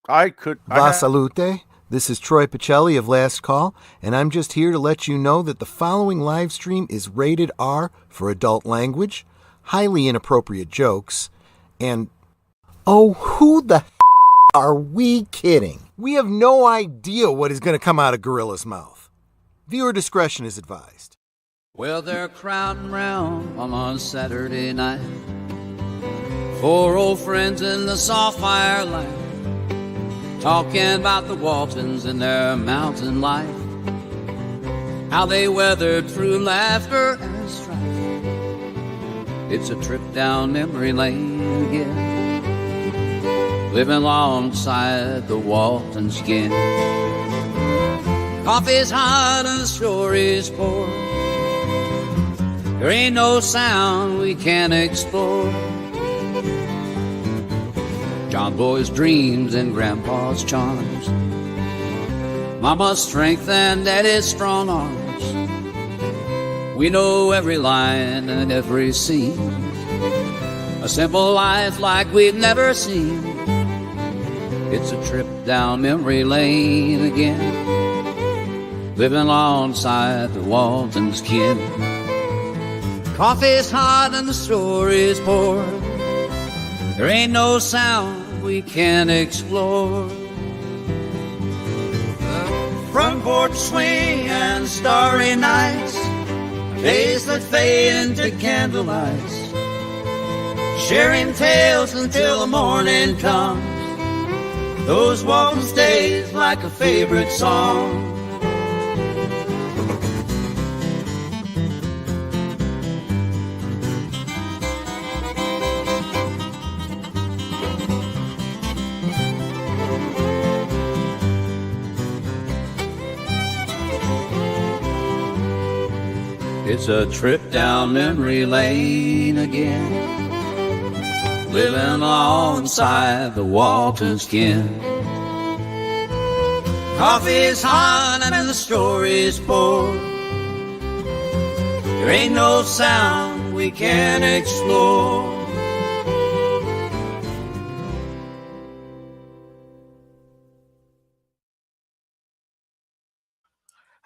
I could. Va salute. This is Troy Pacelli of Last Call, and I'm just here to let you know that the following live stream is rated R for adult language, highly inappropriate jokes, and oh, who the are we kidding? We have no idea what is going to come out of Gorilla's mouth. Viewer discretion is advised. Well, they're crowding round on Saturday night. Four old friends in the soft firelight, talking about the Waltons and their mountain life, how they weathered through laughter and strife. It's a trip down memory lane again, living alongside the Waltons again. Coffee's hot and the story's poured. There ain't no sound we can't explore. John Boy's dreams and Grandpa's charms, Mama's strength and Daddy's strong arms. We know every line and every scene, a simple life like we've never seen. It's a trip down memory lane again, living alongside the Waltons kin. Coffee's hot and the story's poured. There ain't no sound we can't explore. Front porch swing and starry nights, days that fade into candlelights, sharing tales until the morning comes. Those Waltons days like a favorite song. It's a trip down memory lane again, living alongside the Waltons kin. Coffee's hot and the story's poured. There ain't no sound we can't explore.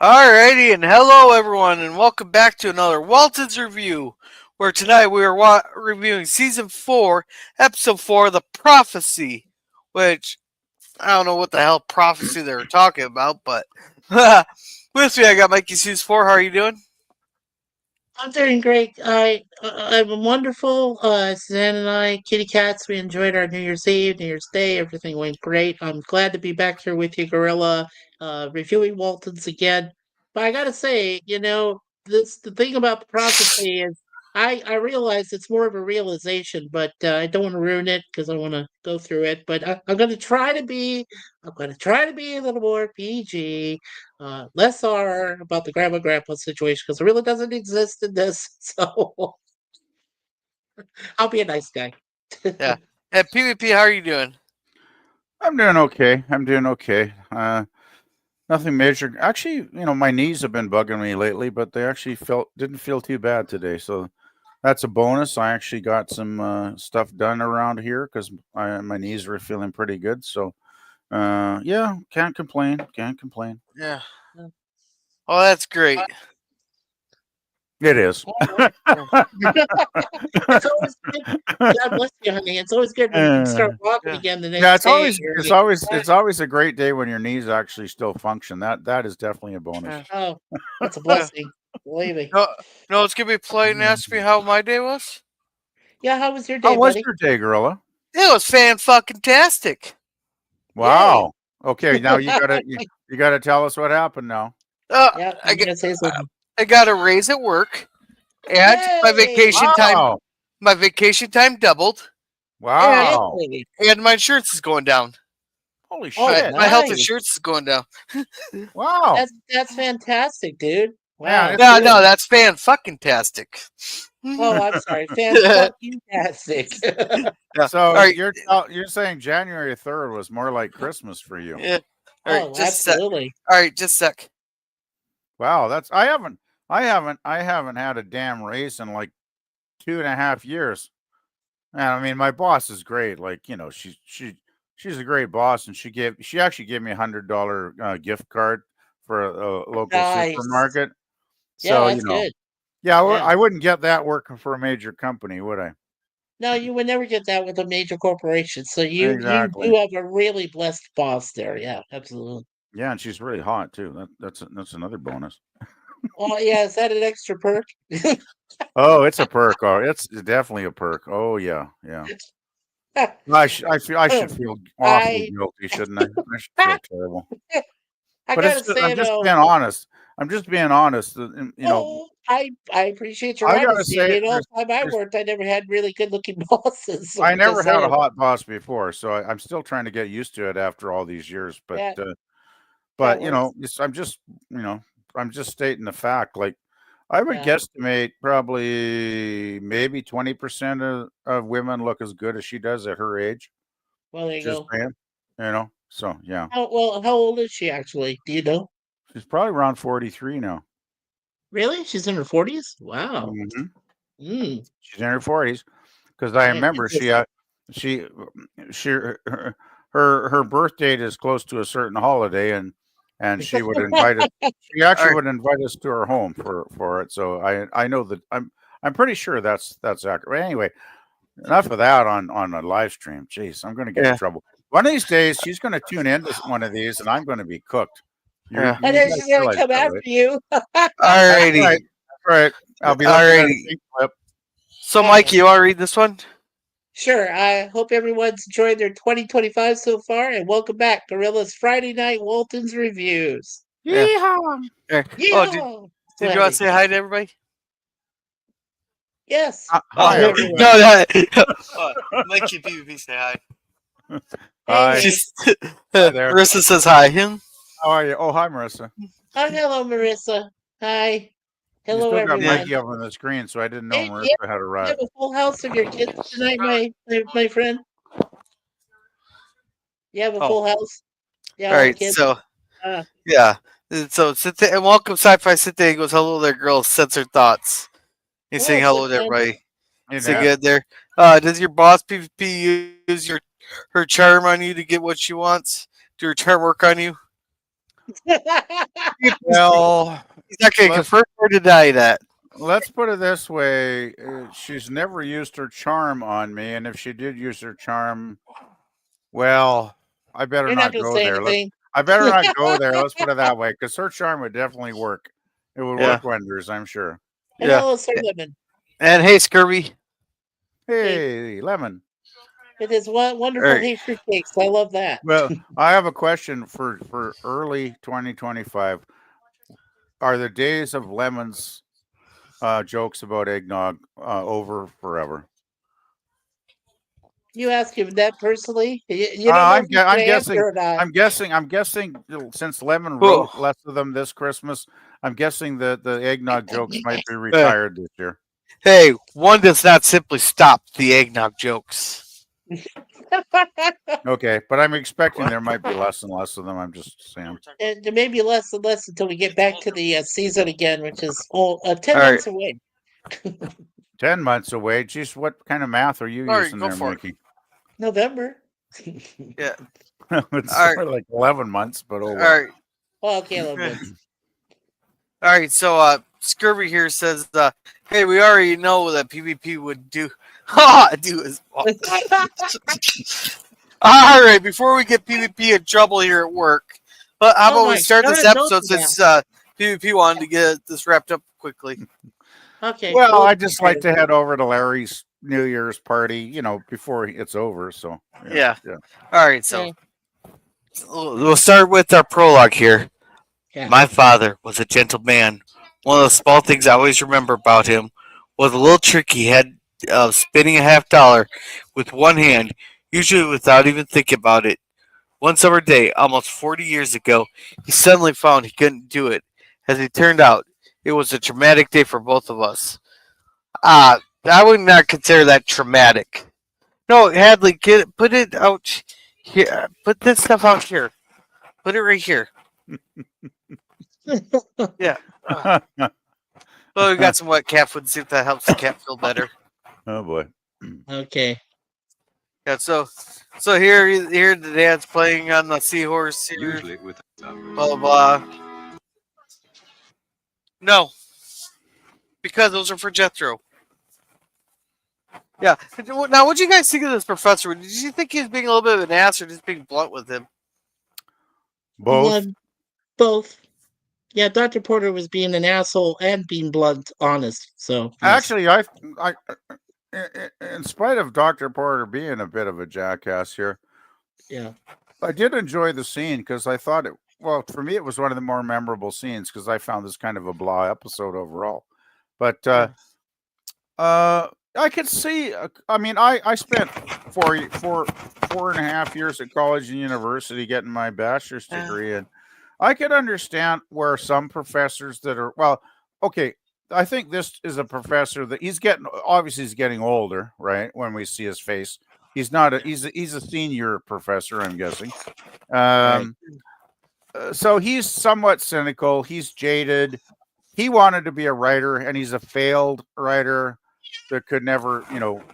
Alrighty, and hello everyone, and welcome back to another Waltons review, where tonight we are reviewing Season 4, Episode 4, The Prophecy, which, I don't know what the hell prophecy they were talking about, but with me I got Mikey Sue's 4. How are you doing? I'm doing great. I'm wonderful. Suzanne and I, kitty cats, we enjoyed our New Year's Eve, New Year's Day. Everything went great. I'm glad to be back here with you, Gorilla, reviewing Waltons again. But I gotta say, the thing about the prophecy is I realize it's more of a realization, but I don't want to ruin it because I want to go through it. But I'm gonna try to be a little more PG, less R about the grandpa situation because it really doesn't exist in this. So I'll be a nice guy. Yeah. And PvP, how are you doing? I'm doing okay. Nothing major. Actually, my knees have been bugging me lately, but they actually didn't feel too bad today. So that's a bonus. I actually got some stuff done around here because my knees were feeling pretty good. So, yeah, can't complain. Yeah. Oh, that's great. It is. It's always good. God bless you, honey. It's always good when you can start walking again the next Yeah, day. it's always a great day when your knees actually still function. That is definitely a bonus. Oh, that's a blessing. Believe me. No, it's gonna be polite and ask me how my day was. Yeah, how was your day, How was buddy? your day, Gorilla? It was fan-fucking-tastic. Wow. Okay, now you gotta tell us what happened now. Yeah, I I got a raise at work, and my vacation time doubled. Wow. And my insurance is going down. Holy shit. My health insurance is going down. Wow. That's fantastic, dude. Yeah, Wow. No, that's fan-fucking-tastic. Oh, I'm sorry. Fantastic. Yeah. So right. you're saying January 3rd was more like Christmas for you. Yeah. All right, absolutely. All right, just a sec. Wow, I haven't had a damn race in like 2.5 years. And I mean, my boss is great. Like, she's a great boss, and she actually gave me $100 gift card for a local Nice. supermarket. Yeah, So that's good. yeah, Yeah. I wouldn't get that working for a major company, would I? No, you would never get that with a major corporation. So you Exactly. do have a really blessed boss there. Yeah, absolutely. Yeah, and she's really hot too. That's another bonus. Well, yeah, is that an extra perk? Oh, it's a perk. Oh, it's definitely a perk. Oh yeah, yeah. I should feel awfully I guilty, shouldn't I? I should feel terrible. I But gotta say I'm just though, being honest. I'm just being honest. I appreciate your I gotta honesty. say, All the time I there's worked, I never had really good looking bosses. So I I'm just never had a saying. hot boss before, so I'm still trying to get used to it after all these years. Yeah, that But works. I'm just stating the fact. Like I would Yeah. guesstimate probably maybe 20% of women look as good as she does at her age. Well, there you Just go. saying, So yeah, How old is she actually? Do you know? she's probably around 43 now. Really? She's in her 40s? Wow. Hmm. Mm, She's in her 40s because I remember interesting. she her birth date is close to a certain holiday, and she would invite us. She All actually right. would invite us to her home for it. So I know that I'm pretty sure that's accurate. Anyway, enough of that on a live stream. Jeez, I'm going to get in Yeah. trouble. One of these days, she's going to tune into one of these, and I'm going to be cooked. Yeah. And You then guys she's gonna realize come that, after right? you. That's Alrighty. right. That's right. I'll be looking at a Alrighty. pink clip. So, Mike, you want to read this one? Sure. I hope everyone's enjoyed their 2025 so far, and welcome back, Gorilla's Friday Night Waltons reviews. Yeah. Yeehaw! All right. Yeah. Oh, did you want to say hi to everybody? Yes. Hi, Hello, no, everyone. Mikey PvP say hi. Hi. Hey. She's, Hi there. Marissa says hi. Him. How are you? Oh, hi, Marissa. Oh, hello, Marissa. Hi. You Hello, still got everyone. Mikey up on the screen, so I didn't know Hey, Marissa yeah, had you arrived. have a full house of your kids tonight, my friend. You have a full house. Yeah, All all the right. kids. So, Uh, yeah. So, and welcome, Sci-Fi Cynthia goes, hello there, girls. Sets her thoughts. He's saying hello to Cynthia. everybody. Hey, So Nat. good there. Does your boss PvP use her charm on you to get what she wants? Do her charm work on you? Well, He's not going to confirm or deny that. let's put it this way: she's never used her charm on me, and if she did use her charm, well, I better You're not not gonna go say there. anything. I better not go there. Let's put it that way, because her charm would definitely work. It would Yeah. work wonders, I'm sure. And Yeah. hello, Sir Lemon, And hey, Scurvy. Hey, Lemon. with his wonderful All right. hay fruit cakes. I love that. Well, I have a question for early 2025. Are the days of Lemon's jokes about eggnog over forever? You ask him that personally. You don't know I'm, if he's I'm gonna guessing. answer or not. I'm guessing. Since Lemon Whoa. wrote less of them this Christmas, I'm guessing that the eggnog jokes might be retired this year. Hey, one does not simply stop the eggnog jokes. Okay, but I'm expecting there might be less and less of them. I'm just saying. And there may be less and less until we get back to the season again, which is 10 All months away. 10 months away. Geez, what kind of math are you All right, using go there, for it. Mickey? November. Yeah. It's All right. more like 11 months, but oh All well. right. Well, okay, a little bit. All right. So, Scurvy here says, "Hey, we already know that PvP would do his." All right. Before we get PvP in trouble here at work, how about we start this episode since PvP wanted to get this wrapped up quickly. Okay. Well, I just like to head over to Larry's New Year's party, before it's over. So Yeah. All right. So we'll start with our prologue here. Yeah. My father was a gentle man. One of the small things I always remember about him was a little trick he had of spinning a $50 with one hand, usually without even thinking about it. One summer day, almost 40 years ago, he suddenly found he couldn't do it. As it turned out, it was a traumatic day for both of us. I would not consider that traumatic. No, Hadley, put it out here. Put this stuff out here. Put it right here. Yeah. Well, we got some wet cat food. See if that helps the cat feel better. Oh boy. Okay. Yeah. So here the dad's playing on the seahorse here. Usually with Blah blah blah. No, because those are for Jethro. Yeah. Now, what do you guys think of this professor? Did you think he was being a little bit of an ass, or just being blunt with him? Both. Both. Yeah, Dr. Porter was being an asshole and being blunt, honest. So yes. Actually, I, in spite of Dr. Porter being a bit of a jackass here, yeah, I did enjoy the scene because I thought it. Well, for me, it was one of the more memorable scenes because I found this kind of a blah episode overall. But I could see. I mean, I spent 4.5 years at college and university getting my bachelor's degree, and I could understand where some professors that are okay. I think this is a professor that he's getting older, right? When we see his face, he's not he's a senior professor, I'm guessing. So he's somewhat cynical. He's jaded. He wanted to be a writer, and he's a failed writer that could never,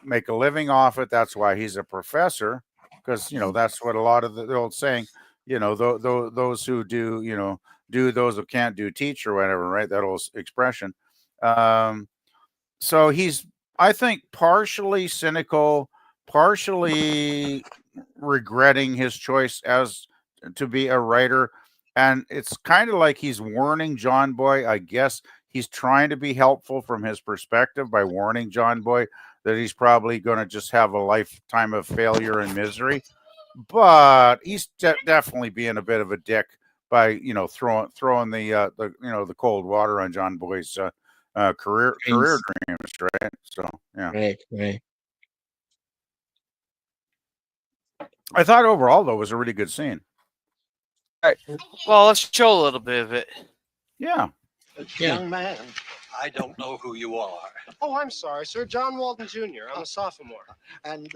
make a living off it. That's why he's a professor, because that's what a lot of the old saying, those who do, do those who can't do teach or whatever, right? That old expression. So he's, I think, partially cynical, partially regretting his choice as to be a writer. And it's kind of like he's warning John Boy. I guess he's trying to be helpful from his perspective by warning John Boy that he's probably going to just have a lifetime of failure and misery. But he's definitely being a bit of a dick by throwing the cold water on John Boy's career dreams, right? So yeah, right. I thought overall though it was a really good scene. All right. Well, let's show a little bit of it. Yeah. Young man, I don't know who you are. Oh, I'm sorry, sir. John Walton Jr. I'm a sophomore. And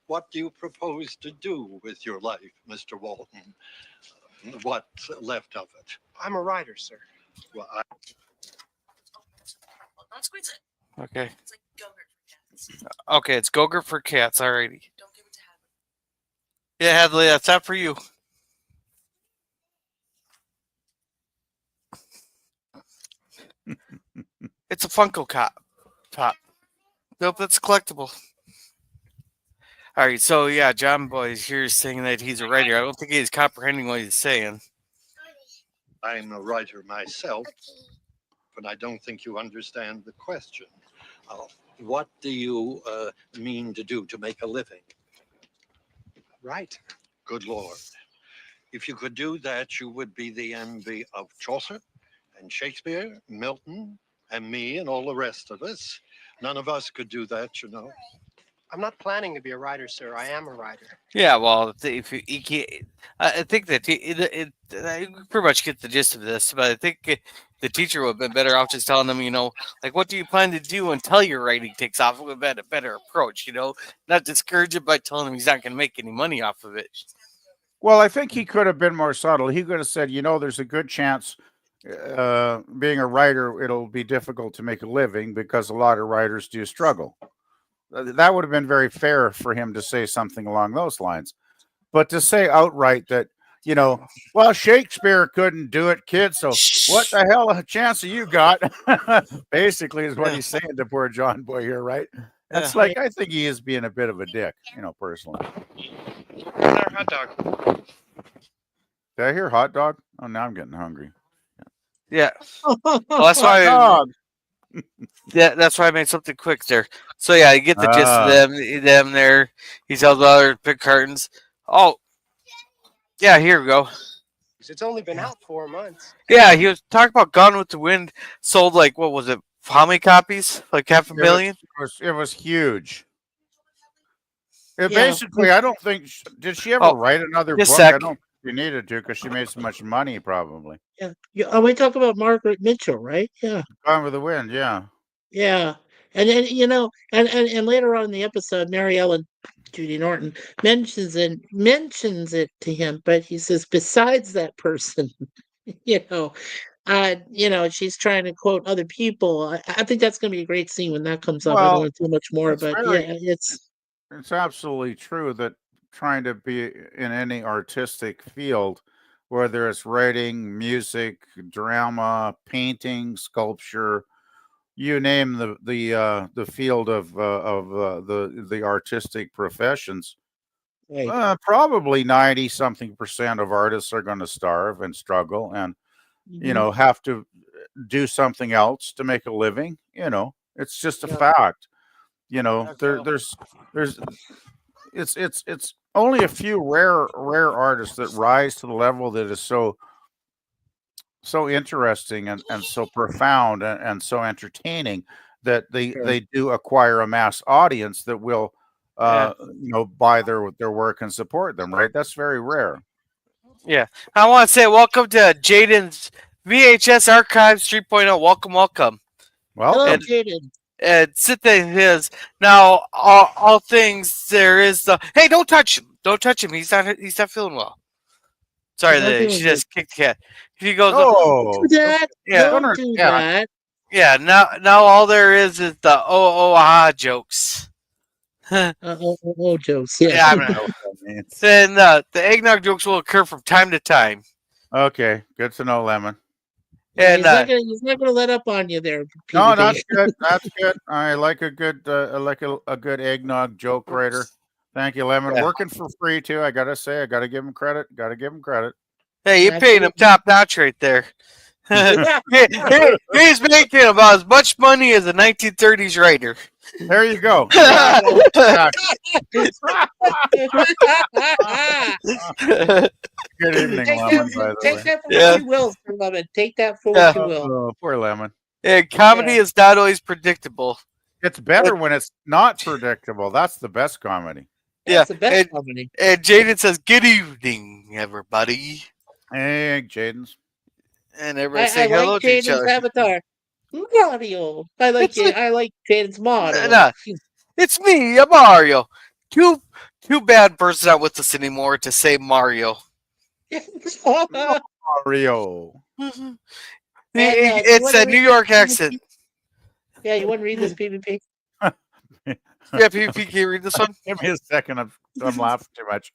what do you propose to do with your life, Mr. Walton? What's left of it? I'm a writer, sir. Well, Don't squeeze it. Okay. It's like Go-Gurt for cats. Okay, it's Go-Gurt for cats. Alrighty. Don't give it to Hadley. Yeah, Hadley, that's not for you. It's a Funko Pop. Nope, that's collectible. All right, so yeah, John Boy is here saying that he's a writer. I don't think he's comprehending what he's saying. I'm a writer myself, but I don't think you understand the question. What do you mean to do to make a living? Right. Good Lord. If you could do that, you would be the envy of Chaucer and Shakespeare, Milton, and me, and all the rest of us. None of us could do that, you know. I'm not planning to be a writer, sir. I am a writer. Yeah, well, if you can't, I think that I pretty much get the gist of this, but I think the teacher would have been better off just telling them, like, what do you plan to do until your writing takes off? It would have been a better approach, not discourage it by telling him he's not going to make any money off of it. Well, I think he could have been more subtle. He could have said, there's a good chance being a writer, it'll be difficult to make a living because a lot of writers do struggle. That would have been very fair for him to say something along those lines. But to say outright that, well, Shakespeare couldn't do it, kid, so what the hell a chance have you got? Basically is what he's saying to poor John Boy here, right? That's like, I think he is being a bit of a dick, personally. Hot dog. Did I hear hot dog? Oh, now I'm getting hungry. Yeah. Well, that's why. Yeah, that's why I made something quick there. So yeah, you get the gist of them there. He tells other big curtains. Oh, yeah, here we go. It's only been out 4 months. Yeah, he was talking about Gone with the Wind. Sold like, what was it? How many copies? Like 500,000? It was huge. Basically, I don't think did she ever write another book? I don't think she needed to because she made so much money, probably. Yeah. We talk about Margaret Mitchell, right? Yeah. Gone with the Wind, yeah. Yeah. And then and later on in the episode, Mary Ellen, Judy Norton, mentions it to him, but he says, besides that person, she's trying to quote other people. I think that's going to be a great scene when that comes up. I don't want too much more, but yeah, it's it's absolutely true that trying to be in any artistic field, whether it's writing, music, drama, painting, sculpture, you name the field of the artistic professions, Right. probably 90 something percent of artists are going to starve and struggle and Hmm. have to do something else to make a living. It's just a Yeah. fact. Okay. There's it's only a few rare artists that rise to the level that is so interesting and so profound and so entertaining that Sure. they do acquire a mass audience that will Yeah. buy their work and support them, right? That's very rare. Yeah. I want to say welcome to Jaden's VHS Archives 3.0. Welcome, welcome. Hello, Welcome. Jaden. And sit there his now all things there is the hey, don't touch him. Don't touch him. He's not feeling well. Sorry, He's not she feeling good. just kicked the cat. He goes, Oh, Do that. yeah, Don't do yeah. that. yeah. Now all there is the jokes. Oh, jokes. Yes. Yeah, I I don't mean, know what that means. then the eggnog jokes will occur from time to time. Okay, good to know, Lemon. Yeah, And he's not gonna let up on you there, No, PvP. that's good. That's good. I like a good eggnog joke writer. Thank you, Lemon. yeah. Working for free too. I gotta say, I gotta give him credit. Gotta give him credit. Hey, you're paying him Absolutely. top notch right there. He's making about as much money as a 1930s writer. There you go. Good evening, Take Lemon. By the way. that for Yeah. what you will, Sir Lemon. Take that for Yeah. what you will. Oh, poor Lemon. And comedy is not always predictable. It's better when it's not predictable. That's the best comedy. That's Yeah, the best company. And Jaden says, "Good evening, everybody," Hey, Jaden's. and everybody I say hello like to each Jaden's other. avatar. Mario. I like It's like- I like Jaden's model. Nah, it's me, Mario. Too bad Bert's not with us anymore to say Mario. Mario. It's a New York accent. Yeah, you want to read this PvP? Yeah, PvP, can you read this one? Give me a second. I'm laughing too much.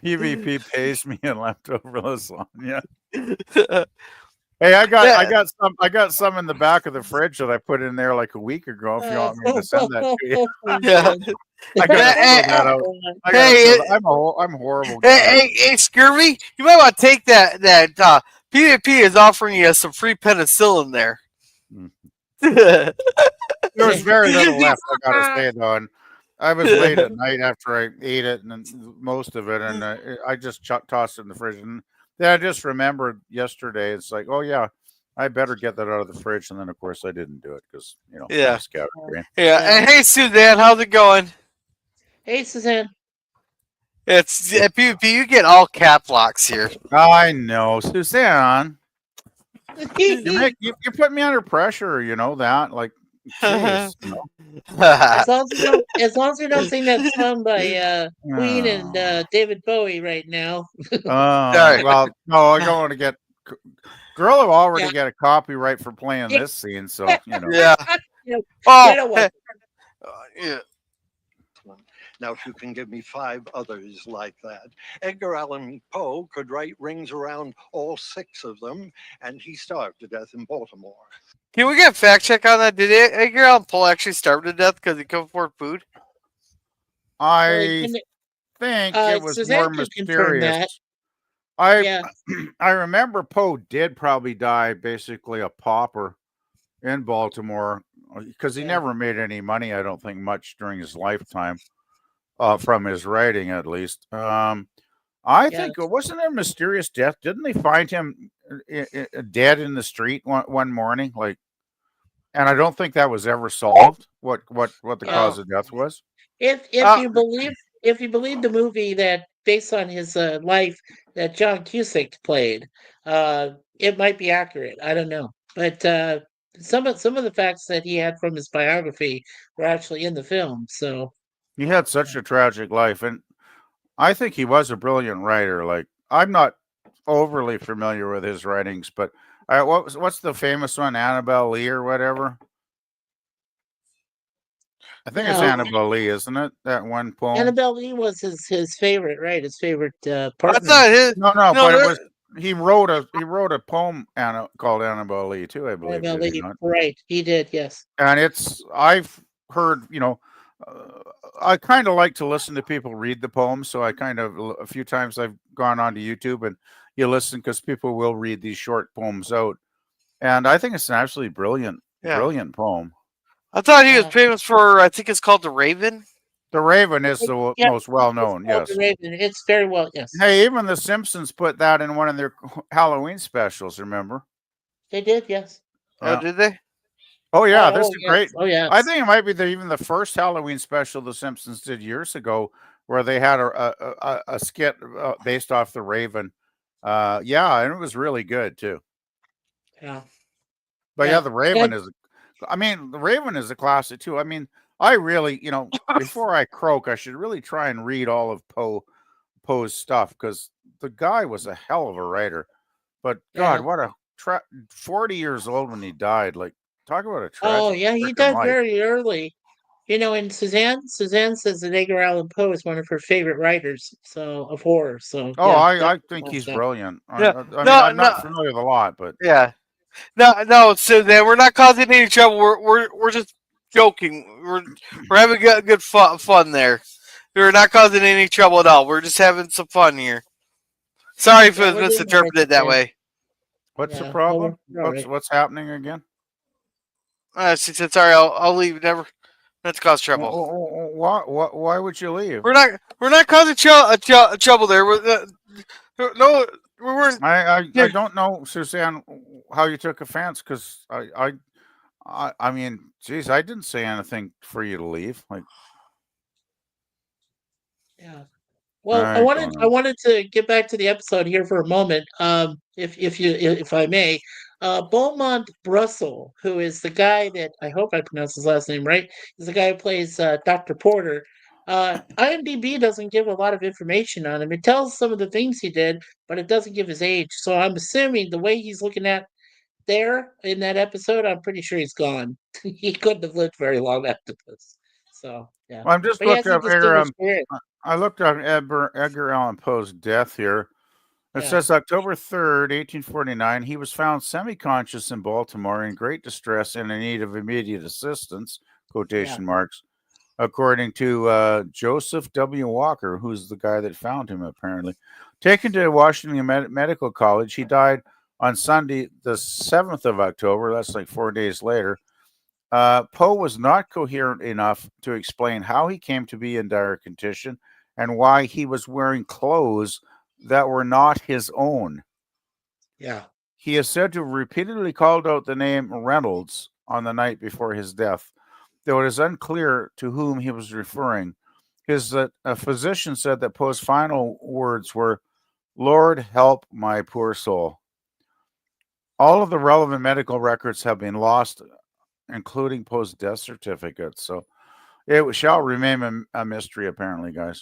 PvP pays me in leftover lasagna. Hey, I got some in the back of the fridge that I put in there like a week ago. If you want me to send that to you, Yeah. I gotta throw that out. I'm a horrible guy. Hey, Scurvy, you might want to take that PvP is offering you some free penicillin there. There was very little left, I gotta say though, and I was late at night after I ate it and most of it, and I just tossed it in the fridge. And then I just remembered yesterday. It's like, oh yeah, I better get that out of the fridge. And then of course I didn't do it because Yeah. I'm scatterbrained. Yeah. And hey, Suzanne, how's it going? Hey, Suzanne. It's PvP. You get all cap locks here. I know, Suzanne. You put me under pressure. You know that, like. Geez, As long as you don't sing that song by Queen and David Bowie right now. Well, no, I'm going to get. Girl will already get a copyright for playing this scene, so Yeah. You know what? Yeah. Now, if you can give me 5 others like that, Edgar Allan Poe could write rings around all 6 of them, and he starved to death in Baltimore. Can we get a fact check on that? Did Edgar Allan Poe actually starve to death because he couldn't afford food? I think it was Suzanne more could confirm that. mysterious. Yeah. I remember Poe did probably die basically a pauper in Baltimore because he never made any money. I don't think much during his lifetime, from his writing at least. I think wasn't there a mysterious death? Didn't they find him dead in the street one morning? Like, and I don't think that was ever solved. What the cause of death was? If you believe the movie that based on his life that John Cusack played, it might be accurate. I don't know, but some of the facts that he had from his biography were actually in the film. So he had such a tragic life, and I think he was a brilliant writer. Like, I'm not overly familiar with his writings, but what's the famous one, Annabelle Lee or whatever? I think it's Yeah. Annabelle Lee, isn't it? That one poem. Annabelle Lee was his favorite, right? His favorite I partner. thought his No, no, but it there- was he wrote a poem called Annabelle Lee too, I believe, Annabelle did he Lee, not? right? He did, yes. And I've heard, I kind of like to listen to people read the poems, so I kind of a few times I've gone onto YouTube and you listen because people will read these short poems out, and I think it's an absolutely yeah. brilliant poem. I thought he was Yeah. famous for. I think it's called the Raven. The Raven is the Yeah, most well it's known, called The yes. Raven. It's very well, yes. Hey, even the Simpsons put that in one of their Halloween specials. Remember? They did, yes. Oh, Yeah. did they? Oh yeah, this Oh, is yes. great. Oh, yes. I think it might be even the first Halloween special the Simpsons did years ago, where they had a skit based off the Raven. Yeah, and it was really good too. Yeah. But yeah, Yeah. the Raven is. I mean, the Raven is a classic too. I mean, I really, before I croak, I should really try and read all of Poe's stuff because the guy was a hell of a writer. But God, Yeah. what a 40 years old when he died. Like, talk about a Oh, tragic yeah, he freaking died life. very early. And Suzanne says that Edgar Allan Poe is one of her favorite writers, of horror. So Oh, yeah, I definitely think watch he's that. brilliant. Yeah. I mean, No, I'm not no. familiar with a lot, but Yeah. No. So then we're not causing any trouble. We're just joking. We're having good fun there. We're not causing any trouble at all. We're just having some fun here. Sorry if it Yeah, was we're doing all right misinterpreted that today. way. what's the Yeah, no, problem? we're all right. What's happening again? She said, "Sorry, I'll leave. Never. Not to cause trouble. Why would you leave? We're not causing trouble there. No, we weren't. I Yeah. don't know, Suzanne, how you took offense because I mean, geez, I didn't say anything for you to leave. Like, Yeah. Well, I I wanted don't I know. wanted to get back to the episode here for a moment, if I may. Beaumont Brussel, who is the guy that I hope I pronounced his last name right, is the guy who plays Dr. Porter. IMDb doesn't give a lot of information on him. It tells some of the things he did, but it doesn't give his age. So I'm assuming the way he's looking at there in that episode, I'm pretty sure he's gone. He couldn't have lived very long after this. So yeah, Well, I'm just but he has looking a up distinguished career. I looked up Edgar Allan Poe's death here. It Yeah, says October 3rd, 1849, he was found semi-conscious in Baltimore in great distress and in need of immediate assistance, yeah, quotation marks, according to Joseph W. Walker, who's the guy that found him, apparently. Taken to Washington Medical College, he died on Sunday, the 7th of October. That's like 4 days later. Poe was not coherent enough to explain how he came to be in dire condition and why he was wearing clothes that were not his own. yeah. He is said to have repeatedly called out the name Reynolds on the night before his death, though it is unclear to whom he was referring. A physician said that Poe's final words were, "Lord, help my poor soul." All of the relevant medical records have been lost, including Poe's death certificate. So it shall remain a mystery, apparently, guys.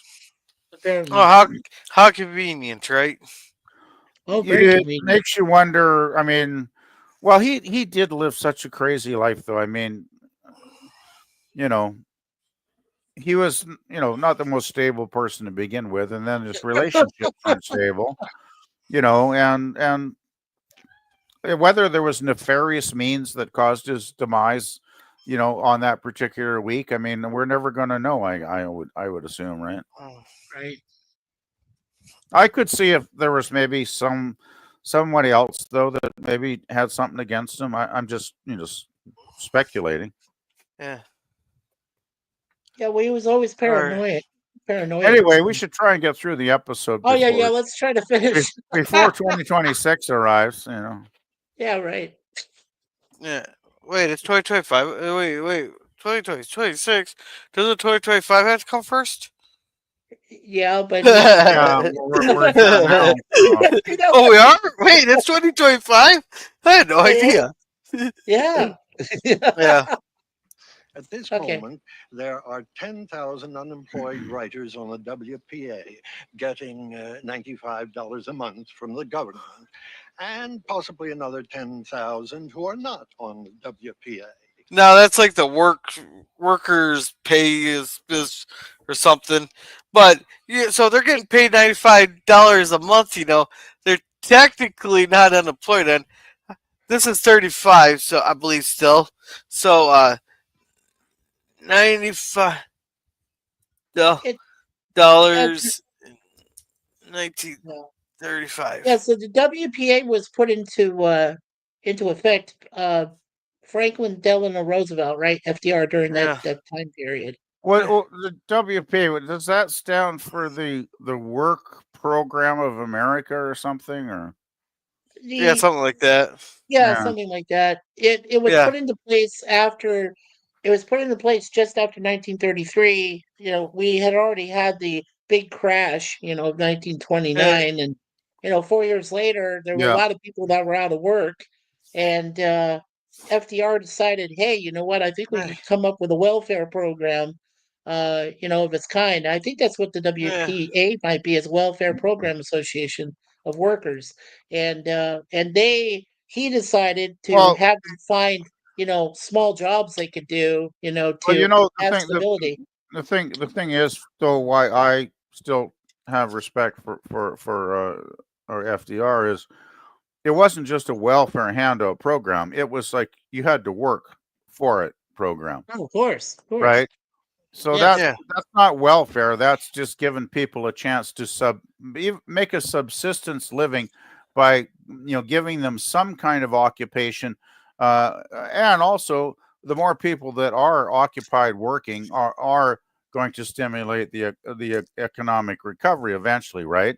Oh, Apparently. how convenient, right? Oh, very It convenient. makes you wonder. I mean, well, he did live such a crazy life, though. I mean, you know, he was, not the most stable person to begin with, and then his relationships weren't stable, and whether there was nefarious means that caused his demise, on that particular week. I mean, we're never going to know. I would assume, right? Oh. Right. I could see if there was maybe somebody else though that maybe had something against him. I'm just speculating. Yeah. Yeah, well, he was always All right. paranoid. Anyway, we So. should try and get through the episode Oh yeah. Let's try to finish. before 2026 arrives. Yeah, right. Yeah. Wait, it's 2025. Wait. 2020, 26. Doesn't 2025 have to come first? Yeah, but Yeah, we're here now. Oh, we are? Wait, it's 2025? I had no idea. Yeah. Yeah. At this Okay. moment, there are 10,000 unemployed writers on the WPA getting $95 a month from the government, and possibly another 10,000 who are not on the WPA. No, that's like the workers' pay is or something. But yeah, so they're getting paid $95 a month. They're technically not unemployed, and this is 35, so I believe still. So 95 It after dollars, yeah. 1935. Yeah, so the WPA was put into effect Franklin Delano Roosevelt, right? FDR during Yeah. that time period. What the WP? Does that stand for the Work Program of America or something? Or Yeah, The something like that. Yeah, yeah, something like that. It was Yeah. put into place after it was put into place just after 1933. We had already had the big crash, of Eh, 1929, and 4 years later, there were a yeah. lot of people that were out of work, and FDR decided, hey, you know what? I think we eh, could come up with a welfare program, of its kind. I think that's what the eh, WPA might be, as Welfare Program Association of Workers, and he decided to Well, have them find small jobs they could do well, to the have thing, stability. the thing is, though, why I still have respect for our FDR is it wasn't just a welfare handout program. It was like you had to work for it program, Oh, of course, right? So yes, yeah. that's not welfare. That's just giving people a chance to make a subsistence living by giving them some kind of occupation, and also the more people that are occupied working are going to stimulate the economic recovery eventually, right?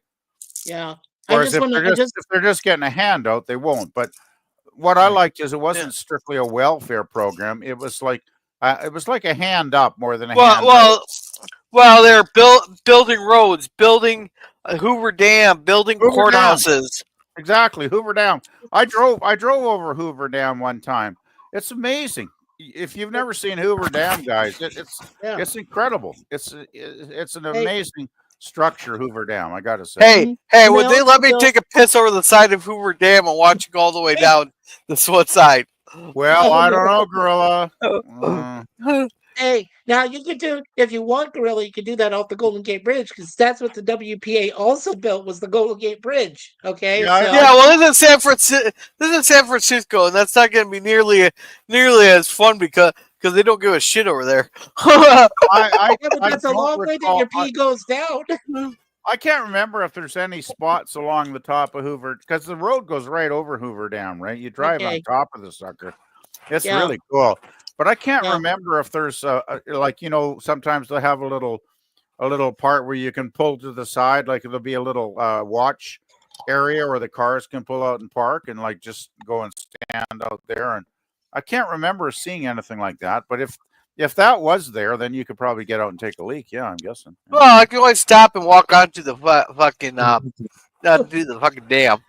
yeah. I Whereas just want to. I just if they're just getting a handout, they won't. But what I liked is it Yeah. wasn't strictly a welfare program. It was like a hand up more than a Well, hand out. well, they're building roads, building Hoover Dam, building Hoover Dam, courthouses. exactly. Hoover Dam. I drove over Hoover Dam one time. It's amazing. If you've never seen Hoover Dam, guys, yeah. it's incredible. It's an Hey, amazing structure, Hoover Dam. I got to say. Hey, mhm. hey, And they would they also let me built. take a piss over the side of Hoover Dam and watch it go all the way down this one side? Well, Oh I don't know, no. Gorilla. Uh, Hey, now you could do if you want, Gorilla. You could do that off the Golden Gate Bridge because that's what the WPA also built was the Golden Gate Bridge. Okay, yeah, Yeah, so well, this is San Francisco, and that's not going to be nearly as fun because they don't give a shit over there. yeah, but I that's a don't long way that recall. your pee goes down. I can't remember if there's any spots along the top of Hoover because the road goes right over Hoover Dam, right? You drive on Okay, top of the sucker. It's yeah, really cool. But I can't yeah. remember if there's like sometimes they have a little part where you can pull to the side, like there'll be a little watch area where the cars can pull out and park and like just go and stand out there. And I can't remember seeing anything like that. But if that was there, then you could probably get out and take a leak. Yeah, I'm guessing. Yeah. Well, I can always stop and walk onto the fucking do the fucking dam.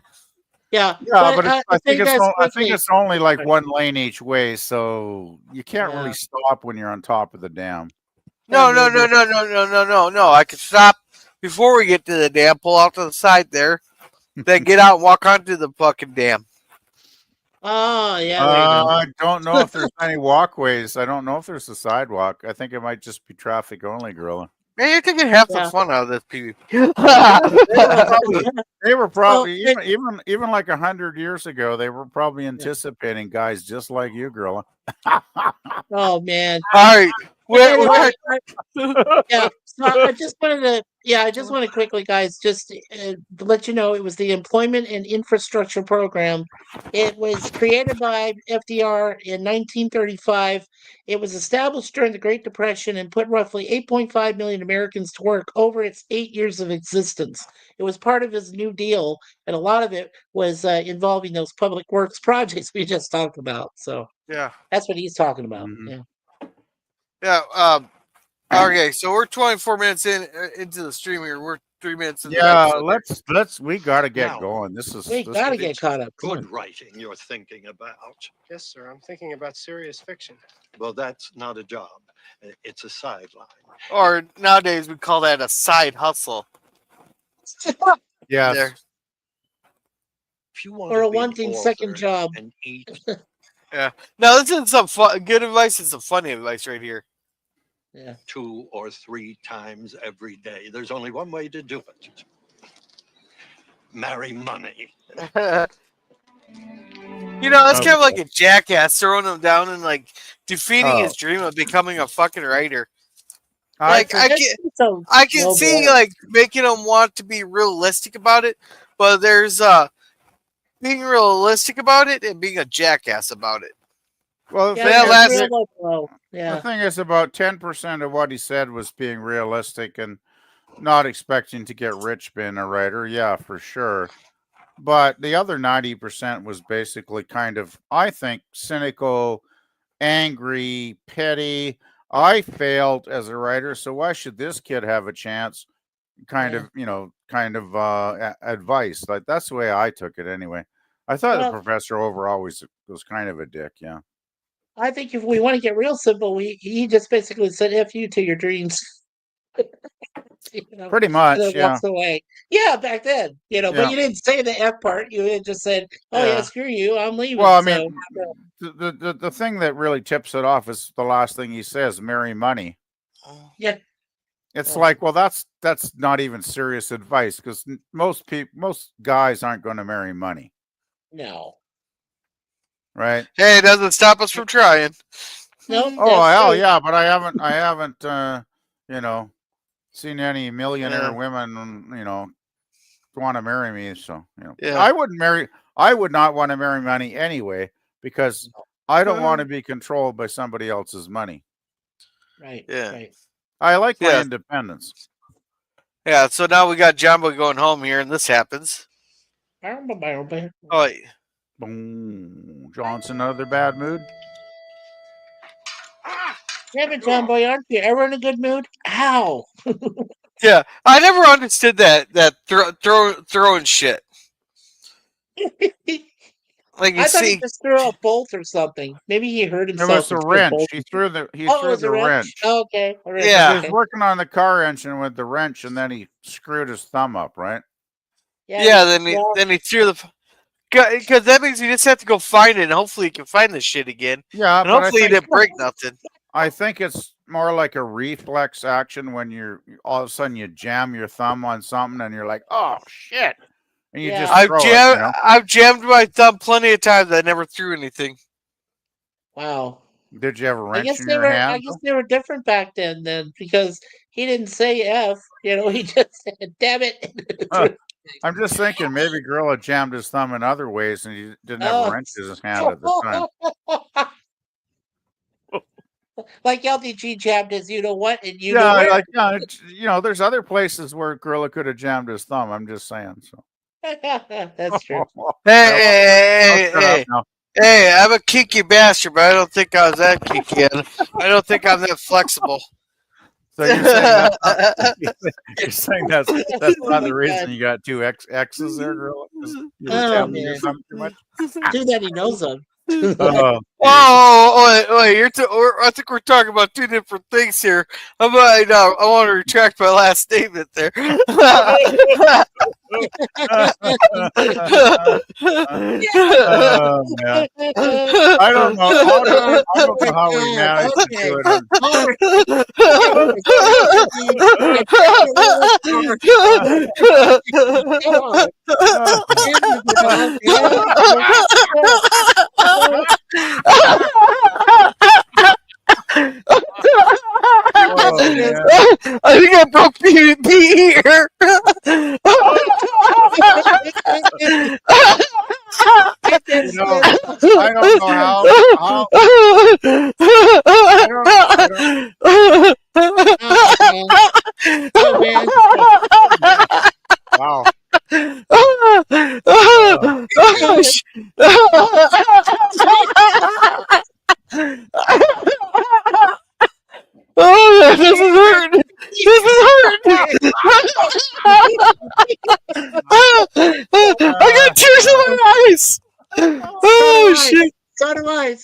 Yeah, Yeah, but but I think that's I think quickly. it's only like Sorry. one lane each way, so you can't really Yeah, stop when you're on top of the dam. No, no, no, maybe. no, no, no, no, no, no. I can stop before we get to the dam, pull out to the side there, then get out and walk onto the fucking dam. Oh, yeah, there you go. I don't know if there's any walkways. I don't know if there's a sidewalk. I think it might just be traffic only, Gorilla. Man, you're taking half the Yeah. fun out of this, PvP. They were Well, probably even like 100 years ago. They were probably anticipating guys just like you, Gorilla. oh man. All right, But we're anyway, yeah. So I just wanted to, yeah, I just want to quickly, guys, just to let you know, it was the Employment and Infrastructure Program. It was created by FDR in 1935. It was established during the Great Depression and put roughly 8.5 million Americans to work over its 8 years of existence. It was part of his New Deal, and a lot of it was involving those public works projects we just talked about. So yeah, that's what he's talking about. Mhm. Yeah. yeah. Okay, so we're 24 minutes into the stream here. We're 3 minutes into the Yeah, episode. we got to get Now, going. We This gotta is get It's caught up. Come good on. writing you're thinking about. Yes, sir. I'm thinking about serious fiction. Well, that's not a job. It's a sideline. Or nowadays we call that a side hustle. yes. There. If you want Or to a be an wanting second author job. and eat Yeah. Now this is some good advice and some funny advice right here. Yeah. 2 or 3 times every day. There's only one way to do it. Marry money. That's Oh, kind of like a jackass throwing him down and like defeating Oh. his dream of becoming a fucking writer. I Like think I can see like making him want to be realistic about it, but there's being realistic about it and being a jackass about it. well, Yeah, that that's last- real low. the Yeah. thing is about 10% of what he said was being realistic and not expecting to get rich being a writer. Yeah, for sure. But the other 90% was basically kind of, I think, cynical, angry, petty. I failed as a writer, so why should this kid have a chance? Kind Yeah. of, advice. Like that's the way I took it anyway. I thought the Well, professor overall was kind of a dick. Yeah. I think if we want to get real simple, he just basically said "f you" to your dreams. Pretty And much. then Yeah. walks away. Yeah, back then, but Yeah. you didn't say the F part. You had just said, "Oh yeah, Yeah. screw you, I'm leaving." Well, I So mean, the thing that really tips it off is the last thing he says, marry money. yeah, It's Oh. like, well, that's not even serious advice because most guys aren't going to marry money, no, right? Hey, it doesn't stop us from trying. no. Oh, That's hell true. yeah, but I haven't, seen any millionaire Yeah. women, want to marry me. So, Yeah. I would not want to marry money anyway because I don't want to be controlled by somebody else's money. Right. Yeah. Right. I like my Yeah. independence. Yeah, so now we got Jumbo going home here, and this happens. Oh, wait. Boom. Johnson, another bad mood. Damn it, John Boy, aren't you ever in a good mood? Ow! Yeah, I never understood that throwing shit. Like you I thought he see, just threw a bolt or something. Maybe he hurt It himself. was the and threw a wrench. bolt. He threw the Oh, it was a wrench. wrench. Oh, okay. A wrench, Yeah. He was okay. working on the car engine with the wrench, and then he screwed his thumb up. Right? yeah. Then he threw the because that means he just have to go find it, and hopefully he can find this shit again, Yeah, and but hopefully he didn't break nothing. I think it's more like a reflex action when you're all of a sudden you jam your thumb on something, and you're like, "Oh shit!" and you Yeah. just I've throw jammed it. I've jammed my thumb plenty of times. I never threw anything. Wow. Did you have a I wrench guess in they your were. hand? I guess they were different back then, because he didn't say F. He just said, "Damn it." Huh. I'm just thinking maybe Gorilla jammed his thumb in other ways, and he didn't have a Oh. wrench in his hand at the time. Like LDG jammed his, you know what, and you Yeah, know where. there's other places where Gorilla could have jammed his thumb. I'm just saying. So. That's true. Hey, I'm a kinky bastard, but I don't think I was that kinky. I don't think I'm that flexible. So you're saying that's not the reason you got two X's there, Gorilla? 'Cause you were Oh, jamming your man. thumb too much? Two that he knows of. Wait! I think we're talking about two different things here. I want to retract my last statement there. Oh, man. I don't know. I don't know how we managed to do it. Oh, man. I think I broke B here. I don't know how Oh, man. wow. Oh, this is hurting. This is hurting. I got tears in my eyes. Oh shit. So do I.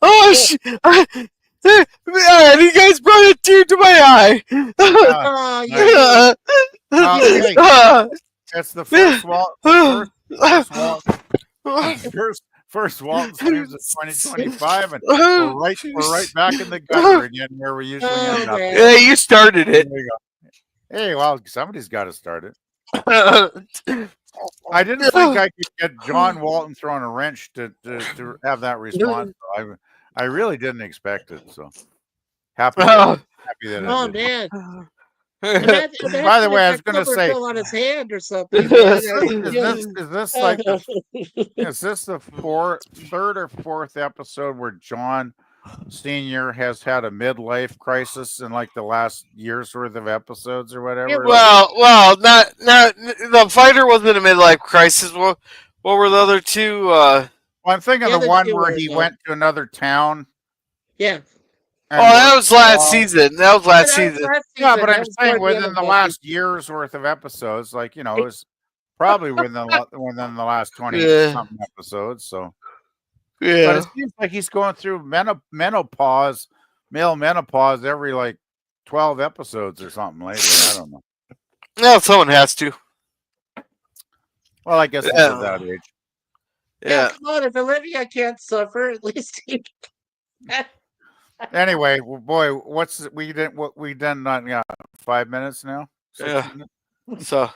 Oh, shit. Oh shit. And you guys brought a tear to my eye. Oh, yeah. Hey, that's the first first Walton streams of 2025, and we're right back in the gutter again where we usually end up. Yeah, you started it. There you go. Hey, well, somebody's got to start it. I didn't think I could get John Walton throwing a wrench to have that response. I really didn't expect it. So happy that Oh it did. man! By the way, I was going to say, fell on his hand or something. is this like is this the third or fourth episode where John Senior has had a midlife crisis in like the last year's worth of episodes or whatever? Well, not the fighter wasn't a midlife crisis. What were the other two? Well, I'm thinking Yeah, the the one two where were, he yeah. went to another town. Yeah. and That worked was last along. season. That was last season. Yeah, but That I'm was saying toward the end within of the that last year's worth of episodes, like it was probably within the last 20 Yeah. something episodes. So, but Yeah. it seems like he's going through male menopause every like 12 episodes or something lately. I don't know. No, someone has to. Well, I guess he's at that age. Yeah. Come on, if Olivia can't suffer, at least he Anyway, well, boy, we done 5 minutes now. 6 Yeah. minutes? So.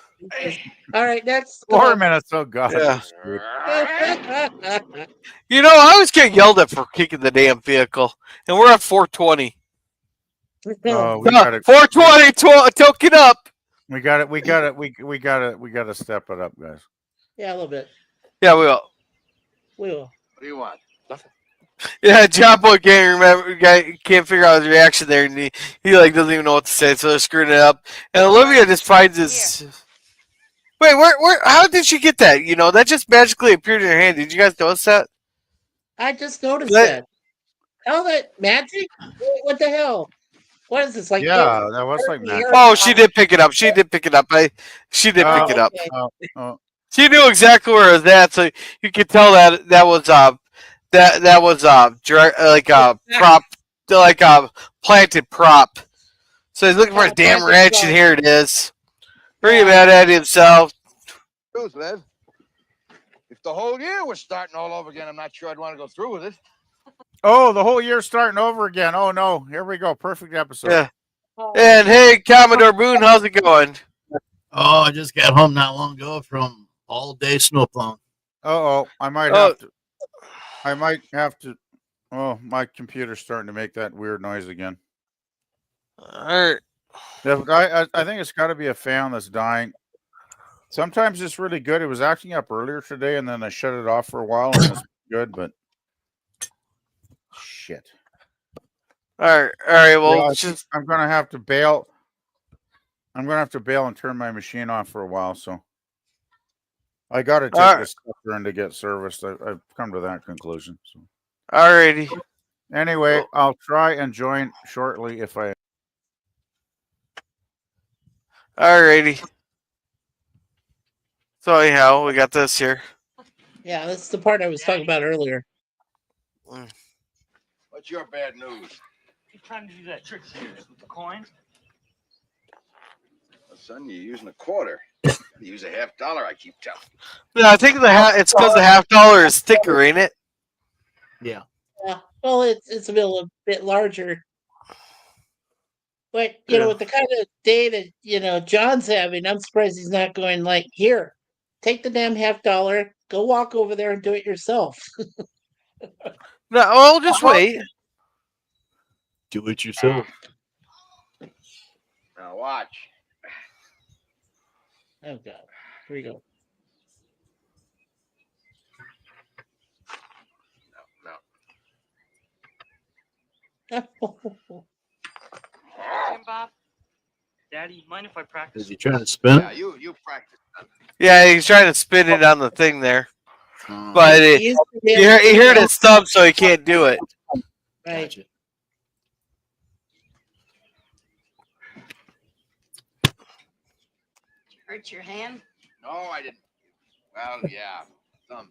All right, next. 4 minutes. Oh God. Yeah. we're screwed. I always get yelled at for kicking the damn vehicle, and we're at 420. Oh, we got it. 420, token up. We got to step it up, guys. Yeah, a little bit. Yeah, we will. We will. What do you want? Nothing. Yeah, John Boy can't figure out his reaction there, and he like doesn't even know what to say, so they're screwing it up. And Olivia just finds his. Wait, where? How did she get that? That just magically appeared in her hand. Did you guys notice that? I just noticed that. Oh, that magic? What the hell? What is this? Like Yeah, that was like magic. Oh, she did pick it up. She did pick it up. She did pick it up. Okay. She knew exactly where it was at, so you could tell that was like a prop, like a planted prop. So he's looking for his damn wrench, and here it is. Pretty mad at himself. Truth, Lev. If the whole year was starting all over again, I'm not sure I'd want to go through with it. Oh, the whole year's starting over again. Oh no, here we go. Perfect episode. Yeah. And hey, Commodore Boone, how's it going? Oh, I just got home not long ago from all day snowplowing. I might have to. Oh, my computer's starting to make that weird noise again. All right. I think it's got to be a fan that's dying. Sometimes it's really good. It was acting up earlier today, and then I shut it off for a while, and it's good. But shit. All right. Well, Yeah, I'm gonna have to bail. I'm gonna have to bail and turn my machine off for a while. So I got to take this sucker in to get serviced. I've come to that conclusion. So. Alrighty. Anyway, I'll try and join shortly if I. Alrighty. So anyhow, we got this here. Yeah, that's the part I was talking about earlier. What's your bad news? He's trying to do that trick here with the coins. Well, son, you're using a quarter. You use a $50, I keep telling. No, I think it's because the $50 is thicker, ain't it? Yeah. Yeah. Well, it's a bit larger. But with the kind of day that John's having, I'm surprised he's not going like, here, take the damn $50, go walk over there and do it yourself. No, I'll just wait. Do it yourself. Now watch. Oh God, here we go. No. Jim Bob, Daddy, mind if I practice? Is he trying to spin Yeah, it? you practice. Yeah, he's trying to spin it on the thing there, but He used to be you able to heard do his thumb, so he can't do it. that. Right. Gotcha. Hurt your hand? No, I didn't. Well, yeah. Thumb.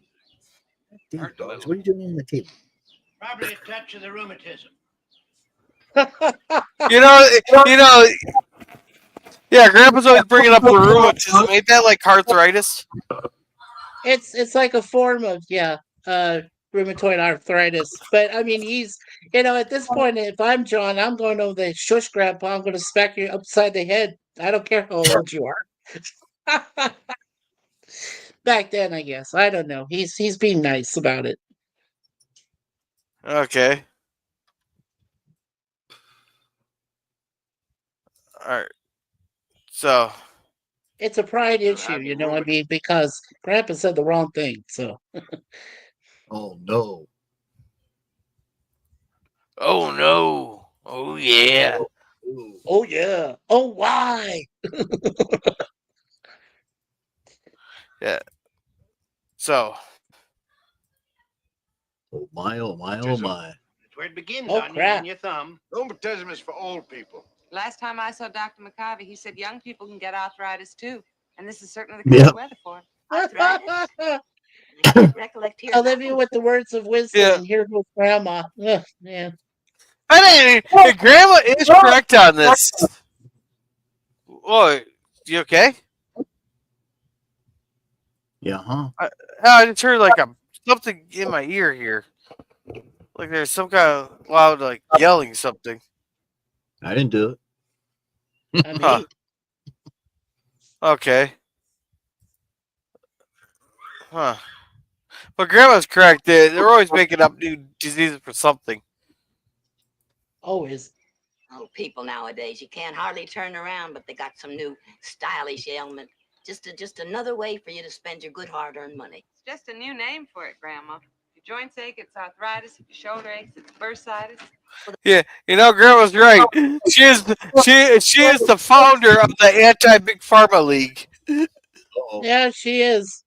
Hurt a little. What are you doing on the table? Probably a touch of the rheumatism. Yeah, Grandpa's always bringing up the rheumatism. Ain't that like arthritis? It's like a form of rheumatoid arthritis. But I mean, he's, at this point, if I'm John, I'm going to the shush grandpa. I'm going to smack you upside the head. I don't care how old you are. Back then, I guess. I don't know. He's being nice about it. Okay. All right. So. It's a pride issue, I mean, because Grandpa said the wrong thing. So. Oh no. Oh no. Oh yeah. Oh yeah. Oh why? Yeah. So. Oh my, oh my, oh my. It's where it begins Oh, on you crap. and your thumb. Rheumatism is for old people. Last time I saw Dr. McCarvey, he said young people can get arthritis too. And this is certainly the kind of weather for it. Arthritis? I can't recollect hearing I'll leave you nothing. with the words of wisdom, Yeah. and here goes Grandma. Ugh, man. I mean, Grandma is correct on this. Whoa, you okay? Yeah, huh? I just heard like something in my ear here. Like there's some kind of loud like yelling something. I didn't do it. I mean, Huh. Okay. Huh. But Grandma's correct. They're always making up new diseases for something. always. Oh, people nowadays, you can't hardly turn around, but they got some new stylish ailment. Just another way for you to spend your good hard-earned money. It's just a new name for it, Grandma. If your joints ache, it's arthritis. If your shoulder aches, it's bursitis. Yeah, Grandma's right. She is the founder of the anti-Big Pharma League. Uh-oh. Yeah, she is.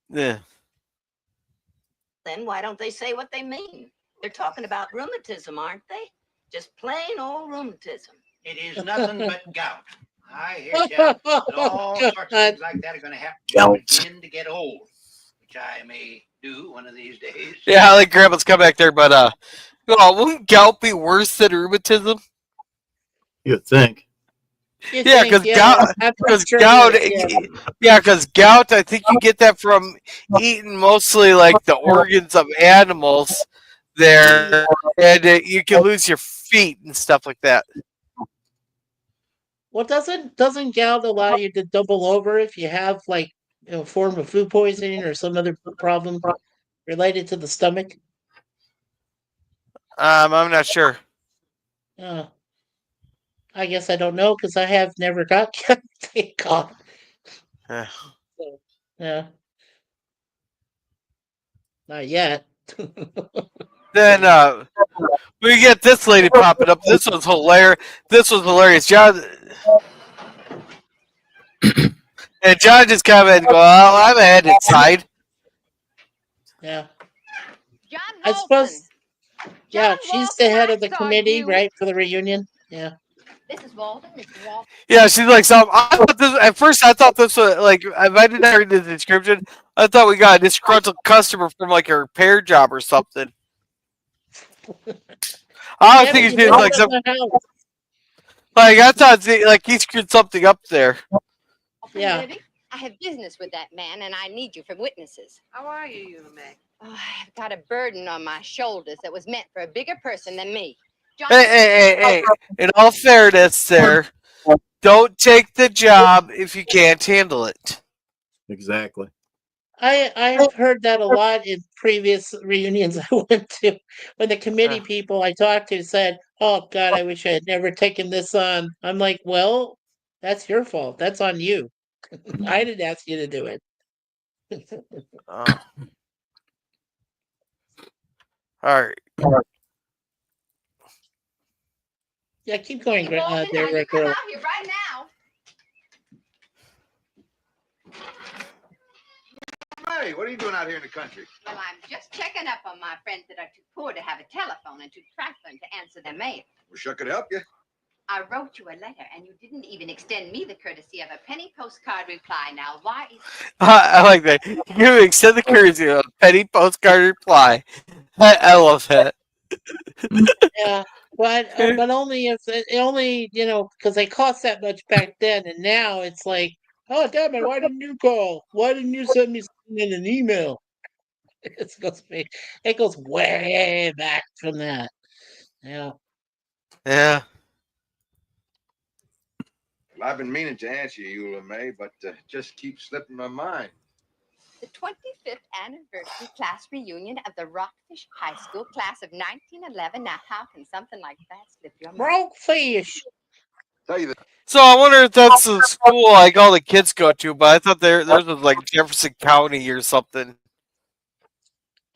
Yeah. Then why don't they say what they mean? They're talking about rheumatism, aren't they? Just plain old rheumatism. It is nothing but gout. I hear tell that all sorts of things like that are going to happen when you begin to get old, which I may do one of these days. Yeah, I like Grandma's come back there, but wouldn't gout be worse than rheumatism? You'd think. You Yeah, think, because sure gout, it is, because gout, I think you get that from eating mostly like the organs of animals there, and you can lose your feet and stuff like that. Well, doesn't gout allow you to double over if you have like a form of food poisoning or some other problem related to the stomach? I'm not sure. Uh, I guess I don't know because I have never got gout. Thank God. Yeah. So, yeah, not yet. Then we get this lady popping up. This was hilarious. John and John just come in and go, "Oh, I'm headed inside." Yeah, John I suppose. Yeah, John she's the Walton, head I of the saw committee, you. right, for the reunion. Yeah. This is Walton, Mr. Walton. Yeah, she's like, so at first I thought this was like, if I didn't read the description, I thought we got a disgruntled customer from like a repair job or something. I was thinking she was like some, like I thought like he screwed something up there. Yeah. Libby, I have business with that man, and I need you for witnesses. How are you, May? Oh, I've got a burden on my shoulders that was meant for a bigger person than me. John, Hey! In all fairness, there, don't take the job if you can't handle it. Exactly. I've heard that a lot in previous reunions I went to, when the committee people I talked to said, "Oh God, I wish I had never taken this on." I'm like, "Well, that's your fault. That's on you. I didn't ask you to do it." All right. Yeah, keep going, Hey, Walton, there, now you come girl. out here right now. Hey, what are you doing out here in the country? Well, I'm just checking up on my friends that are too poor to have a telephone and too trifling to answer their mail. Wish I could help you. I wrote you a letter, and you didn't even extend me the courtesy of a penny postcard reply. Now, why is... I like that. You extend the courtesy of a penny postcard reply. I love that. Yeah, but only if only because they cost that much back then, and now it's like Oh, damn it! Why didn't you call? Why didn't you send me something in an email? It goes way back from that. Yeah. Yeah. Well, I've been meaning to answer you, Eula May, but just keeps slipping my mind. The 25th anniversary class reunion of the Rockfish High School class of 1911. Now, how can something like that slip your mind? Rockfish. Tell you the So I wonder if that's the school like all the kids go to, but I thought theirs was like Jefferson County or something.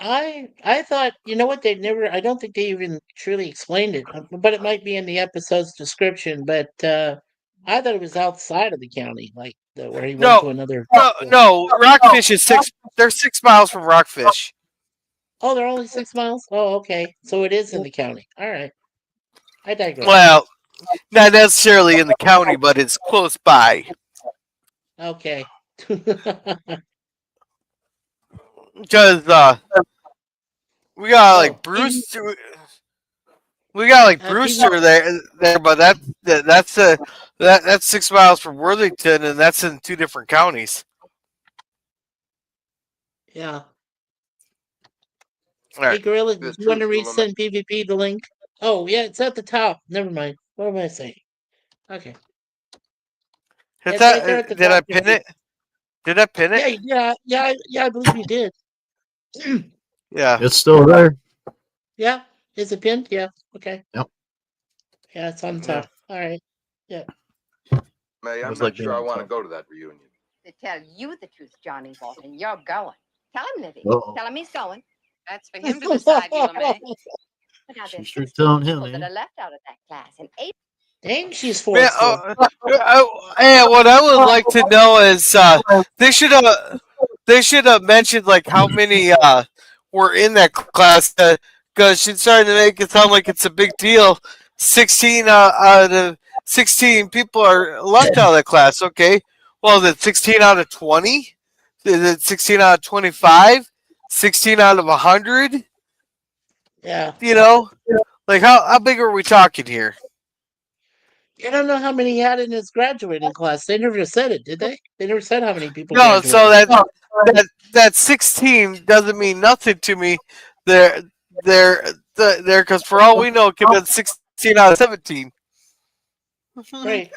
I thought, you know what, I don't think they even truly explained it, but it might be in the episode's description, but I thought it was outside of the county, like where he went to No, another no. Rockfish is they're 6 miles from Rockfish. Oh, they're only 6 miles? Oh, okay. So it is in the county. All right. I digress. Well, not necessarily in the county, but it's close by. Okay. Because we got like Brewster. We got like Brewster there, but that's 6 miles from Worthington, and that's in 2 different counties. Yeah. All right. Hey, Gorilla, do you want to resend PvP the link? Oh, yeah, it's at the top. Never mind. What am I saying? Okay. Hit It's that, right there at the did top. I pin it? Did I pin it? Yeah, I believe you did. Yeah. It's still there. Yeah. Is it pinned? Yeah. Okay. Yep. Yeah, it's on top. All right. Yeah. May, I'm was not like sure being I on want to top. go to that reunion. To tell you the truth, Johnny Walton, you're going. Tell him, Livy. Uh-oh. Tell him he's going. That's for him to decide, Eula May. But now She's there's sure 6 telling him, people that eh? are left out of that class, and 8. Dang, she's Man, forceful. and what I would like to know is they should have mentioned like how many were in that class because she's starting to make it sound like it's a big deal. 16 out of 16 people are left out of the class. Okay, well, is it 16 out of 20? Is it 16 out of 25? 16 out of 100? Yeah. You know, like how big are we talking here? I don't know how many he had in his graduating class. They never said it, did they? They never said how many people No, graduated. so that 16 doesn't mean nothing to me. There, because for all we know, it could have been 16 out of 17. Right.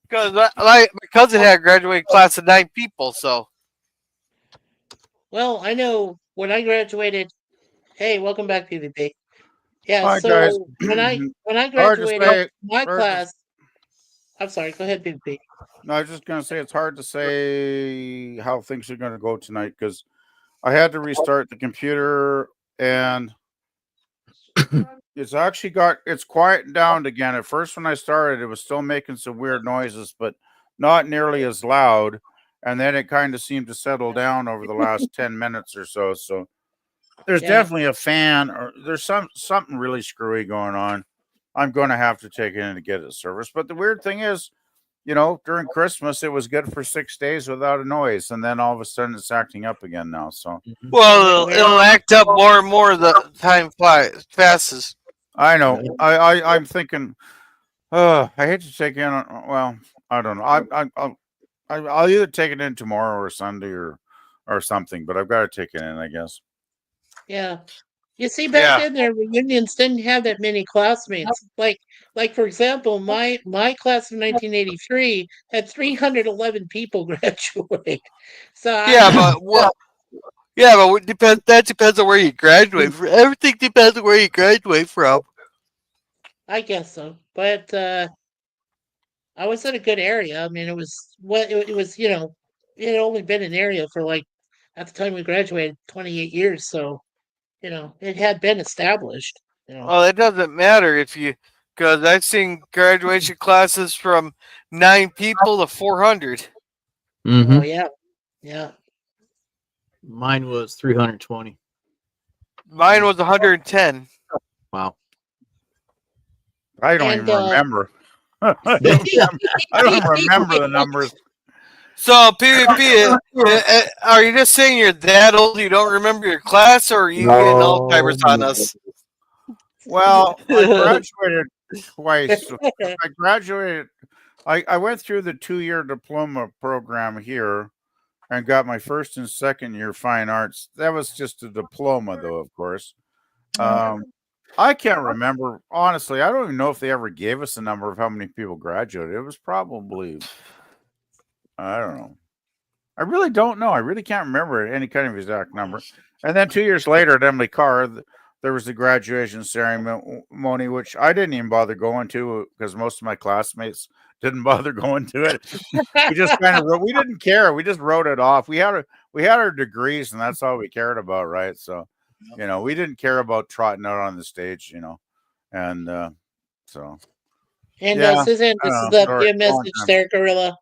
Because my cousin had a graduating class of 9 people, so. Well, I know when I graduated. Hey, welcome back, PvP. Yeah, Hi, so guys. when I Hard to graduated say. my hard to- class, I'm sorry. Go ahead, PvP. No, I was just gonna say it's hard to say how things are gonna go tonight because I had to restart the computer and it's quieted down again. At first, when I started, it was still making some weird noises, but not nearly as loud. And then it kind of seemed to settle down over the last 10 minutes or so. So there's Yeah. definitely a fan, or there's something really screwy going on. I'm going to have to take it in to get it serviced. But the weird thing is, during Christmas, it was good for 6 days without a noise, and then all of a sudden it's acting up again now. So, Well, it'll act up more and more the time passes. I know. I'm thinking. I hate to take in. Well, I don't know. I'll either take it in tomorrow or Sunday or something, but I've got to take it in, I guess. Yeah. You see, back then their reunions didn't have that many classmates. Like for example, my class of 1983 had 311 people graduate. So but that depends on where you graduate from. Everything depends on where you graduate from. I guess so, but I was in a good area. I mean, it was it had only been an area for like at the time we graduated 28 years, so it had been established. Well, it doesn't matter because I've seen graduation classes from 9 people to 400. Oh yeah. Mine was 320. Mine was 110. Wow. I don't even remember. I don't remember the numbers. So, PvP, are you just saying you're that old you don't remember your class, or are you getting Alzheimer's on us? Well, I graduated twice. I graduated I went through the 2-year diploma program here and got my first and second year fine arts. That was just a diploma, though, of course. I can't remember. Honestly, I don't even know if they ever gave us a number of how many people graduated. It was probably, I don't know. I really don't know. I really can't remember any kind of exact number. And then 2 years later at Emily Carr, there was the graduation ceremony, which I didn't even bother going to because most of my classmates didn't bother going to it. We just kind of we didn't care. We just wrote it off. We had our degrees, and that's all we cared about, right? So, we didn't care about trotting out on the stage, and so. And Yeah, Susan, I this don't is know. the Sorry, your long message time. there, Gorilla.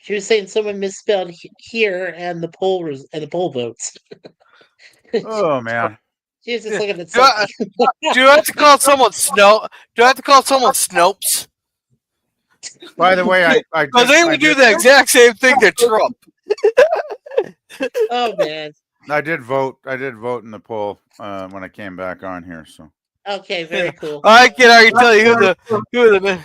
She was saying someone misspelled here and the poll votes. Oh man. She was just looking at Do I, something. do I have to call someone Snow? Do I have to call someone Snopes? By the way, I Because they would do did, the exact same thing to Trump. Oh man. I did vote. I did vote in the poll when I came back on here. So Okay, very cool. I can already tell you who the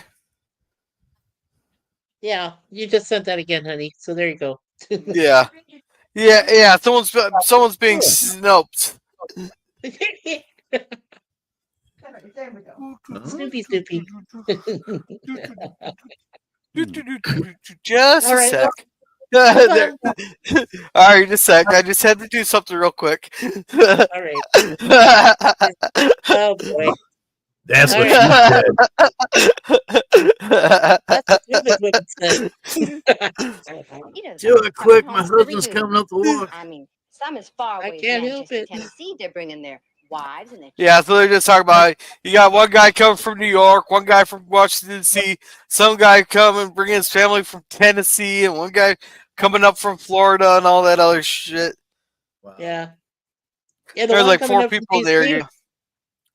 Yeah, you just sent that again, honey. So there you go. yeah. Someone's being Snopes. Snoopy, Snoopy. Just All a right, sec. well, All right, just a sec. I just had to do something real quick. all right. Oh boy. That's All what right. she said. That's what stupid women said. Do it quick. My husband's coming up the walk. I mean, some as far I away as can't help Manchester, it. Tennessee, they're bringing their wives and their Yeah, so they're just talking about you got one guy coming from New York, one guy from Washington D.C., some guy coming bringing his family from Tennessee, and one guy coming up from Florida and all that other shit. Yeah. Yeah, the There's one like coming 4 up from people there. DC.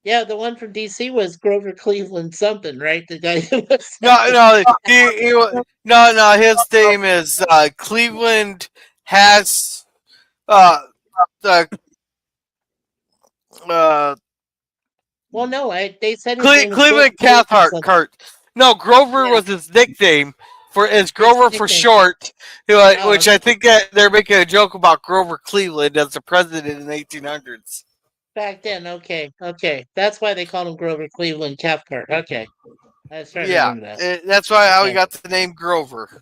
Yeah, the one from DC was Grover Cleveland something, right? The guy who was No. His name is Cleveland has the Well, no, they said his name was Cleveland Grover Cathcart. something. No, Grover Yeah. was his nickname as His Grover for nickname. short, Oh, which I think that they're making a joke about Grover Cleveland as the president in the 1800s. back then, okay. That's why they called him Grover Cleveland Cathcart. Okay. I was trying to Yeah, remember that. that's why how he Okay. got the name Grover.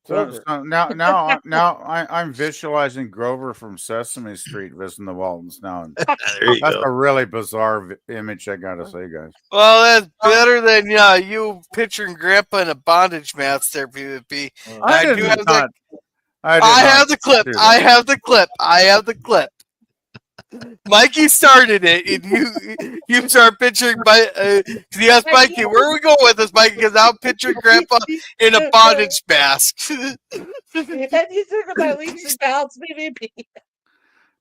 So, Grover. so now I'm visualizing Grover from Sesame Street visiting the Waltons now. And There you that's go. a really bizarre image, I gotta say, guys. Well, that's better than you picturing Grandpa in a bondage mask there, PvP. I do did have not. I have the clip. do that. I have the clip. Mikey started it, and you start picturing he asked Mikey, "Where are we going with this, Mikey?" Because I'm picturing Grandpa in a bondage mask. And you talk about leaps and bounds, BVP.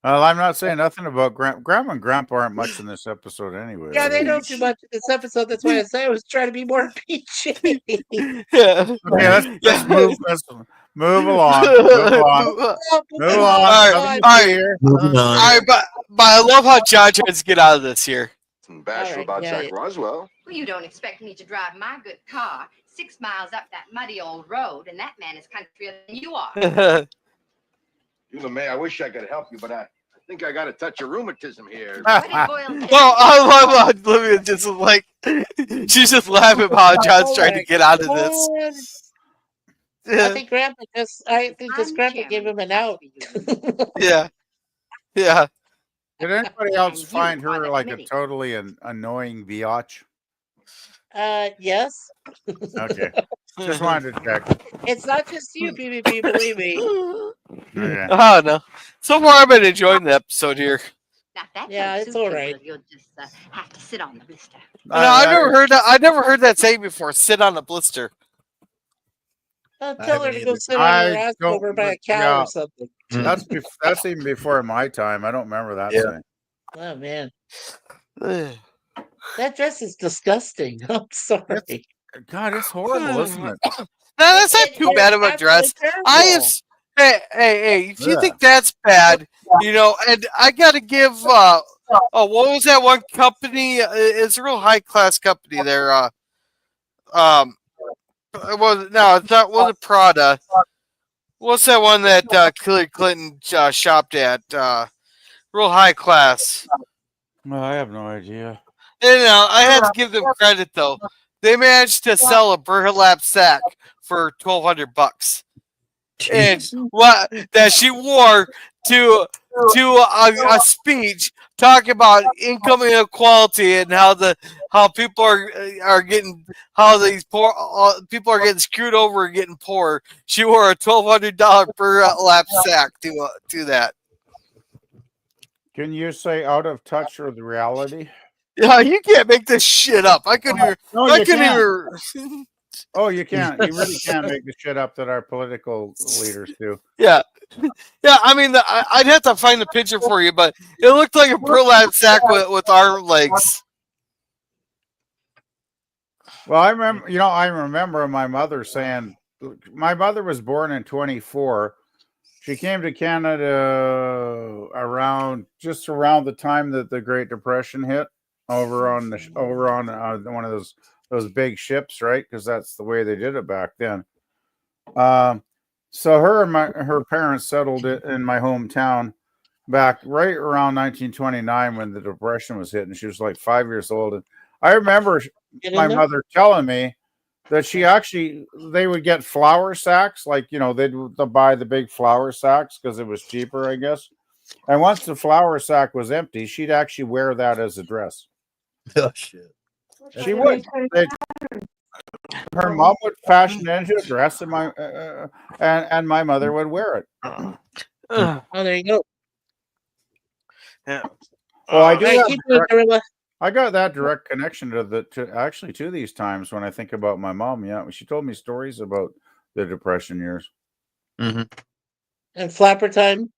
Well, I'm not saying nothing about Grandma and Grandpa aren't much in this episode anyway. Yeah, they don't do much in this episode. That's why I say I was trying to be more PG. Yeah. Okay, let's move along. Move on. Move on. All right. Moving on. All right, but I love how John tries to get out of this here. Bashful right, about yeah, Jack Roswell. Well, you don't expect me to drive my good car 6 miles up that muddy old road, and that man is countryer than you are. You know, May, I wish I could help you, but I think I got a touch of rheumatism here. What it boils down Well, I love how Olivia just like she's just laughing about how John's trying to get out of this. I think Grandpa Grandpa gave him an out. Yeah. Yeah. Did anybody else And you find are her the like a committee. totally annoying biatch? Yes. Okay. Just wanted to check. It's not just you, PvP, believe me. Okay. Oh no. So far I've been enjoying the episode here. Now, that Yeah, don't it's suit you, all right. Will. You'll just have to sit on the blister. No, I never heard that saying before. Sit on a blister. Tell her to go sit on her ass don't- over by a cow yeah. or something. That's even before my time. I don't remember that Yeah. saying. Oh man, that dress is disgusting. I'm sorry. God, it's horrible, isn't it? No, that's not too bad of a dress. I am. Hey, if you Yeah. think that's bad, and I gotta give what was that one company? It's a real high class company there. It's not. Was it Prada? What's that one that Hillary Clinton shopped at? Real high class. Well, I have no idea. And I have to give them credit though. They managed to sell a burlap sack for $1,200, and what that she wore to a speech talking about income inequality and how people are getting how these poor people are getting screwed over and getting poor. She wore a $1,200 burlap sack to that. Can you say out of touch with reality? Yeah, you can't make this shit up. I couldn't even. No, I you couldn't can't. even. Oh, you can't. You really can't make the shit up that our political leaders do. Yeah, yeah. I mean, I'd have to find the picture for you, but it looked like a burlap sack with arm legs. Well, I remember. I remember my mother saying. My mother was born in 24. She came to Canada around the time that the Great Depression hit, over on one of those big ships, right? Because that's the way they did it back then. So her parents settled it in my hometown back right around 1929 when the Depression was hitting. She was like 5 years old, and I remember my mother telling me that they would get flour sacks, like they'd buy the big flour sacks because it was cheaper, I guess. And once the flour sack was empty, she'd actually wear that as a dress. Oh shit! She would. Her mom would fashion it into a dress, and my mother would wear it. Oh, there you go. Yeah. Well, I do. Hey, I got that direct connection to these times when I think about my mom. Yeah, she told me stories about the Depression years. Mm-hmm. And flapper time.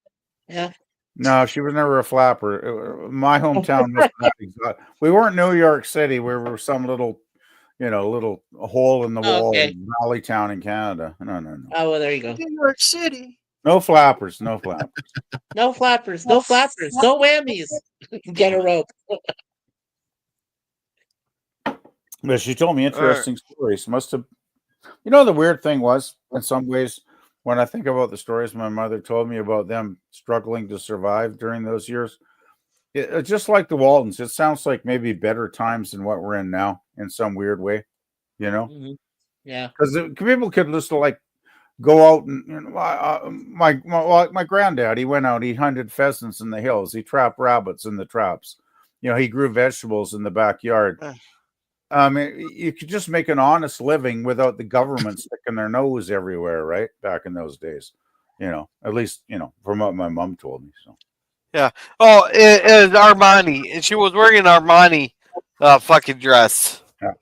Yeah. No, she was never a flapper. My hometown was we weren't New York City. We were some little hole in the wall valley town in Canada. No. Oh, well, there you go. New York City. No flappers. No flappers. No flappers. No flappers. No whammies. Get a rope. But she told me interesting stories. Must have, the weird thing was, in some ways, when I think about the stories my mother told me about them struggling to survive during those years, it's just like the Waltons. It sounds like maybe better times than what we're in now in some weird way, Mm-hmm. Yeah. Because people could just go out and my granddad, he went out, he hunted pheasants in the hills, he trapped rabbits in the traps, he grew vegetables in the backyard. You could just make an honest living without the government sticking their nose everywhere, right? Back in those days, at least, from what my mom told me. So, yeah. Oh, it was Armani, and she was wearing an Armani fucking dress. Yeah.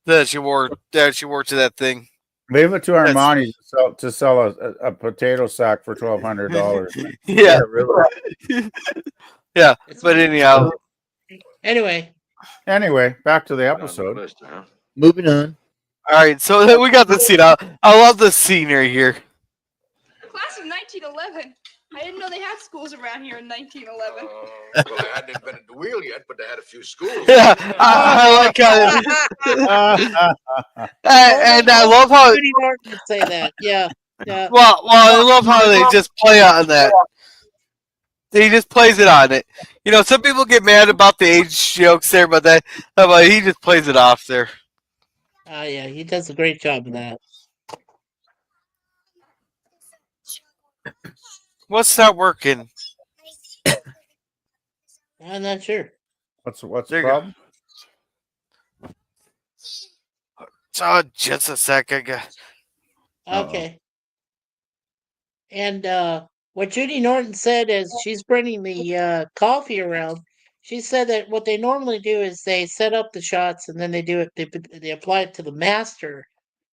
That she wore to that thing. Leave it to Armani to sell a potato sack for $1,200. Yeah, really. Yeah, but anyhow. Anyway, back to the episode. Moving on. All right, so we got the scene. I love the scenery here. Class of 1911. I didn't know they had schools around here in 1911. Well, I hadn't invented the wheel yet, but they had a few schools. Yeah, I like how. And I love how. Say that. Yeah. Well, I love how they just play on that. He just plays it on it. Some people get mad about the age jokes there, but he just plays it off there. Yeah, he does a great job of that. What's not working? I'm not sure. What's the problem? Oh, just a sec. I got. Okay. And what Judy Norton said is she's bringing the coffee around. She said that what they normally do is they set up the shots and then they do it. They apply it to the master.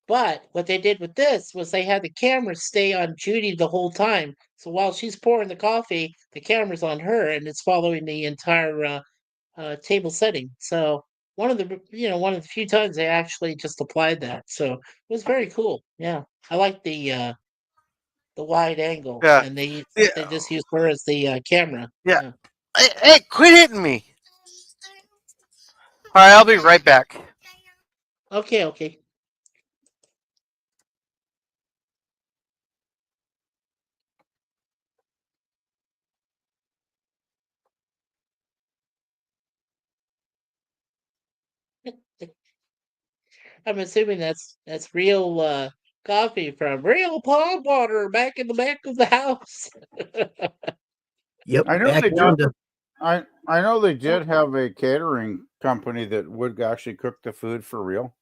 But what they did with this was they had the camera stay on Judy the whole time. So while she's pouring the coffee, the camera's on her and it's following the entire table setting. So one of the few times they actually just applied that. So it was very cool. Yeah, I like the wide angle, and they just used her as the camera. Yeah. Hey, quit hitting me! All right, I'll be right back. Okay. I'm assuming that's real coffee from real pond water back in the back of the house. Yep. I know Back they down did. to I know they did have a catering company that would actually cook the food for real.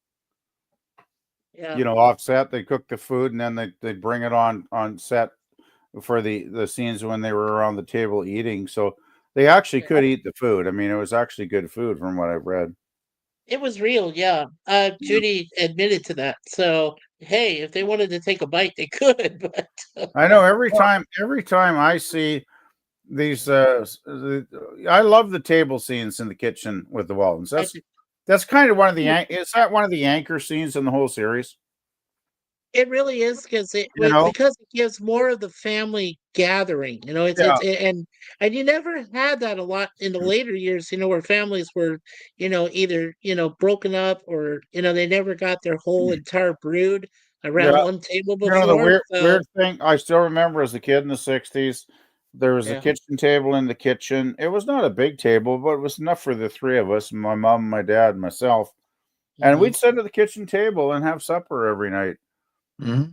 Yeah. You know, offset. They cook the food and then they'd bring it on set for the scenes when they were around the table eating. So they actually could eat the food. I mean, it was actually good food from what I've read. It was real, yeah. Judy admitted to that. So, hey, if they wanted to take a bite, they could. But I know every time I see these I love the table scenes in the kitchen with the Waltons. That's kind of one of the is that one of the anchor scenes in the whole series? it really is because You know? because it gives more of the family gathering. You know, Yeah. and you never had that a lot in the later years. You know, where families were, either broken up or they never got their whole entire brood around Yeah. one table You know the before. So weird thing I still remember as a kid in the 60s, there was a yeah, kitchen table in the kitchen. It was not a big table, but it was enough for the three of us, my mom, my dad, and myself. And mhm. we'd sit at the kitchen table and have supper every night. Yeah,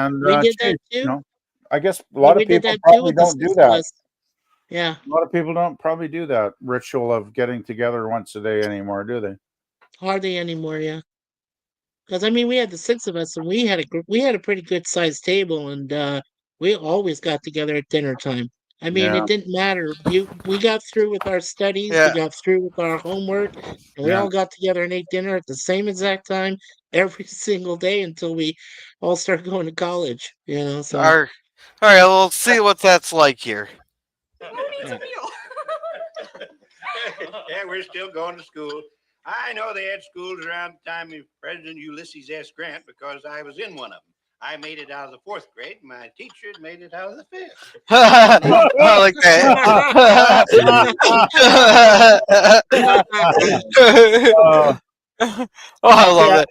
And we did that geez, too. I guess a Yeah, lot we of did people that too probably with the don't do six of that. us. Yeah, A lot of people don't probably do that ritual of getting together once a day anymore, do they? hardly anymore. Yeah. Because I mean, we had the six of us, and we had a pretty good sized table, and we always got together at dinner time. I mean, it Yeah, didn't matter. We got through with our studies, we Yeah. got through with our homework, and we yeah. all got together and ate dinner at the same exact time every single day until we all started going to college. So All right, well, let's see what that's like here. yeah. Yeah, we're still going to school. I know they had schools around the time of President Ulysses S. Grant because I was in one of them. I made it out of the 4th grade. My teacher made it out of the 5th. I like that. Oh, I love actually, it.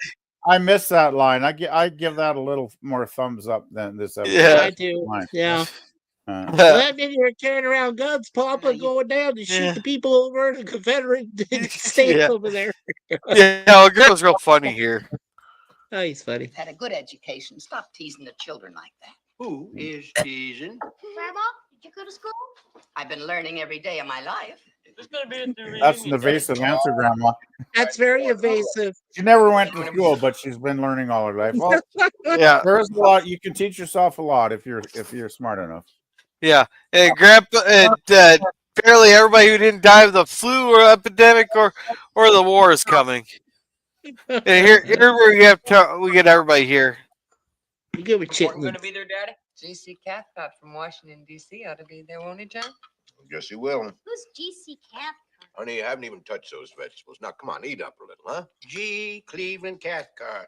I missed that line. I give that a little more thumbs up than this Yeah. I episode. do. Line. Yeah. Uh, Well, that means you were carrying around guns, Papa, going down to shoot Yeah. the people over in the Confederate states Yeah. over there. Yeah, well, girl was real funny here. Oh, he's funny. Had a good education. Stop teasing the children like that. Who is teasing? Grandma, did you go to school? I've been learning every day of my life. that's an evasive answer, Grandma. That's very evasive. She never went to school, but she's been learning all her life. Well, Yeah. there's a lot. You can teach yourself a lot if you're smart enough. Yeah. And Grandpa, apparently everybody who didn't die of the flu or epidemic or the war is coming. And here we get everybody here. You good with Morton chitlins. gonna be there, Daddy? G.C. Cathcart from Washington, D.C. ought to be there, won't he, John? Guess you will. Who's G.C. Cathcart? Honey, you haven't even touched those vegetables. Now, come on, eat up a little, huh? G. Cleveland Cathcart.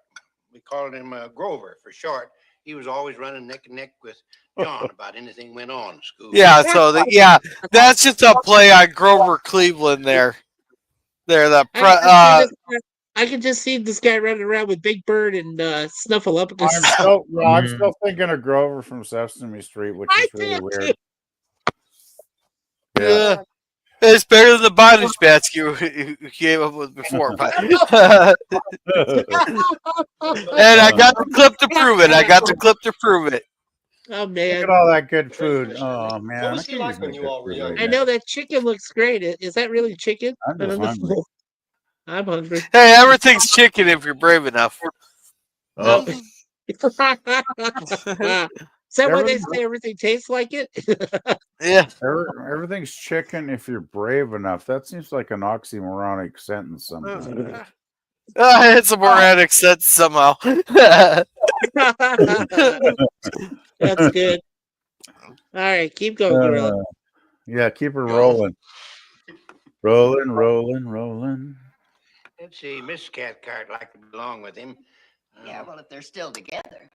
We called him Grover for short. He was always running neck and neck with John about anything went on in school. Yeah, so that's just a play on Grover Cleveland there. I can just see this guy running around with Big Bird and Snuffleupagus. I'm still thinking of Grover from Sesame Street, which is really weird. Yeah. It's better than the bondage basket you came up with before. But and I got the clip to prove it. Oh man! Look at all that good food. Oh man! What was he like when you all were young? I know that chicken looks great. Is that really chicken? I'm just hungry. I'm hungry. Hey, everything's chicken if you're brave enough. Oh. Is that why they say everything tastes like it? Yeah. Everything's chicken if you're brave enough. That seems like an oxymoronic sentence. Something. It's a moronic sense somehow. That's good. All right, keep going, Gorilla. Yeah, keep her rolling. Rolling. Let's see, Miss Cathcart liked to belong with him. Yeah, well, if they're still together.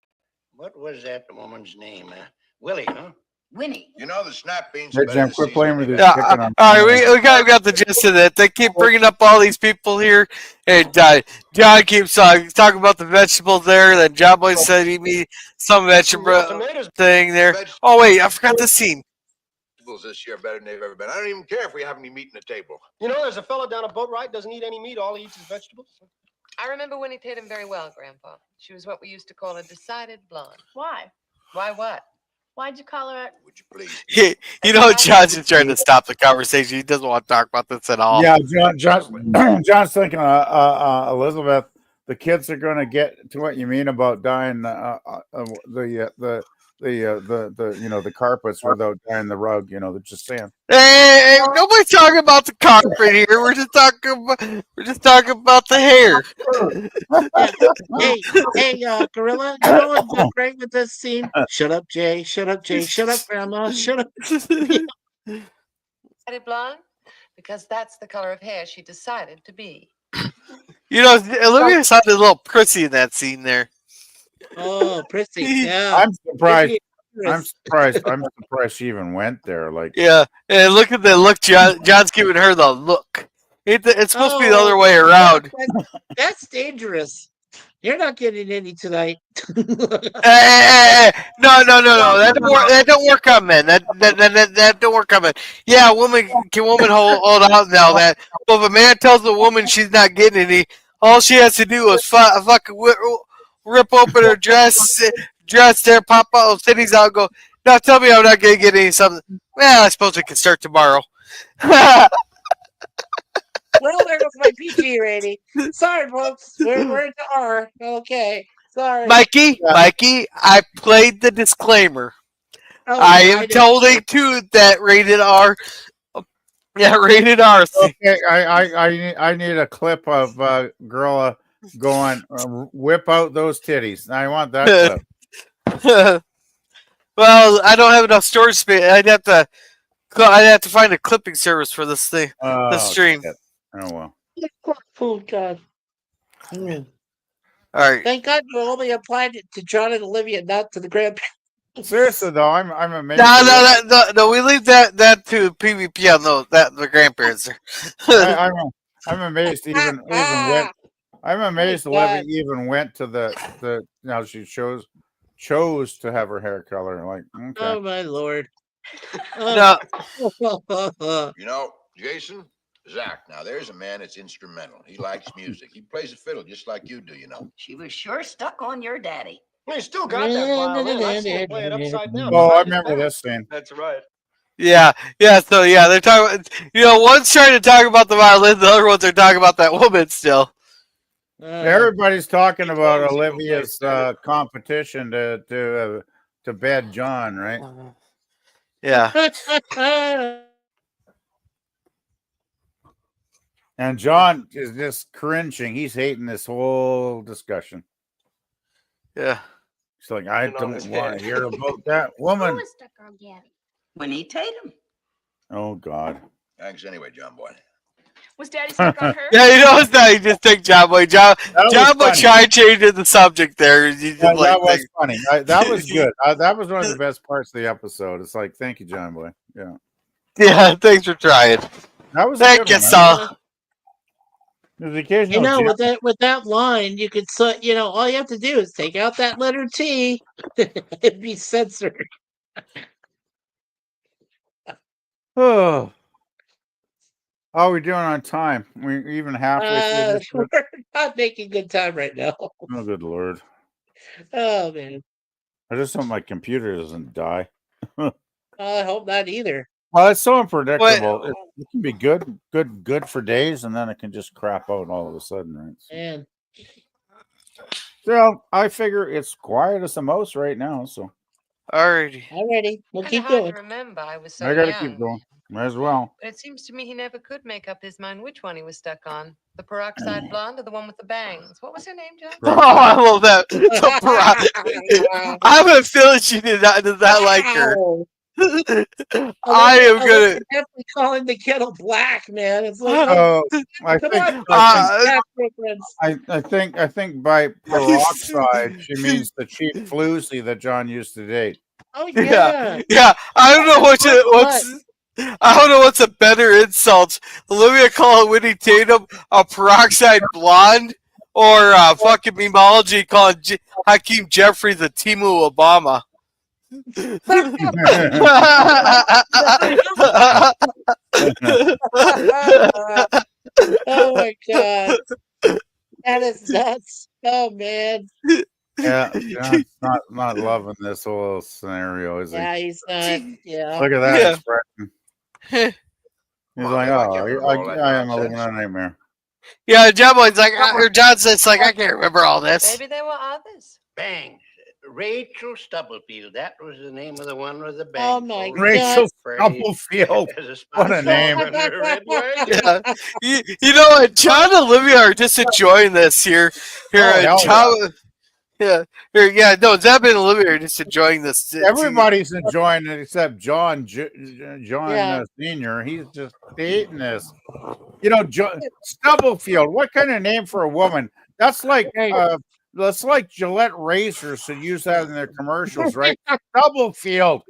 What was that woman's name? Willie, huh? Winnie. You know the snap beans. Hey, Jim, quit playing with your Yeah, chicken. On all right, we got the gist of that. They keep bringing up all these people here, and John keeps talking about the vegetables there. Then John Boy said he made some vegetable thing there. Oh wait, I forgot the scene. This year better than they've ever been. I don't even care if we have any meat in the table. You know, there's a fellow down a boat ride doesn't eat any meat. All he eats is vegetables. I remember Winnie Tatum very well, Grandpa. She was what we used to call a decided blonde. Why? Why what? Why'd you call her? Would you please? You know, John's just trying to stop the conversation. He doesn't want to talk about this at all. Yeah, John's thinking, Elizabeth, the kids are going to get to what you mean about dyeing the carpets without dyeing the rug. You know, they're just saying. Hey, nobody's talking about the carpet here. We're just talking about the hair. Hey, Gorilla, you know what's so great with this scene? Shut up, Jay. Shut up, Jay. Shut up, Grandma. Shut up. Decided blonde? Because that's the color of hair she decided to be. You know, Olivia sounded a little prissy in that scene there. Oh, prissy. Yeah. I'm surprised. I'm surprised she even went there. Like, yeah, and look at the look. John's giving her the look. It's supposed to be the other way around. That's dangerous. You're not getting any tonight. No. That don't work on men. That don't work on men. Yeah, woman hold out now. That well, if a man tells a woman she's not getting any, all she has to do is fucking rip open her dress there, pop out those titties out, and go. Now tell me I'm not gonna get any something. Well, I suppose we can start tomorrow. Well, there goes my PG rating. Sorry, folks. We're into R. Okay. Sorry. Mikey, I played the disclaimer. Oh, I am holding to that rated R. Yeah, rated R. Okay, I need a clip of Gorilla going, whip out those titties. I want that clip. Well, I don't have enough storage space. I'd have to find a clipping service for this thing, this stream. Shit. Oh well. Oh God. All right. Thank God you only applied it to John and Olivia, not to the grandparents. Seriously though, I'm amazed. No. We leave that to PvP on the grandparents. I'm amazed even went. I'm amazed Olivia even went to the. Now she chose to have her hair color. Like, okay. Oh my Lord. No. You know, Jason, Zach, now there's a man that's instrumental. He likes music. He plays the fiddle just like you do, you know. She was sure stuck on your daddy. Well, you still got that violin. I see him play it upside down. Oh, I remember this scene. That's right. Yeah. So yeah, they're talking. You know, one's trying to talk about the violin, the other ones are talking about that woman still. Everybody's talking about Olivia's competition to bed John, right? Yeah. And John is just cringing. He's hating this whole discussion. Yeah. He's like, I don't want to hear about that woman. Who was stuck again? Winnie Tatum. Oh God. Thanks anyway, John boy. Was Daddy stuck on her? Yeah, you know it's not. You just take John Boy. John Boy tried changing the subject there. That was funny. That was good. That was one of the best parts of the episode. It's like, thank you, John Boy. Yeah. Yeah, thanks for trying. That was thank you, son. You know, with that line, you could, all you have to do is take out that letter T. It'd be censored. Oh. How are we doing on time? We're even halfway through. We're not making good time right now. Oh, good Lord. Oh, man. I just hope my computer doesn't die. I hope not either. Well, it's so unpredictable. It can be good for days, and then it can just crap out all of a sudden, right? Man. So I figure it's quiet as a mouse right now. So. Alrighty. We'll keep going. Remember, I was so I gotta young. keep going. Might as well. But it seems to me he never could make up his mind which one he was stuck on. The peroxide blonde or the one with the bangs. What was her name, John? Oh, I love that. I have a feeling she does not like her. I am gonna definitely calling the kettle black, man. It's like, I think by peroxide she means the cheap floozy that John used to date. Oh yeah. Yeah. I don't know I don't know what's a better insult. Olivia calling Winnie Tatum a peroxide blonde, or fucking memology calling Hakeem Jeffries a Timu Obama. Oh my God. That is nuts. Oh man. Yeah, John's not loving this whole scenario, is he? Yeah, he's not. Yeah. Look at that Yeah. expression. He's Come on, like, Liv, I oh, can't remember all that I am living nonsense. a nightmare. Yeah, John Boy's like, or John says like, I can't remember all this. Maybe there were others. Bang. Rachel Stubblefield. That was the name of the one with the bang. Oh my Rachel Pretty Stubblefield. as a What a spot name. on the red wine. Yeah. You know what? John and Olivia are just enjoying this here. hell John, no, Zeb and Olivia are just enjoying this. Everybody's enjoying it except John Yeah. Senior. He's just hating this. You know, Stubblefield. What kind of name for a woman? That's like Gillette razors should use that in their commercials, right? Stubblefield.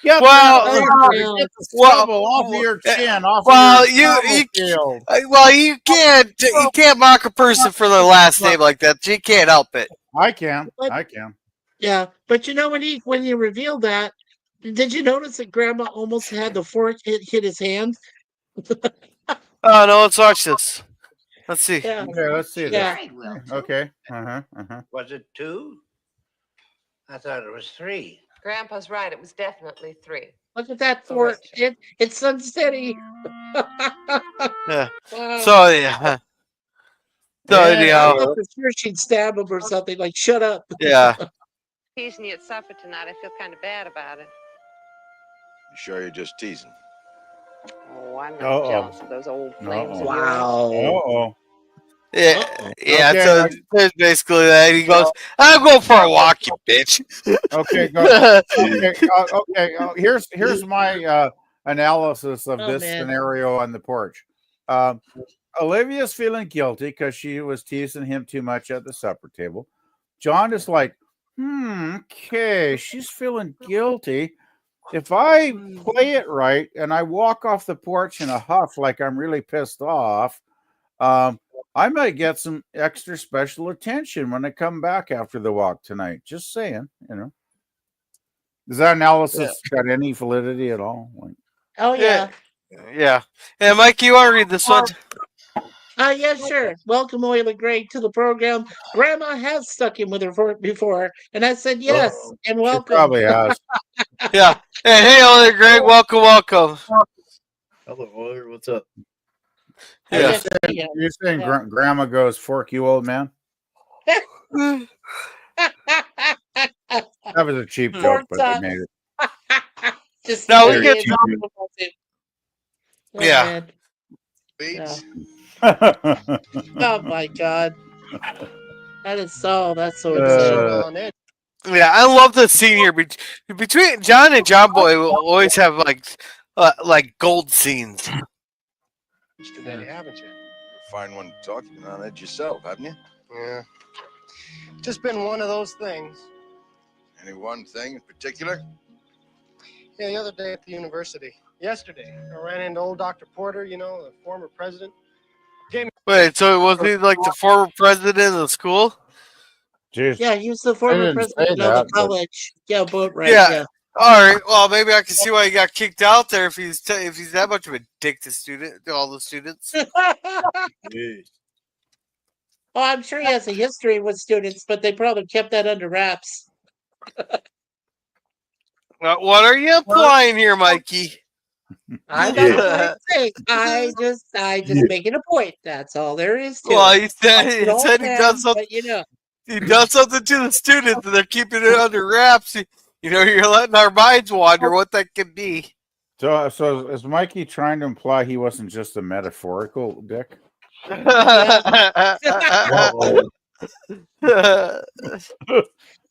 Get the stubble off of your chin. You can't mock a person for their last name like that. You can't help it. I can. Yeah, but you know when he revealed that, did you notice that Grandma almost had the fork hit his hand? Oh no, let's watch this. Let's see. Yeah. Okay, let's see Yeah. this. Okay. Was it 2? I thought it was 3. Grandpa's right. It was definitely 3. Look at that fork. It's unsteady. Yeah. Wow. So yeah. So I anyhow. thought for sure she'd stab him or something. Like, shut up. Yeah. Teasing you at supper tonight. I feel kind of bad about it. You sure you're just teasing? Oh, I'm not Uh-oh. jealous of those old flames. of yours. Wow. Yeah. Yeah. Okay, So there's basically that. He goes, "I'll go for a walk, you bitch." Okay, go. Here's my analysis of this man. scenario on the porch. Olivia's feeling guilty because she was teasing him too much at the supper table. John is like, okay, she's feeling guilty. If I play it right and I walk off the porch in a huff like I'm really pissed off, I might get some extra special attention when I come back after the walk tonight. Just saying, you know. Does that analysis got any validity at all? Oh yeah. Yeah. Hey, Mike, you want to read this one? Yeah, sure. Welcome, Oil and Greg, to the program. Grandma has stuck him with her before, and I said yes and welcome. She probably has. Yeah. Hey, Oil and Greg, welcome. Hello, Oiler. What's up? Yeah. You're saying Grandma goes, fork you, old man? That was a cheap joke, but they made it. Just No, we get get Yeah. Beats. Oh my god. That's so insane. Yeah, I love the scene here between John and John Boy. Will always have like gold scenes. Today, haven't you? Find one to talk on it yourself, haven't you? Yeah. Just been one of those things. Any one thing in particular? Yeah, the other day at the university. Yesterday, I ran into old Dr. Porter, you know, the former president. Wait, so was he like the former president of the school? Jeez. Yeah, he was the former didn't president say of that, the but- college. Yeah, boat right. Yeah. Yeah. All right. Well, maybe I can see why he got kicked out there if he's that much of a dick to all the students. Jeez. Oh, I'm sure he has a history with students, but they probably kept that under wraps. What are you implying here, Mikey? I'm not saying. I just making a point. That's all there is to Well, it. he said It's he an old said he man, done something. but, you know. He done something to the students, and they're keeping it under wraps. You know, you're letting our minds wander what that could be. So is Mikey trying to imply he wasn't just a metaphorical dick?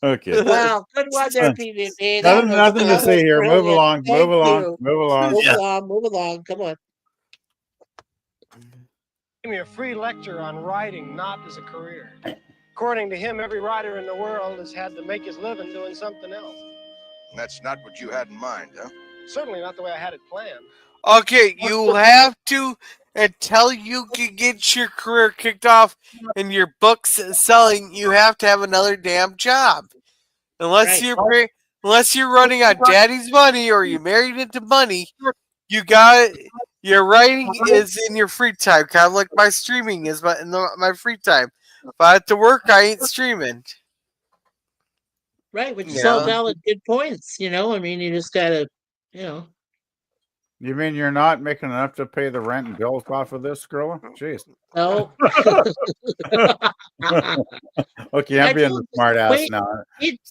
Okay. Wow, good one there, PvP. Nothing to say here. Move along. Thank Move along. you. Move along. Move along. Come on. Gave me a free lecture on writing, not as a career. According to him, every writer in the world has had to make his living doing something else. And that's not what you had in mind, huh? Certainly not the way I had it planned. Okay, you have to, until you can get your career kicked off and your books selling, you have to have another damn job. Unless you're running on daddy's money or you married into money, your writing is in your free time, kind of like my streaming is my free time. If I have to work, I ain't streaming. Right, which is all Yeah. valid, good points. I mean, you just gotta, you know. You mean you're not making enough to pay the rent and bills off of this, Gorilla? Jeez. No. Okay, I I'm being the told smart ass wait, now.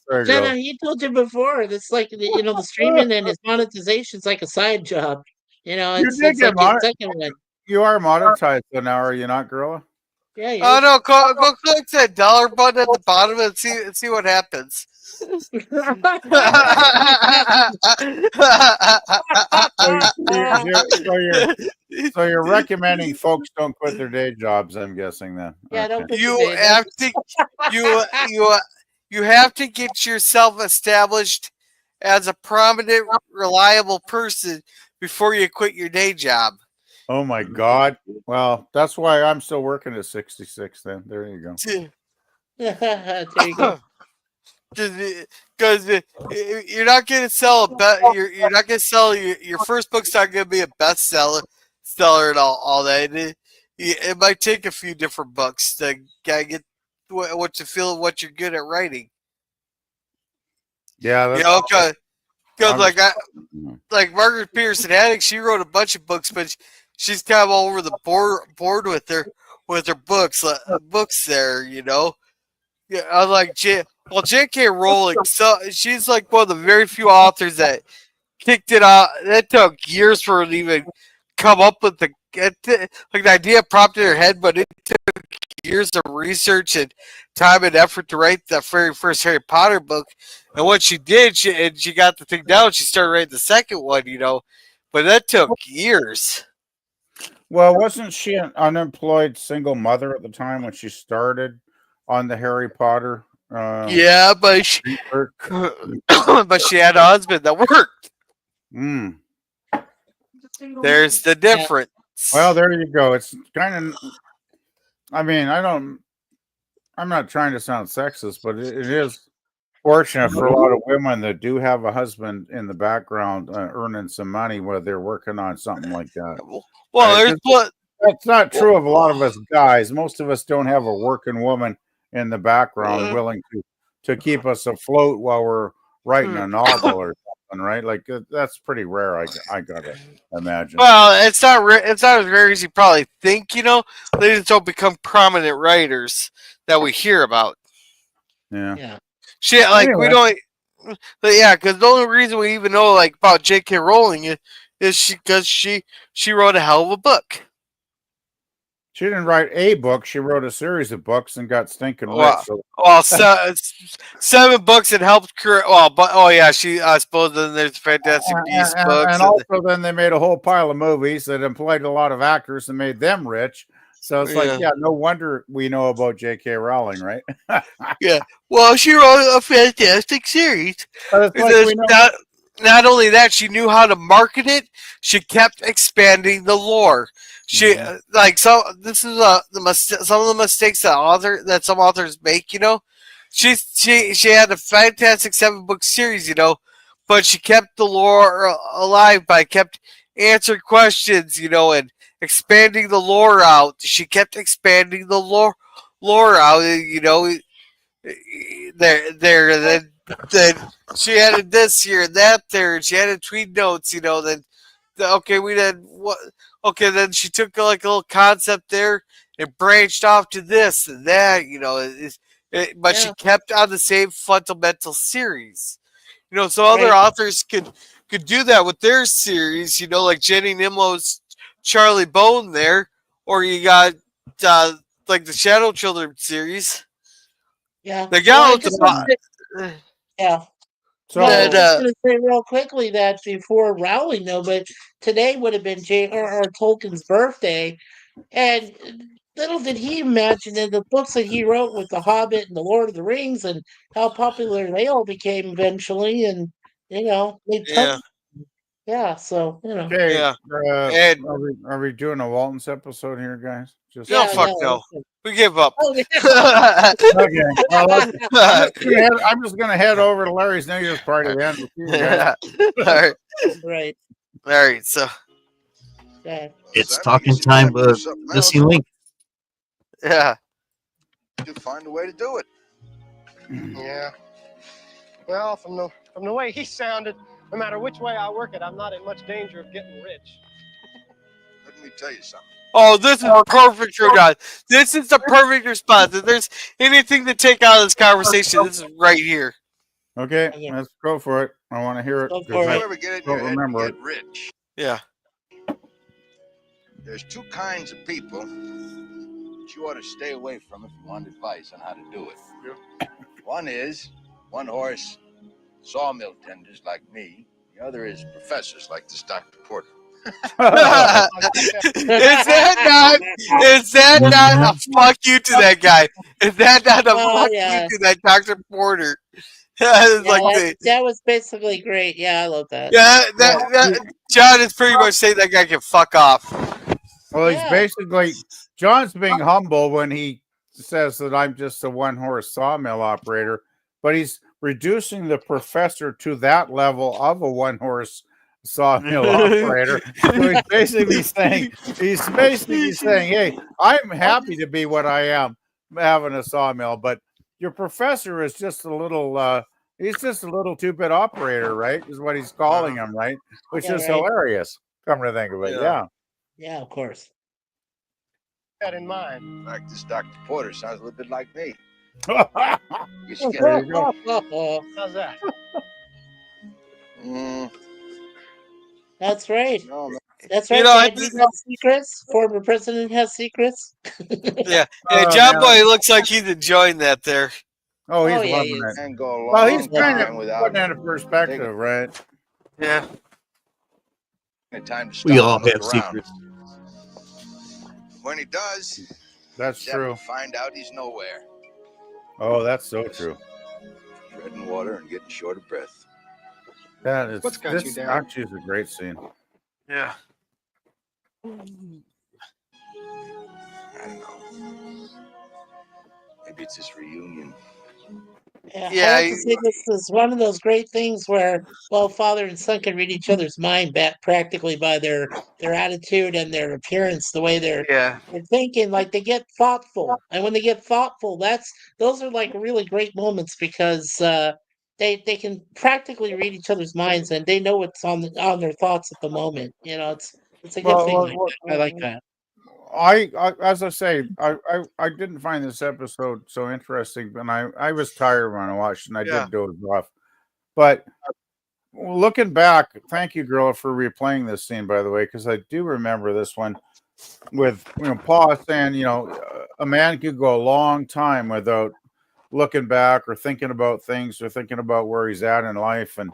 Sorry, Jenna, girl. he told you before. It's like the streaming and his monetization's like a side job. You It's did get like your mon- second one. You are monetized so now, are you not, Gorilla? Yeah, Oh no, go click that dollar button at the bottom and see what happens. So you're recommending folks don't quit their day jobs, I'm guessing then. Yeah, don't Okay. quit your day. You have to get yourself established as a prominent, reliable person before you quit your day job. Oh my God. Well, that's why I'm still working at 66 then. There you go. There you go. Because you're not going to sell you're not going to sell your first book's not going to be a bestseller and all that. It might take a few different books to get what you feel what you're good at writing. Yeah, that's because like Margaret Pearson Haddock, she wrote a bunch of books, but she's kind of all over the board with her books there. Yeah, I like J.K. Rowling. So she's like one of the very few authors that kicked it out. That took years for her to even come up with the idea popped in her head, but it took years of research and time and effort to write the very first Harry Potter book. And what she did, she got the thing down. She started writing the second one, but that took years. Well, wasn't she an unemployed single mother at the time when she started on the Harry Potter? Yeah, but she had a husband that worked. There's the difference. Well, there you go. It's kind of. I mean, I'm not trying to sound sexist, but it is fortunate for a lot of women that do have a husband in the background earning some money while they're working on something like that. Well, that's not true of a lot of us guys. Most of us don't have a working woman in the background willing to keep us afloat while we're writing a novel or something, right? Like that's pretty rare. I gotta imagine. Well, it's not as rare as you probably think. They just don't become prominent writers that we hear about. Yeah. Shit, like Anyway. we don't. But yeah, because the only reason we even know about J.K. Rowling is because she wrote a hell of a book. She didn't write a book. She wrote a series of books and got stinking rich. So, 7 books that helped create. I suppose then there's Fantastic Beasts books, and also then they made a whole pile of movies that employed a lot of actors and made them rich. So it's like, no wonder we know about J.K. Rowling, right? Yeah. Well, she wrote a fantastic series. Not only that, she knew how to market it. She kept expanding the lore. She this is some of the mistakes that some authors make. She had a fantastic 7-book series. But she kept the lore alive by kept answering questions. And expanding the lore out. She kept expanding the lore out. Then she added this here and that there. And she added tweet notes. Then we did what? Okay, then she took like a little concept there and branched off to this and that. But she kept on the same fundamental series. So other authors could do that with their series. Like Jenny Nimlo's Charlie Bone there, or you got like the Shadow Children series. Yeah. The gal yeah. So I was going to say real quickly that before Rowling, though, but today would have been J.R.R. Tolkien's birthday, and little did he imagine that the books that he wrote with The Hobbit and The Lord of the Rings and how popular they all became eventually, and made tons. Yeah, so Okay. Yeah. Are we doing a Waltons episode here, guys? No. We give up. Okay. Well, I'm just gonna head over to Larry's New Year's party then. All right. Right. All right. So it's talking time with Missy Link. Yeah. to find a way to do it. Yeah. Well, from the way he sounded, no matter which way I work it, I'm not in much danger of getting rich. Let me tell you something. Oh, this is perfect, guys. This is the perfect response. If there's anything to take out of this conversation, this is right here. Okay, let's go for it. I want to hear it. Go 'cause for I it. Ever get it in don't your head to remember get it. rich? Yeah. There's two kinds of people that you ought to stay away from if you want advice on how to do it. One is one-horse sawmill tenders like me. The other is professors like this Dr. Porter. Is that not a fuck you to that guy? Is that not a fuck you to that Dr. Porter? That was basically great. Yeah, I love that. Yeah, John is pretty much saying that guy can fuck off. Well, he's basically, John's being humble when he says that I'm just a one-horse sawmill operator, but he's reducing the professor to that level of a one-horse sawmill operator. So he's basically saying, hey, I'm happy to be what I am, having a sawmill, but your professor is just a little, he's just a little two-bit operator, right? Is what he's calling him, right? Which is hilarious. Come to think of it, yeah. Yeah, of course. That in mind. In fact, this Dr. Porter sounds a little bit like me. There you go. How's that? That's right. No, That's right. Dad, you got secrets. Former president has secrets. Yeah. Hey, John Boy looks like he's enjoying that there. Oh, he's yeah, loving he is. it. Go a Well, he's long kind time of without putting it in perspective, right? Yeah. time to stop We all and look have around. secrets. When he does, That's Zeb will true. find out he's nowhere. Oh, that's so true. Treading water and getting short of breath. That is, What's got you this down? actually is a great scene. Yeah. I don't know. Maybe it's this reunion. I have to say this is one of those great things where, well, father and son can read each other's mind back practically by their attitude and their appearance, the way they're thinking. Like they get thoughtful, and when they get thoughtful, those are like really great moments because they can practically read each other's minds and they know what's on their thoughts at the moment. You know, it's a good thing. I like that. I as I say, I didn't find this episode so interesting, and I was tired when I watched, and I did doze off. But looking back, thank you, girl, for replaying this scene, by the way, because I do remember this one with Pa saying, a man could go a long time without looking back or thinking about things or thinking about where he's at in life, and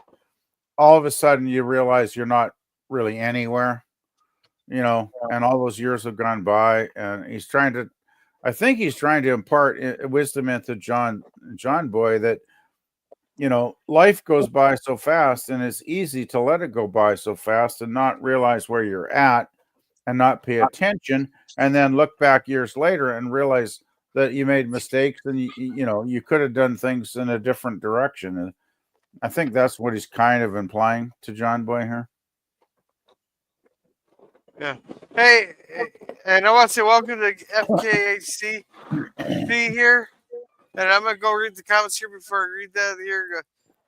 all of a sudden you realize you're not really anywhere. And all those years have gone by, and I think he's trying to impart wisdom into John Boy that, life goes by so fast, and it's easy to let it go by so fast and not realize where you're at and not pay attention, and then look back years later and realize that you made mistakes and you could have done things in a different direction. And I think that's what he's kind of implying to John Boy here. Yeah. Hey, and I want to say welcome to FKHC be here. And I'm going to go read the comments here before I read that here. Go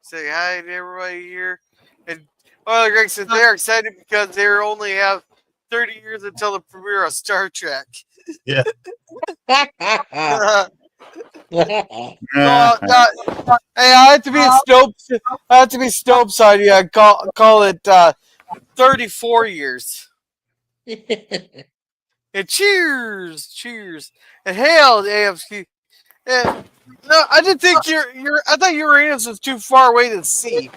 say hi to everybody here. And Greg said they're excited because they only have 30 years until the premiere of Star Trek. Yeah. Hey, I have to be Snopes. I have to be Snopes on you. I call it 34 years. And cheers, and hail the AFC. And no, I didn't think I thought Uranus was too far away to see.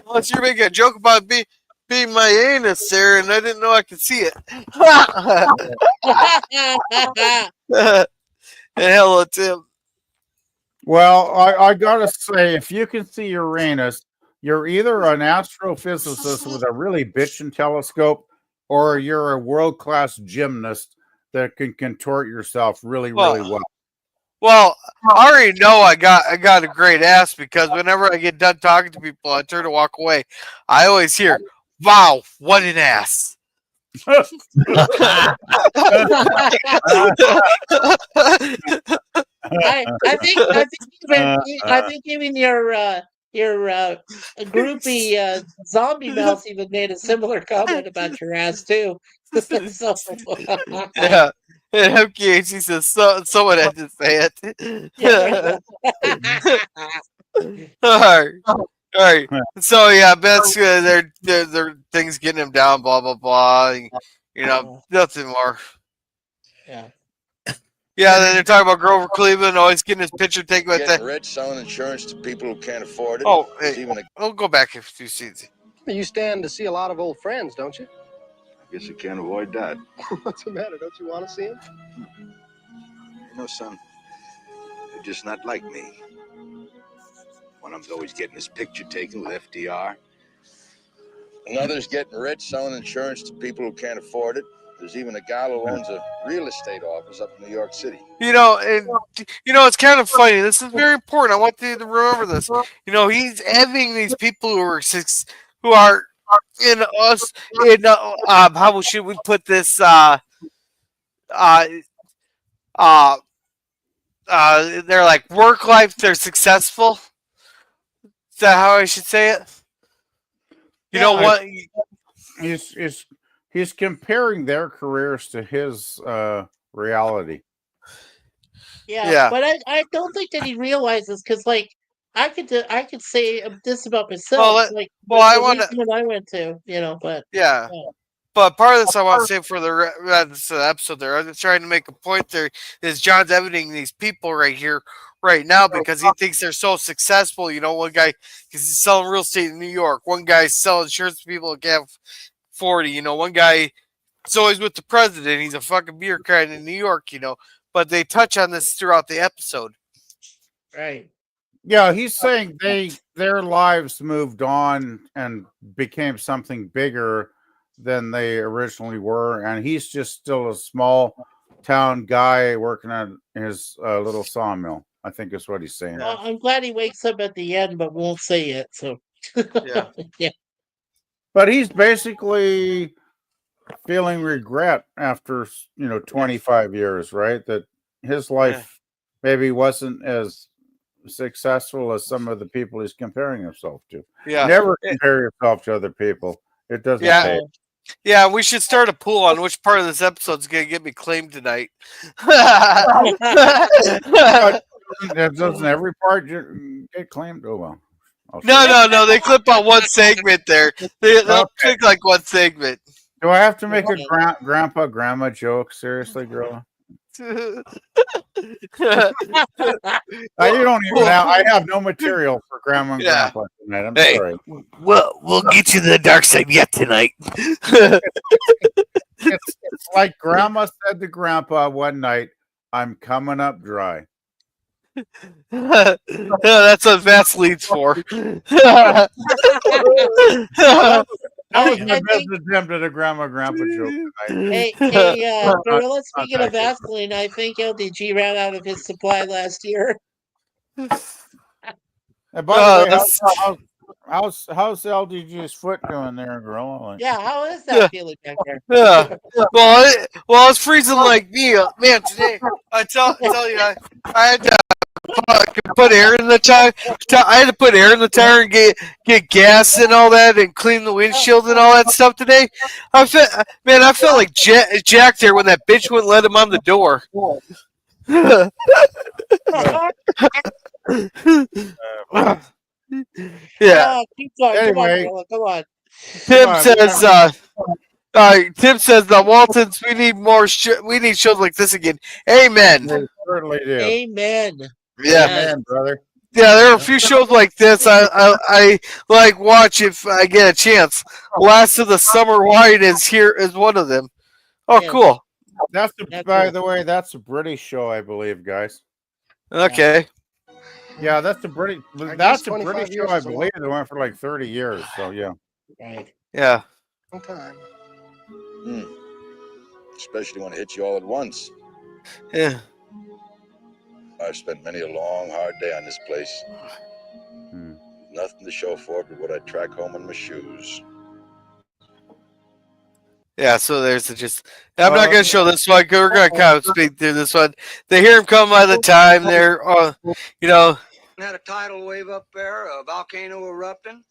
Unless you're making a joke about being my anus there, and I didn't know I could see it. And hello, Tim. Well, I gotta say, if you can see Uranus, you're either an astrophysicist with a really bitchin' telescope, or you're a world-class gymnast that can contort yourself really well. Well, I already know I got a great ass because whenever I get done talking to people, I turn to walk away. I always hear, "Wow, what an ass!" I think even your groupie zombie mouse even made a similar comment about your ass too. So Yeah. And MKH says someone had to say it. yeah. All right. All right. So yeah, Ben's their things getting him down, blah blah blah. You know, nothing more. Yeah. Yeah, then they're talking about Grover Cleveland always getting his picture taken with Getting that. rich, selling insurance to people who can't afford it. Oh, There's hey, even a we'll go back a few scenes. You stand to see a lot of old friends, don't you? I guess you can't avoid that. What's the matter? Don't you want to see them? You know, son, they're just not like me. One of them's always getting his picture taken with FDR. Another's getting rich, selling insurance to people who can't afford it. There's even a guy who owns a real estate office up in New York City. You know, and it's kind of funny. This is very important. I want you to remember this. You know, he's having these people who are in us in how should we put this they're like work life, they're successful. Is that how I should say it? You know what? He's comparing their careers to his reality. Yeah, but I don't think that he realizes because like I could say this about myself. Like I the want to. weekend I went to, but Yeah. But part of this I want to say for this episode there, I'm trying to make a point there, is John's editing these people right here, right now, because he thinks they're so successful. You know, one guy, because he's selling real estate in New York. One guy's selling insurance to people that can't afford it. You know, one guy is always with the president. He's a fucking bureaucrat in New York, But they touch on this throughout the episode. Right. Yeah, he's saying their lives moved on and became something bigger than they originally were, and he's just still a small town guy working on his little sawmill. I think is what he's saying. Well, I'm glad he wakes up at the end, but won't say it. So yeah, yeah. But he's basically feeling regret after 25 years, right? That his life maybe wasn't as successful as some of the people he's comparing himself to. Yeah. Never compare yourself to other people. It doesn't pay. Yeah, we should start a pool on which part of this episode is going to get me claimed tonight. Doesn't every part get claimed? Oh, well. No. They clip on one segment there. They'll click like one segment. Do I have to make a grandpa grandma joke? Seriously, girl? You don't even have. I have no material for grandma and grandpa tonight. I'm sorry. We'll get you to the dark side yet tonight. It's like grandma said to grandpa one night, "I'm coming up dry." Yeah, that's what Vaseline's for. That was my best attempt at a grandma grandpa joke tonight. Hey, Gorilla, speaking of Vaseline, I think LDG ran out of his supply last year. And by the way, how's LDG's foot doing there, Gorilla? Yeah, how is that feeling back there? Yeah. Well, it's freezing like me, man. Today, I tell you, I had to put air in the tire. I had to put air in the tire and get gas and all that, and clean the windshield and all that stuff today. I felt like Jack there when that bitch wouldn't let him on the door. Yeah. Keep going. Anyway, Come on. Tim says the Waltons. We need more. We need shows like this again. Amen. They certainly do. Amen. Yeah, Amen, brother. Yeah, there are a few shows like this I like watch if I get a chance. Last of the Summer Wine is one of them. Oh, cool. By the way, that's a British show, I believe, guys. Okay. Yeah, that's a British show, I believe. They went for like 30 years. So yeah. Right. Yeah. Okay. Especially when it hits you all at once. Yeah. I've spent many a long, hard day on this place. Nothing to show for it but what I track home in my shoes. Yeah, so there's just. I'm not going to show this one. We're going to kind of speak through this one. They hear him come by the time. They're, you know. Had a tidal wave up there, a volcano erupting,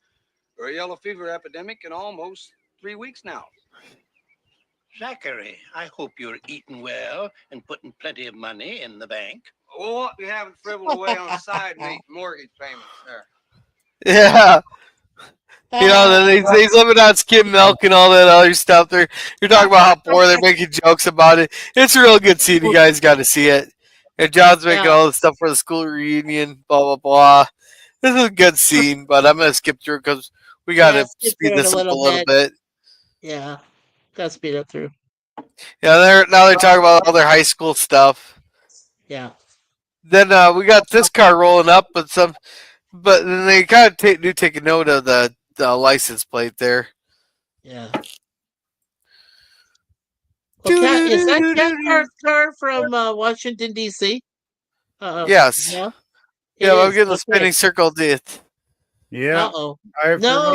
or a yellow fever epidemic in almost 3 weeks now. Zachary, I hope you're eating well and putting plenty of money in the bank. Well, what we haven't frivoled away on side meat mortgage payments there. Yeah. You know, then he's living on skim milk and all that other stuff. You're talking about how poor they're making jokes about it. It's a real good scene. You guys got to see it. And John's making all the stuff for the school reunion, blah, blah, blah. This is a good scene, but I'm going to skip through because we got to speed this up a little bit. Yeah. Got to speed up through. Yeah, they're talking about all their high school stuff. Yeah. Then we got this car rolling up, but then they kind of do take a note of the license plate there. Yeah. Well, is that Cathcart's car from Washington D.C.? Yes. Yeah. I'm getting the spinning circle death. Yeah. Uh-oh. No.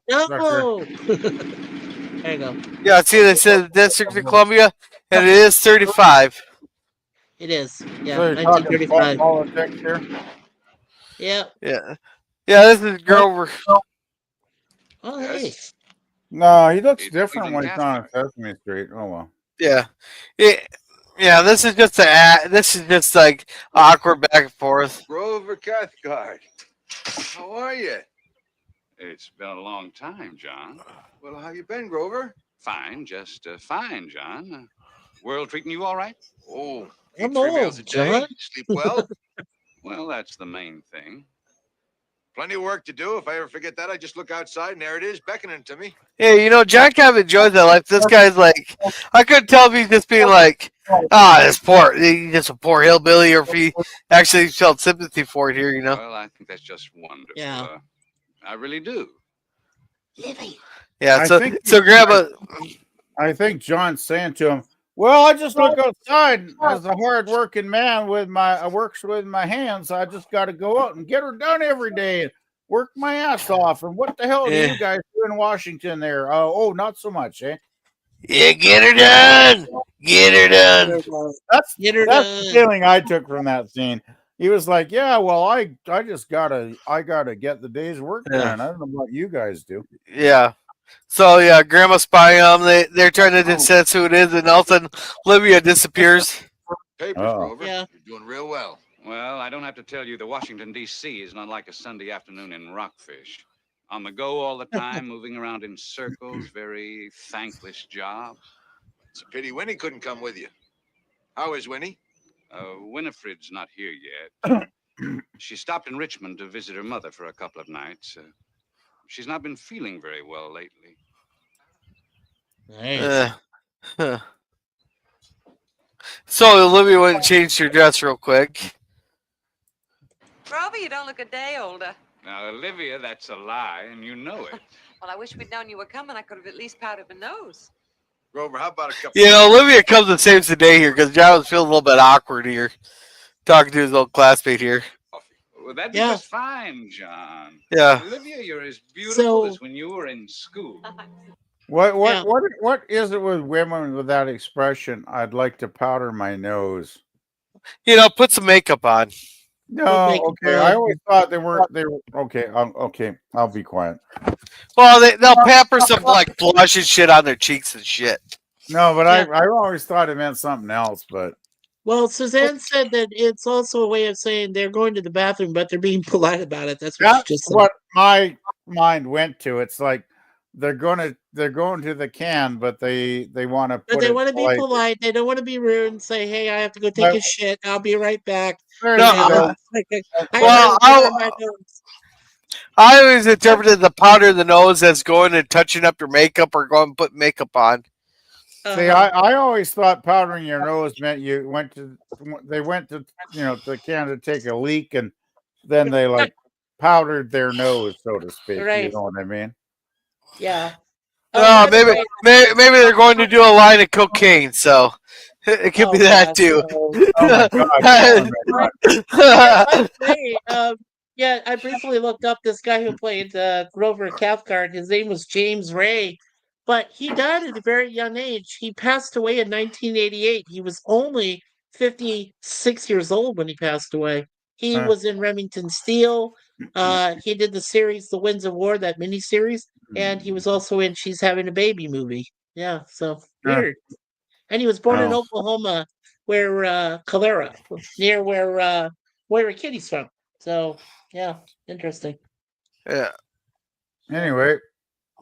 No. There you go. Yeah, see, they said District of Columbia, and it is 35. It is. Yeah, So 1935. Politics here. Yeah. Yeah. Yeah, this is Grover. Oh, hey. No, he looks different when he's on Sesame Street. Oh, well. Yeah. Yeah, this is just like awkward back and forth. Grover Cathcart. How are you? It's been a long time, John. Well, how you been, Grover? Fine, just fine, John. World treating you all right? Oh, I'm 3 meals old, a day. John. Sleep well? Well, that's the main thing. Plenty of work to do. If I ever forget that, I just look outside and there it is, beckoning to me. Yeah, you know, John kind of enjoys that life. This guy's like, I couldn't tell if he's just being like, he's just a poor hillbilly, or if he actually felt sympathy for it here, you know? Well, I think that's just wonderful. Yeah. I really do. Livy. Yeah, so Grandma. I think John's saying to him, well, I just look outside as a hard-working man I works with my hands. I just got to go out and get her done every day and work my ass off. And what the hell do you guys do in Washington there? Oh, not so much, eh? Yeah, get her done. Get her done. That's the feeling I took from that scene. He was like, yeah, well, I just gotta get the day's work done. I don't know what you guys do. Yeah. So yeah, Grandma's spying on them. They're trying to sense who it is, and all of a sudden, Livia disappears. Papers, Grover. Yeah. You're doing real well. Well, I don't have to tell you the Washington, D.C. is not like a Sunday afternoon in Rockfish. On the go all the time, moving around in circles, very thankless job. It's a pity Winnie couldn't come with you. How is Winnie? Winifred's not here yet. She stopped in Richmond to visit her mother for a couple of nights. She's not been feeling very well lately. Nice. So Olivia went and changed her dress real quick. Grover, you don't look a day older. Now, Olivia, that's a lie, and you know it. Well, I wish we'd known you were coming. I could have at least powdered my nose. Grover, how about a cup? You know, Olivia comes and saves the day here because John was feeling a little bit awkward here, talking to his old classmate here. Well, that'd be just fine, John. Yeah. Olivia, you're as beautiful as when you were in school. What is it with women with that expression? I'd like to powder my nose. You know, put some makeup on. No, okay. I always thought they were okay. Okay, I'll be quiet. Well, they'll pepper some like blush and shit on their cheeks and shit. No, but I always thought it meant something else. But Well, Suzanne said that it's also a way of saying they're going to the bathroom, but they're being polite about it. That's what she just said. what my mind went to. It's like they're going to the can, but they want to. But they want to be polite. They don't want to be rude and say, "Hey, I have to go take a shit. I'll be right back." I always interpreted the powder in the nose as going and touching up your makeup or going and put makeup on. See, I always thought powdering your nose meant they went to the can to take a leak, and then they like powdered their nose, so to speak. Right. You know what I mean? Yeah. Maybe they're going to do a line of cocaine, so it could be that too. I briefly looked up this guy who played Grover Cathcart. His name was James Ray. but he died at a very young age. He passed away in 1988. He was only 56 years old when he passed away. He Huh. was in Remington Steele. He did the series The Winds of War, that miniseries, and he was also in She's Having a Baby movie. Yeah, so Huh. weird. And he was born in Oh. Oklahoma, where Calera, near where Kitty's from. So yeah, interesting. Yeah. Anyway,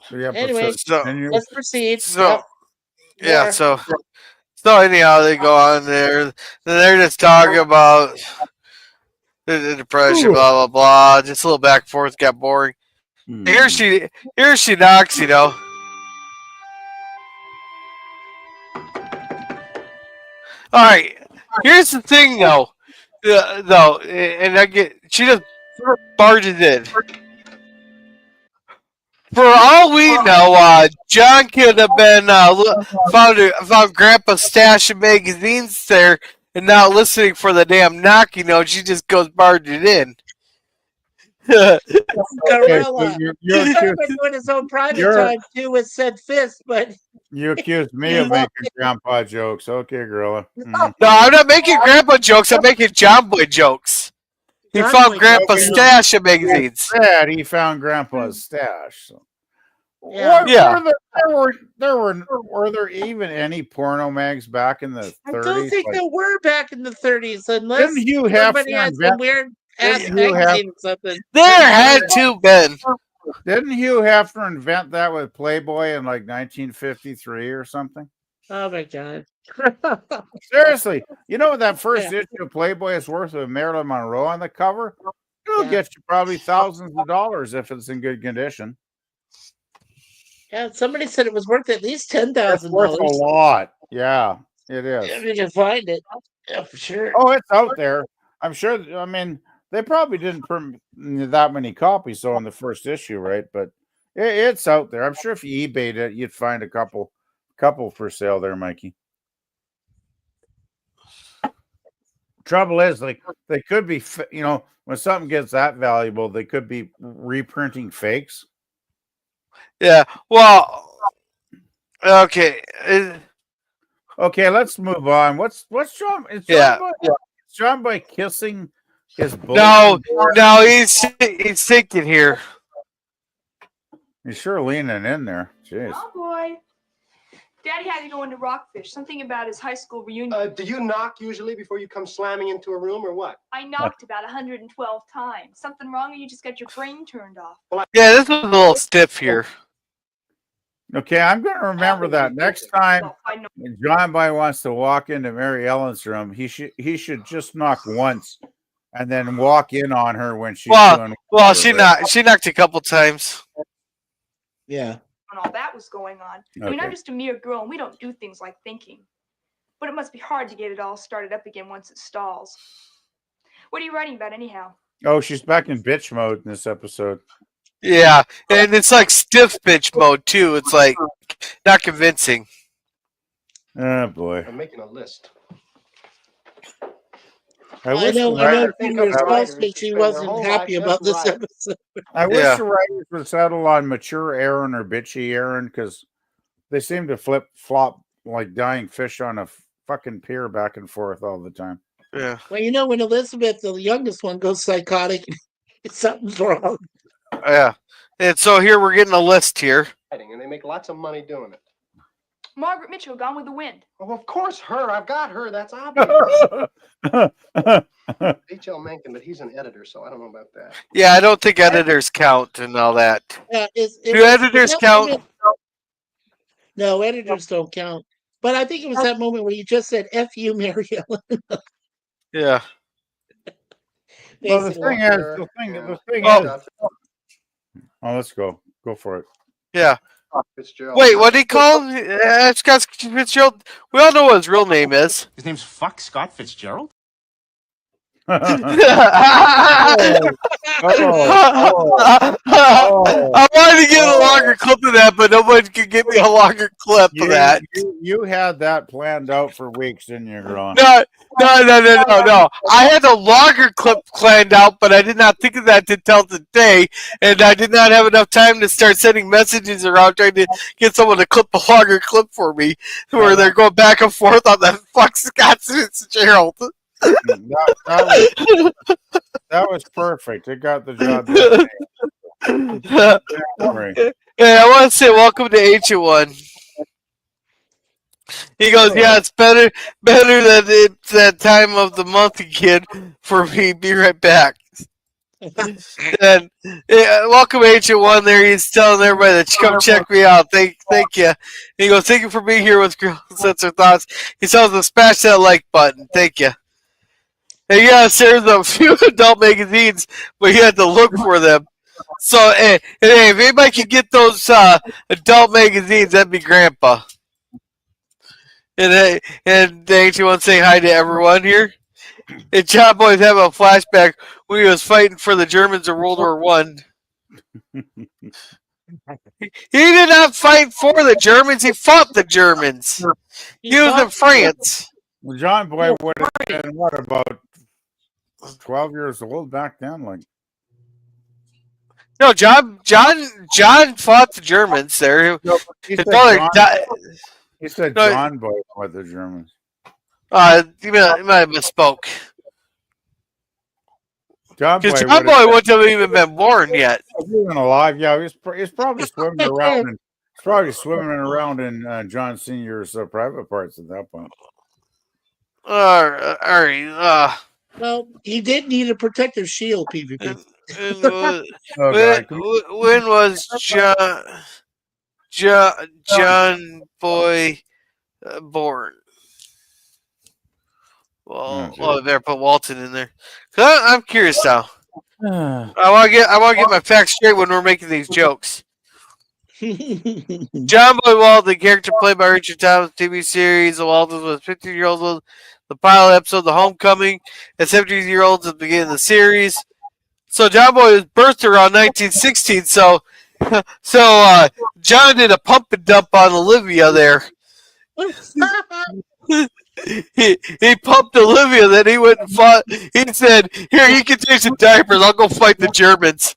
so yeah, Anyway, continue. let's proceed. So Yep. yeah, More. so anyhow, they go on there. Then they're just talking about the depression, blah blah blah. Just a little back and forth, got boring. Here she knocks, you know. All right, here's the thing though, and she just barges in. For all we know, John could have been found Grandpa's stash of magazines there and not listening for the damn knock. You know, she just goes barging in. Gorilla. you're He's accused- been doing his own private you're- time too with said fist, but You accused me of making grandpa jokes. Okay, Gorilla. No, I'm not making Grandpa jokes. I'm making John Boy jokes. He John found Boy Grandpa's jokes. stash of magazines. Said he found grandpa's stash. So. Yeah. Yeah. Were there even any porno mags back in the 30s? I don't think Like, there were back in the 30s, unless Didn't Hugh Hefner somebody had some invent- weird ass Didn't Hugh magazine or something. There had to been. Didn't Hugh Hefner invent that with Playboy in like 1953 or something? Oh my god. Seriously, you know what that first Yeah. issue of Playboy is worth with Marilyn Monroe on the cover? It'll Yeah. get you probably thousands of dollars if it's in good condition. Yeah, somebody said it was worth at least It's $10,000. worth a lot. Yeah, it is. If you can find it. Yeah, for sure. Oh, it's out there. I'm sure. I mean, they probably didn't print that many copies so on the first issue, right? But it's out there. I'm sure if you eBayed it, you'd find a couple for sale there, Mikey. Trouble is, like, they could be, you know, when something gets that valuable, they could be reprinting fakes. Yeah. Well. Okay. Okay, let's move on. What's John? Is John Boy kissing his bull? No, he's thinking here. He's sure leaning in there. Jeez. Oh boy. Daddy had to go into Rockfish. Something about his high school reunion. Do you knock usually before you come slamming into a room or what? I knocked about 112 times. Something wrong, or you just got your brain turned off? Yeah, this was a little stiff here. Okay, I'm going to remember that next time John Boy wants to walk into Mary Ellen's room. He should just knock once, and then walk in on her when she's doing. Well, she knocked a couple times. Yeah. And all that was going on. I mean, I'm Okay. just a mere girl, and we don't do things like thinking. But it must be hard to get it all started up again once it stalls. What are you writing about, anyhow? Oh, she's back in bitch mode in this episode. Yeah, and it's like stiff bitch mode too. It's like not convincing. Oh boy. I'm making a list. I wish know the writers- Junior's spouse said she wasn't happy about this episode. I wish Yeah. the writers would settle on mature Aaron or bitchy Aaron because they seem to flip flop like dying fish on a fucking pier back and forth all the time. Yeah. Well, you know, when Elizabeth, the youngest one, goes psychotic, something's wrong. Yeah. And so here we're getting a list here. And they make lots of money doing it. Margaret Mitchell, Gone with the Wind. Oh, of course, her. I've got her. That's obvious. H.L. Mencken, but he's an editor, so I don't know about that. Yeah, I don't think editors count and all that. Do editors count? No, editors don't count. But I think it was that moment where you just said "F you, Mary Ellen." Yeah. Well, the thing is, the thing is. Oh, let's go. Go for it. Yeah. Fitzgerald. Wait, what did he call him? Scott Fitzgerald. We all know what his real name is. His name's Scott Fitzgerald? I wanted to get a longer clip of that, but nobody could give me a longer clip of that. You had that planned out for weeks, didn't you, Ron? No. I had a longer clip planned out, but I did not think of that until today, and I did not have enough time to start sending messages around trying to get someone to clip a longer clip for me, where they're going back and forth on the Fuck Scott Fitzgerald. That was perfect. It got the job done. Yeah, I want to say welcome to Ancient One. He goes, yeah, it's better that it's that time of the month again for me. Be right back. And welcome Ancient One. There, he's telling everybody that you come check me out. Thank you. And he goes, thank you for being here with Girls Sensor Thoughts. He tells them smash that like button. Thank you. And yes, there's a few adult magazines, but you had to look for them. So, hey, if anybody can get those adult magazines, that'd be Grandpa. And the Ancient One saying hi to everyone here. And John Boy's having a flashback when he was fighting for the Germans in World War I. He did not fight for the Germans. He fought the Germans. He was in France. Well, John Boy would have been, what, about 12 years old back then? Like, no, John fought the Germans there. No, his brother died. He said John Boy fought the Germans. You might have misspoke. John Because John Boy wouldn't have even been born yet. Even alive, yeah. He's probably swimming around. In John Senior's private parts at that point. All right. Well, he did need a protective shield, PvP. When was John Boy born? Well, I better put Walton in there. I'm curious now. I want to get my facts straight when we're making these jokes. John Boy Walton, the character played by Richard Thomas, TV series. The Waltons was 15-year-old. The pilot episode, The Homecoming, and 17-year-olds at the beginning of the series. So John Boy was birthed around 1916. So John did a pump and dump on Olivia there. He pumped Olivia, then he went and fought. He said, "Here, you can change the diapers. I'll go fight the Germans."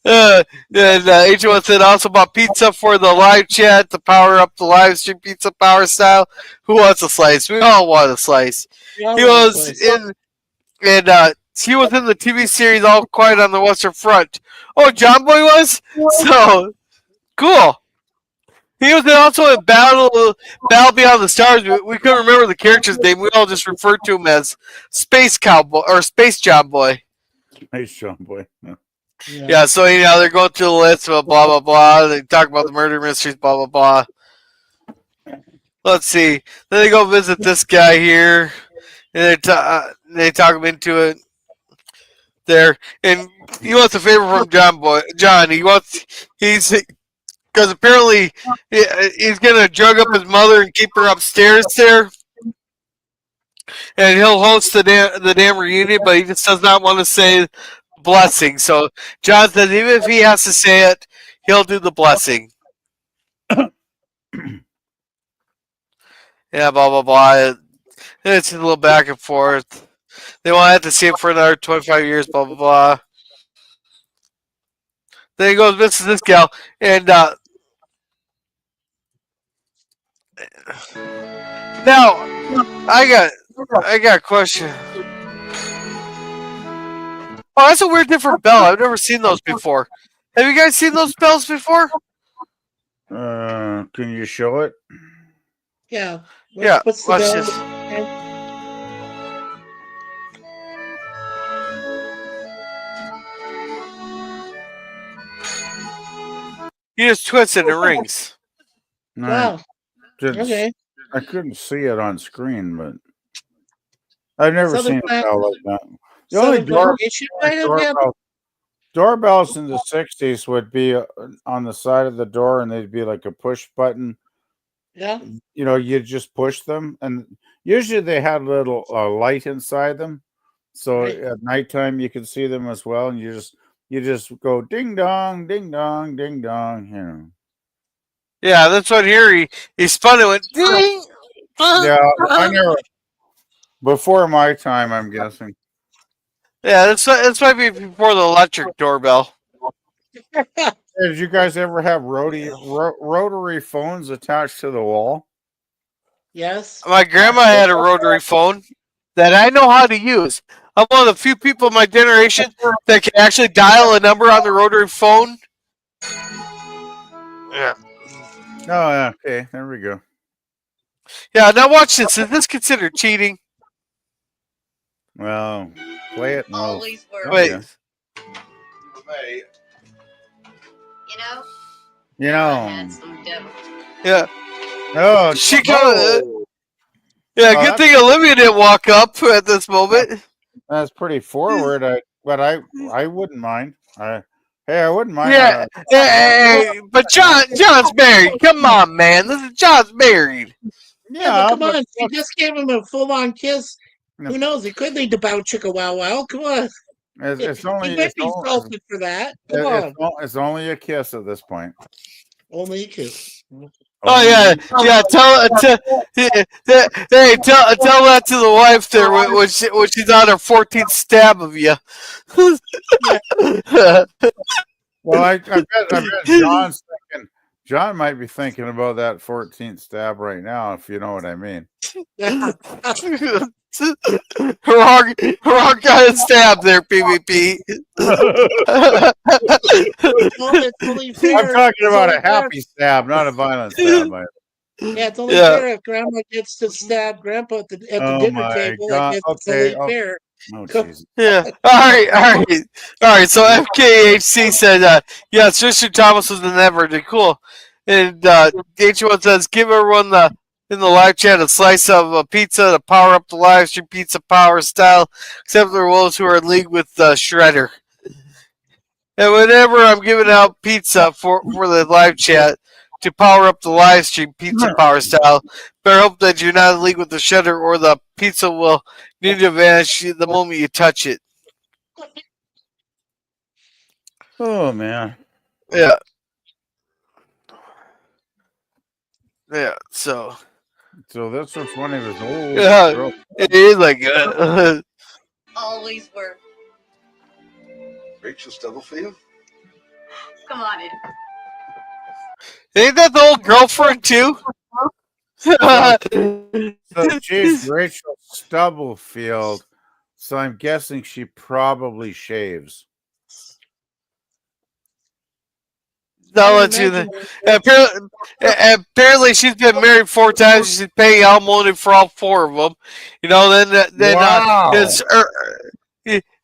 And Ancient One said also about pizza for the live chat to power up the live stream pizza power style. Who wants a slice? We all want a slice. He was in the TV series All Quiet on the Western Front. Oh, John Boy was? So cool. He was also in Battle Beyond the Stars. We couldn't remember the character's name. We all just referred to him as Space Cowboy or Space John Boy. Space John Boy. Yeah, so they're going through the list of blah blah blah. They talk about the murder mysteries, blah blah blah. Let's see. Then they go visit this guy here, and they talk him into it. There, and he wants a favor from John. He's because apparently he's gonna drug up his mother and keep her upstairs there, and he'll host the damn reunion, but he just does not want to say blessing. So John says even if he has to say it, he'll do the blessing. Yeah, blah blah blah. It's a little back and forth. They won't have to see him for another 25 years, blah, blah, blah. Then he goes, this is this gal. And now, I got a question. Oh, that's a weird different bell. I've never seen those before. Have you guys seen those bells before? Can you show it? Yeah. What's watch this. You just twist it and it rings. Wow. Okay. I couldn't see it on screen, but I've never seen a bell like that. The only doorbells in the 60s would be on the side of the door, and they'd be like a push button. Yeah. You just push them, and usually they had a little light inside them, so Right. at nighttime you can see them as well, and you just go ding dong, ding dong, ding dong. Yeah, that's what here he spun it went ding. Yeah, I never before my time. I'm guessing. Yeah, that's might be before the electric doorbell. Hey, did you guys ever have rotary phones attached to the wall? Yes. My grandma had a rotary phone that I know how to use. I'm one of the few people in my generation that can actually dial a number on the rotary phone. Yeah. Oh, yeah, okay, there we go. Yeah, now watch this. Is this considered cheating? Well, play it. Always work. Wait. Yeah. You know, You I know. had some devil. Yeah. Oh, She oh. Yeah, Oh, good thing Olivia didn't walk up at this moment. That's pretty forward. But I wouldn't mind. Hey, I wouldn't mind. Yeah, hey, but John's married. Come on, man. This is John's married. Yeah, but come on. She just gave him a full-on kiss. Who knows? It could lead to bow chicka wow wow. Come on. It's only He might it's be only, salted for that. Come on. it's only a kiss at this point. Only a kiss. Oh yeah, yeah. Hey, tell that to the wife there when she's on her 14th stab of you. Well, I bet John's thinking. John might be thinking about that 14th stab right now, if you know what I mean. wrong kind of stab there, PvP. I'm talking about a happy stab, not a violent stab. Yeah, it's only fair if Grandma gets to stab Grandpa at the dinner my table. God. I guess it's Okay. only fair. Oh, Jesus. Yeah. All right. So FKHC said, yeah, Sister Thomas was in that version. Cool. And H1 says, give everyone in the live chat a slice of a pizza to power up the live stream pizza power style, except for those who are in league with Shredder. And whenever I'm giving out pizza for the live chat to power up the live stream pizza power style, better hope that you're not in league with the Shredder or the pizza will need to vanish the moment you touch it. Oh, man. Yeah. Yeah, so that's what's funny was old. Yeah, it is like Always work. Rachel Stubblefield? Come on in. Ain't that the old girlfriend too? So she's Rachel Stubblefield, so I'm guessing she probably shaves. Apparently she's been married 4 times. She's paying alimony for all 4 of them. You know, then Wow.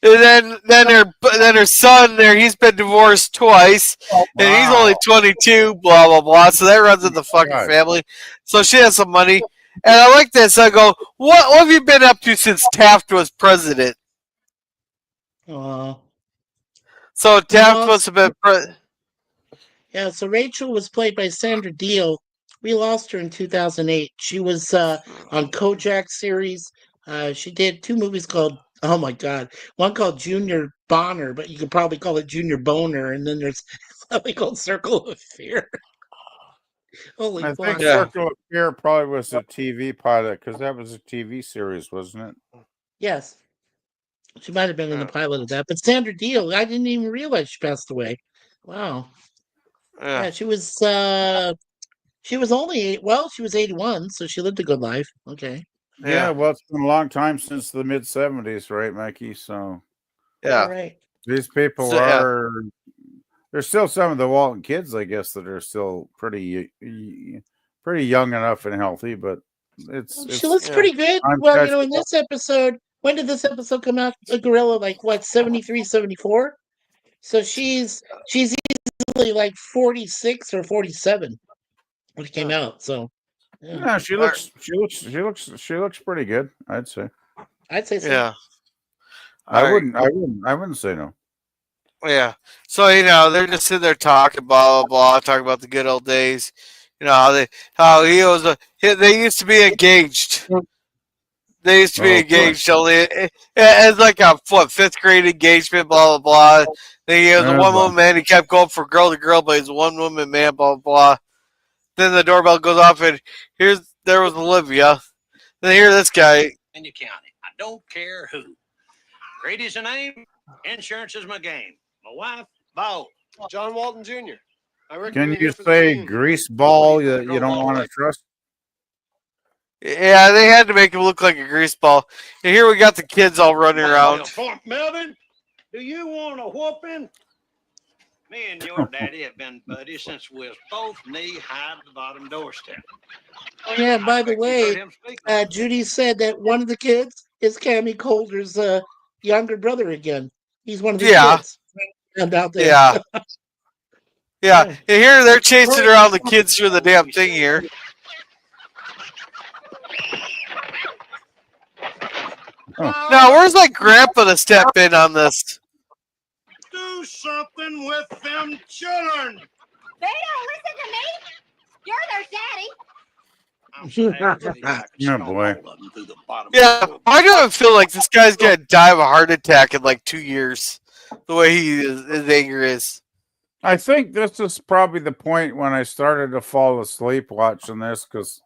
then her son there, he's been divorced twice, and he's only 22. Blah blah blah. So that runs in the fucking family. So she has some money, and I like this. I go, what have you been up to since Taft was president? So Taft must have been president. Yeah, so Rachel was played by Sandra Deal. We lost her in 2008. She was on Kojak series. She did 2 movies called, oh my God, one called Junior Bonner, but you could probably call it Junior Boner, and then there's something called Circle of Fear. Holy I fuck. think Circle of Fear probably was a TV pilot, because that was a TV series, wasn't it? Yes. She might have been in the pilot of that. But Sandra Deal, I didn't even realize she passed away. Wow. Yeah, she was only she was 81, so she lived a good life. Okay. Yeah, well, it's been a long time since the mid 70s, right, Mikey? So yeah, right. These people there's still some of the Walton kids, I guess, that are still pretty young enough and healthy, but she looks pretty good. Well, in this episode, when did this episode come out? A Gorilla, like what, 73, 74? So she's easily like 46 or 47 when it came out. So yeah, she looks pretty good, I'd say. I'd say so. Yeah. I wouldn't say no. Yeah. So, they're just sitting there talking, blah, blah, blah, talking about the good old days. You know how he was. They used to be engaged. They used to be Oh, of course. engaged only as like a fifth grade engagement. Blah blah blah. Then he was a one Boy. woman man. He kept going from girl to girl, but he's a one woman man. Blah blah blah. Then the doorbell goes off, and there was Olivia. Then here this guy. In your county. I don't care who. Grady's a name. Insurance is my game. My wife, Bo. John Walton Jr. I reckon Can we're you here for the say reunion. grease ball you don't want to trust? Yeah, they had to make him look like a grease ball. And here we got the kids all running around. Melvin, do you want a whooping? Me and your daddy have been buddies since we was both knee-high to the bottom doorstep. Oh yeah, by the way, Judy said that one of the kids is Cammy Coulter's younger brother again. He's one of his kids. Found out there. Yeah. Yeah. And here they're chasing around the kids through the damn thing here. Now, where's like Grandpa to step in on this? Do something with them children. They don't listen to me. You're their daddy. Oh boy. Yeah, I don't feel like this guy's gonna die of a heart attack in like 2 years. The way his anger is. I think this is probably the point when I started to fall asleep watching this because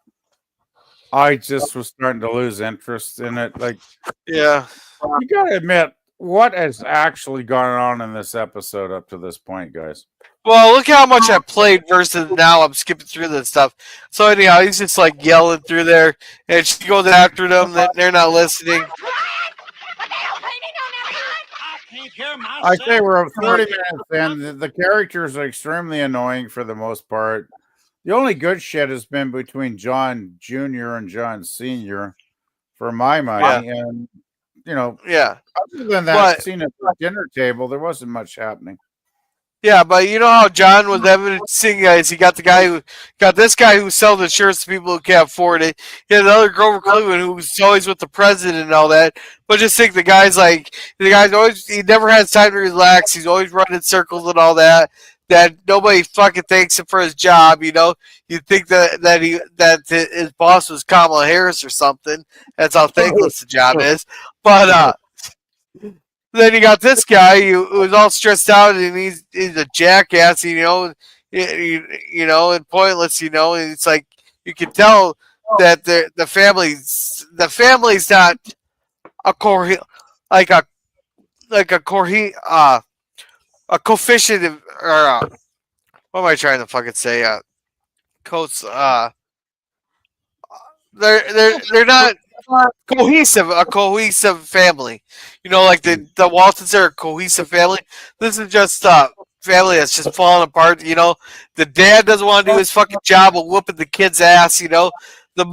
I just was starting to lose interest in it. Like, yeah, you gotta admit what has actually gone on in this episode up to this point, guys. Well, look how much I played versus now I'm skipping through this stuff. So anyhow, he's just like yelling through there, and she goes after them. They're not listening. I say we're 30 minutes in. The characters are extremely annoying for the most part. The only good shit has been between John Jr. and John Sr. for my money. Yeah. And, you know, Yeah. other than that scene at the dinner table, there wasn't much happening. Yeah, but you know how John was evidencing guys. He got this guy who sells insurance to people who can't afford it. He had another Grover Cleveland who's always with the president and all that. But just think the guy's always, he never has time to relax. He's always running circles and all that. That nobody fucking thanks him for his job. You know, you'd think that his boss was Kamala Harris or something. That's how thankless the job is. But then you got this guy who's all stressed out and he's a jackass, you know, and pointless, you know. And it's like you can tell that the family's not a coefficient or what am I trying to fucking say? They're not a cohesive family. You know, like the Waltons are a cohesive family. This is just a family that's just falling apart. You know, the dad doesn't want to do his fucking job of whooping the kid's ass. You know, the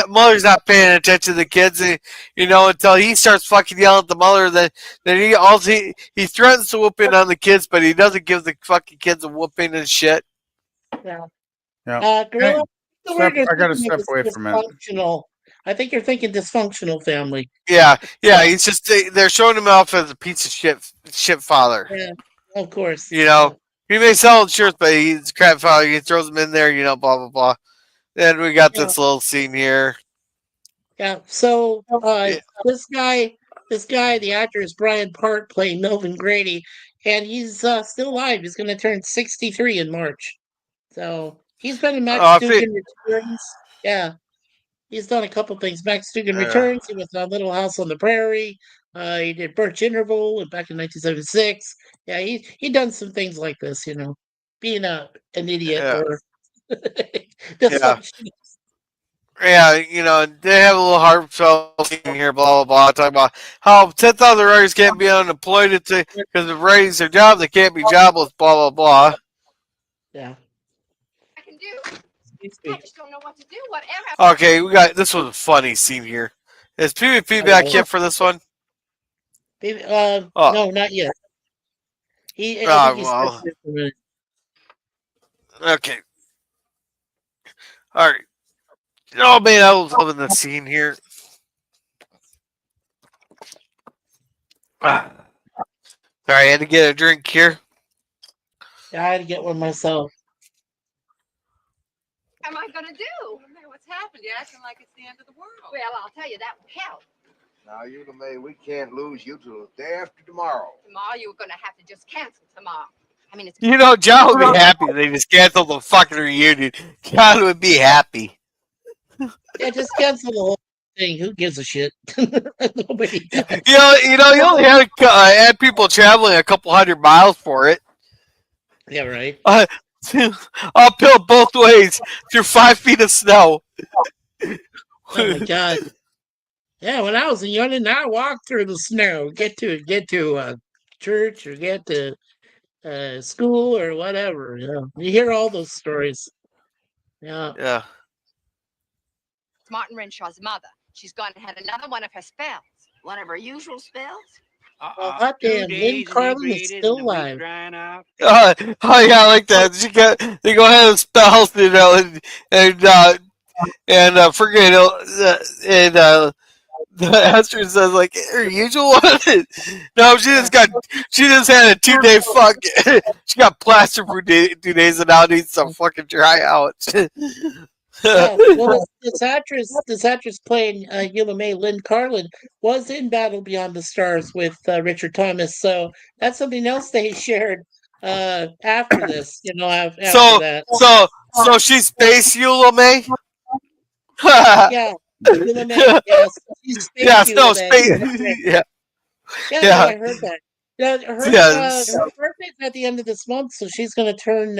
mother's not paying attention to the kids. You know, until he starts fucking yelling at the mother. Then he threatens to whoop in on the kids, but he doesn't give the fucking kids a whooping and shit. Yeah. Yeah. Gorilla, I gotta step away from it. Dysfunctional. I think you're thinking dysfunctional family. Yeah. He's just they're showing him off as a piece of shit father. Yeah, of course. You know, he may sell insurance, but he's a crap father. He throws them in there. You know, blah blah blah. Then we got this little scene here. Yeah. So this guy, the actor is Brian Part playing Melvin Grady, and he's still alive. He's going to turn 63 in March. So he's been in Max Dugan Returns. Yeah. He's done a couple things. Max Dugan Returns. He was on Little House on the Prairie. He did Birch Interval back in 1976. Yeah, he done some things like this, you know, being an idiot or dysfunctional. Yeah, you know, they have a little heartfelt thing here, blah, blah, blah, talking about how 10,000 writers can't be unemployed because of writing's their job, they can't be jobless, blah, blah, blah. Yeah. I can do. I just don't know what to do. Whatever. Okay, this was a funny scene here. Is PvP back yet for this one? No, not yet. Well. Okay. All right. Oh man, I was loving the scene here. Sorry, I had to get a drink here. Yeah, I had to get one myself. am I going to do? What's happened? You're acting like it's the end of the world. Well, I'll tell you, that would help. Now, Eula May, we can't lose you till the day after tomorrow. Tomorrow, you're going to have to just cancel tomorrow. I mean, it's... You know, John would be happy if they just canceled the fucking reunion. John would be happy. Yeah, just cancel the whole thing. Who gives a shit? Nobody does. You only had had people traveling a couple hundred miles for it. Yeah, right. Uphill both ways through 5 feet of snow. Oh my god. Yeah, when I was a youngin', I walked through the snow, get to church or get to school or whatever. You know, you hear all those stories. Yeah. Yeah. It's Martin Renshaw's mother. She's gone and had another one of her spells. One of her usual spells? Well, hot damn, Lynn Carlin is still alive. Oh yeah, I like that. They go ahead and spells, you know, and freaking Esther says like her usual one. No, she just had a 2-day fuck. She got plastered for 2 days and now needs some fucking dry out. Yeah, well, this actress playing Eula May, Lynn Carlin, was in Battle Beyond the Stars with Richard Thomas. So that's something else they shared after this. You know, after that. So she's space Eula May. Yeah, Eula May. Yes, she's space Eula May. Yeah. Yeah, I heard that. Yeah, her birthday's at the end of this month, so she's going to turn.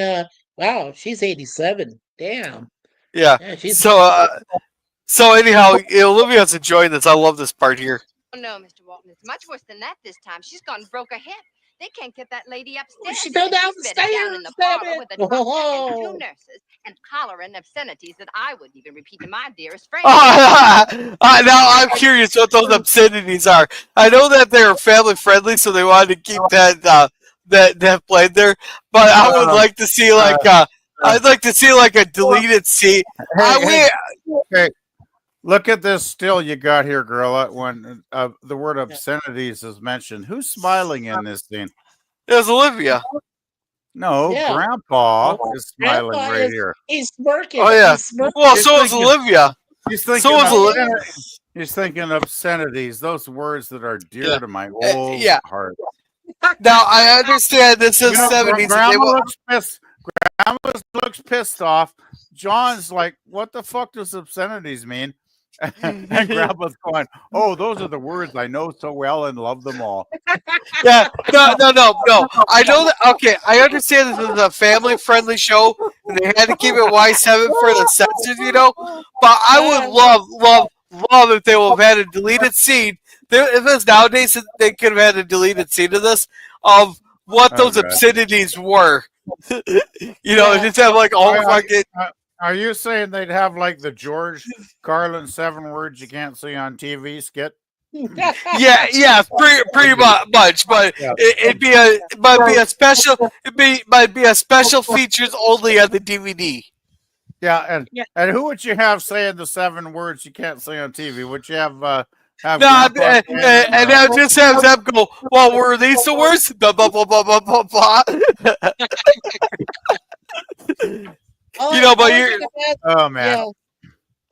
Wow, she's 87. Damn. Yeah. So anyhow, Olivia's enjoying this. I love this part here. Oh, no, Mr. Walton, it's much worse than that this time. She's gone and broke her hip. They can't get that lady upstairs. She fell down the stairs. Down in the parlor with a doctor and 2 nurses and hollering obscenities that I wouldn't even repeat to my dearest friend. Now I'm curious what those obscenities are. I know that they're family friendly, so they wanted to keep that played there. But I would like to see I'd like to see like a deleted scene. Hey, look at this still you got here, Gorilla. When the word obscenities is mentioned, who's smiling in this scene? It was Olivia. No, Grandpa is smiling right here. He's smirking. Oh yeah. Well, so is Olivia. He's thinking obscenities, those words that are dear to my old heart. Now I understand this is 70s. Grandma looks pissed off. John's like, what the fuck does obscenities mean? And Grandpa's going, oh, those are the words I know so well and love them all. Yeah, no. I know that. Okay, I understand this is a family-friendly show, and they had to keep it Y7 for the censors, you know. But I would love if they would have had a deleted scene. If it's nowadays, they could have had a deleted scene of this of what those obscenities were. You know, just have like all fucking. Are you saying they'd have like the George Carlin 7 words you can't see on TV skit? Yeah, pretty much. But it might be a special features only on the DVD. Yeah, and who would you have saying the 7 words you can't say on TV? Would you have and now just have them go, well, were these the words? Blah, blah, blah, blah, blah, blah, blah. You know, but you're... Oh, man. Yeah.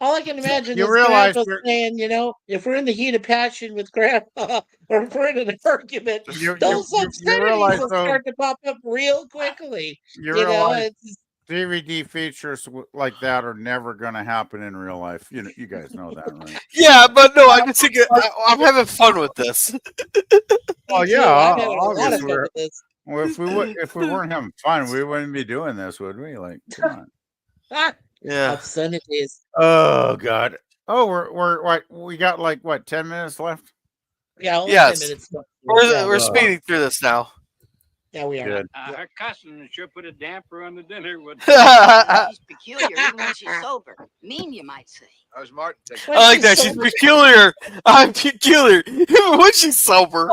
All I can imagine You is realize Grandpa saying, you know, if we're in the heat of passion with Grandpa or if we're in an argument, those obscenities will start to pop up real quickly. You know, DVD features like that are never going to happen in real life. You guys know that, right? Yeah, but no, I just think I'm having fun with this. Oh yeah, obviously. Well, if we weren't having fun, we wouldn't be doing this, would we? Like, come on. Yeah. Obscenities. Oh God. Oh, we got like what, 10 minutes left? Yeah. Only 10 minutes left. We're speeding through this now. Yeah, we are. Good. Her cussing sure put a damper on the dinner. She's peculiar even when she's sober. Mean, you might say. I was Martin. I like that. She's peculiar. I'm peculiar. Even when she's sober.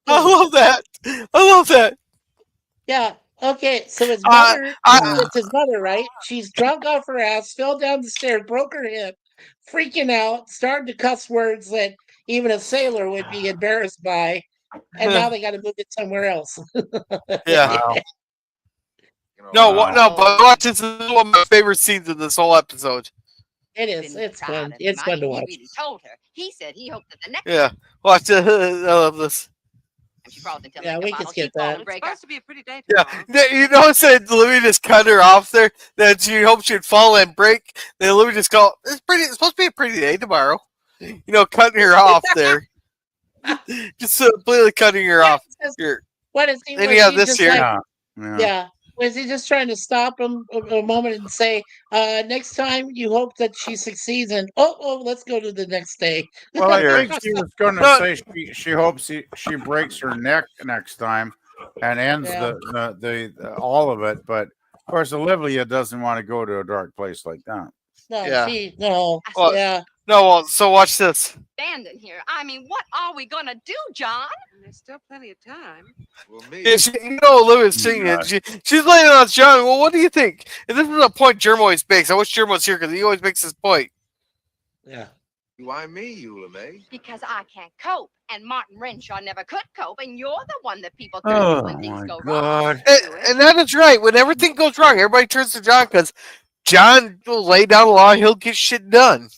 I love that. Yeah. Okay. So his mother, it's his mother, right? She's drunk off her ass, fell down the stairs, broke her hip, freaking out, started to cuss words that even a sailor would be embarrassed by. And now they got to move it somewhere else. Yeah. Wow. No, but watch this. This is one of my favorite scenes in this whole episode. It is. It's fun. It's fun to watch. He really told her. He said he hoped that the next Yeah, watch it. I love this. time she brought into Yeah, we can skip that. It's supposed to be a pretty day Yeah, tomorrow. you notice that Louis just cut her off there. That she hoped she'd fall and break. Then Louis just called. It's supposed to be a pretty day tomorrow. You know, cutting her off there. Just completely cutting her off. Here. What is he? Then was you have he this just here. like- Yeah. yeah. Was he just trying to stop him a moment and say, next time you hope that she succeeds, and let's go to the next day. Well, I think she was going to say she hopes she breaks her neck next time and ends the all of it. But of course, Olivia doesn't want to go to a dark place like that. No, Yeah. Well, yeah. No, well, so watch this. standing here. I mean, what are we gonna do, John? There's still plenty of time. Yeah, you know, Louis singing it. She's laying on John. Well, what do you think? And this is a point Jerm always makes. I wish Jerm was here because he always makes this point. Yeah. Why me, Eula May? Because I can't cope, and Martin Renshaw never could cope, and you're the one that people turn to when things go wrong. And that is right. When everything goes wrong, everybody turns to John because John will lay down the law. He'll get shit done.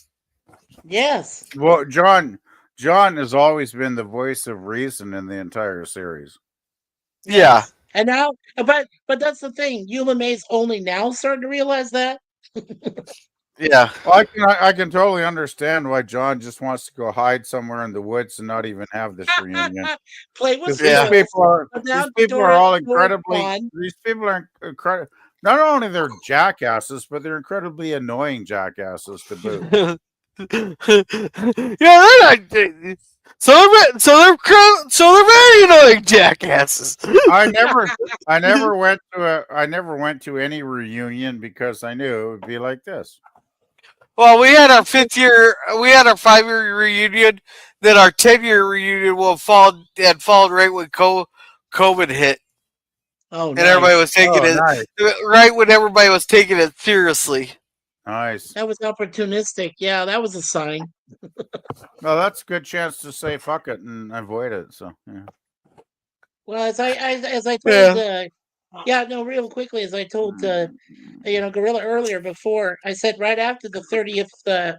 Yes. Well, John has always been the voice of reason in the entire series. Yeah. And now, but that's the thing. Eula May's only now starting to realize that. Yeah. Well, I can totally understand why John just wants to go hide somewhere in the woods and not even have this reunion. Play with These people are But now these people are Dora- all Dora's incredibly. gone. These people are incredible. Not only they're jackasses, but they're incredibly annoying jackasses to boot. Yeah, they're not. So they're very annoying jackasses. I never went to any reunion because I knew it would be like this. Well, we had our 5-year reunion. Then our 10-year reunion had fallen right when COVID hit. Oh, and everybody was taking right when everybody was taking it seriously. Nice. That was opportunistic. Yeah, that was a sign. Well, that's a good chance to say fuck it and avoid it. So yeah. Well, as I told, real quickly, as I told, Gorilla earlier before, I said right after the 30th,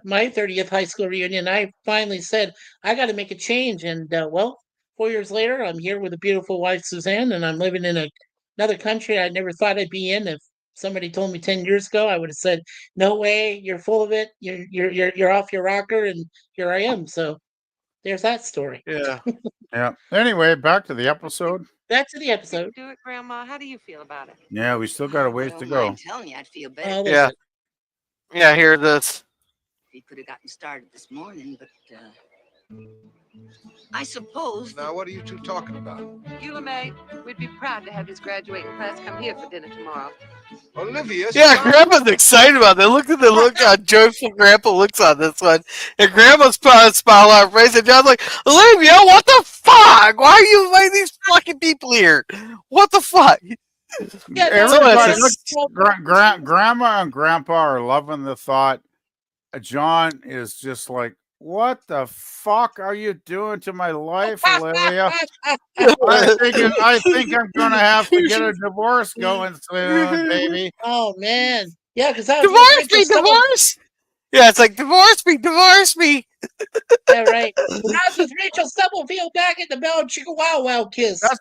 my 30th high school reunion, I finally said I got to make a change, and 4 years later, I'm here with a beautiful wife, Suzanne, and I'm living in another country I never thought I'd be in. If somebody told me 10 years ago, I would have said, "No way, you're full of it. You're off your rocker," and here I am. So there's that story. Yeah. Yeah. Anyway, back to the episode. Back to the episode. Do it, Grandma. How do you feel about it? Yeah, we still got a ways to go. I'm telling you, I'd feel better. Yeah. Yeah, hear this. If he could have gotten started this morning, but I suppose. Now, what are you two talking about? Eula May, we'd be proud to have his graduating class come here for dinner tomorrow. Olivia. Yeah, Grandpa's excited about that. Look at the look how joyful Grandpa looks on this one. And Grandma's putting a smile on her face, and John's like, Olivia, what the fuck? Why are you inviting these fucking people here? What the fuck? Yeah, Everybody, Grandma and Grandpa are loving the thought. John is just like, what the fuck are you doing to my life, Olivia? I think I'm gonna have to get a divorce going soon, baby. Oh man, yeah, because divorce. Yeah, it's like divorce me. Yeah, right. How's with Rachel Stubblefield back at the Bell Chica Wow Wow kiss? That's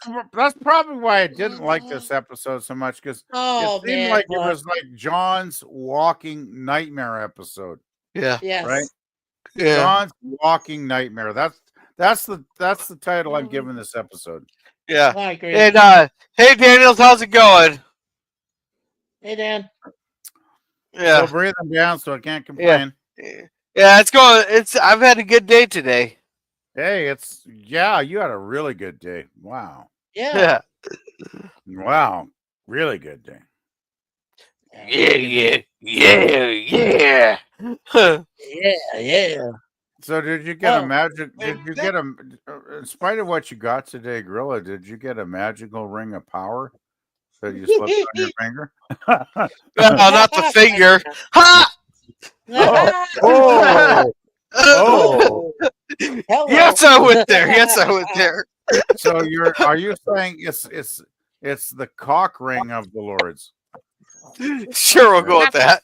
probably why I didn't like this episode so much because it seemed like it was like John's walking nightmare episode. Yeah. Yes. Right. Yeah. John's walking nightmare. That's the title I'm giving this episode. Yeah. I agree. And hey Daniels, how's it going? Hey Dan. Yeah. Still breathing down, so I can't complain. Yeah, it's going. I've had a good day today. Hey, you had a really good day. Wow. Yeah. Wow. Really good day. Yeah. Yeah. So did you get a magic? Did you get in spite of what you got today, Gorilla? Did you get a magical ring of power that you slipped on your finger? No, not the finger. Ha! Oh. Yes, I went there. So are you saying it's the cock ring of the Lords? Sure, we'll go with that.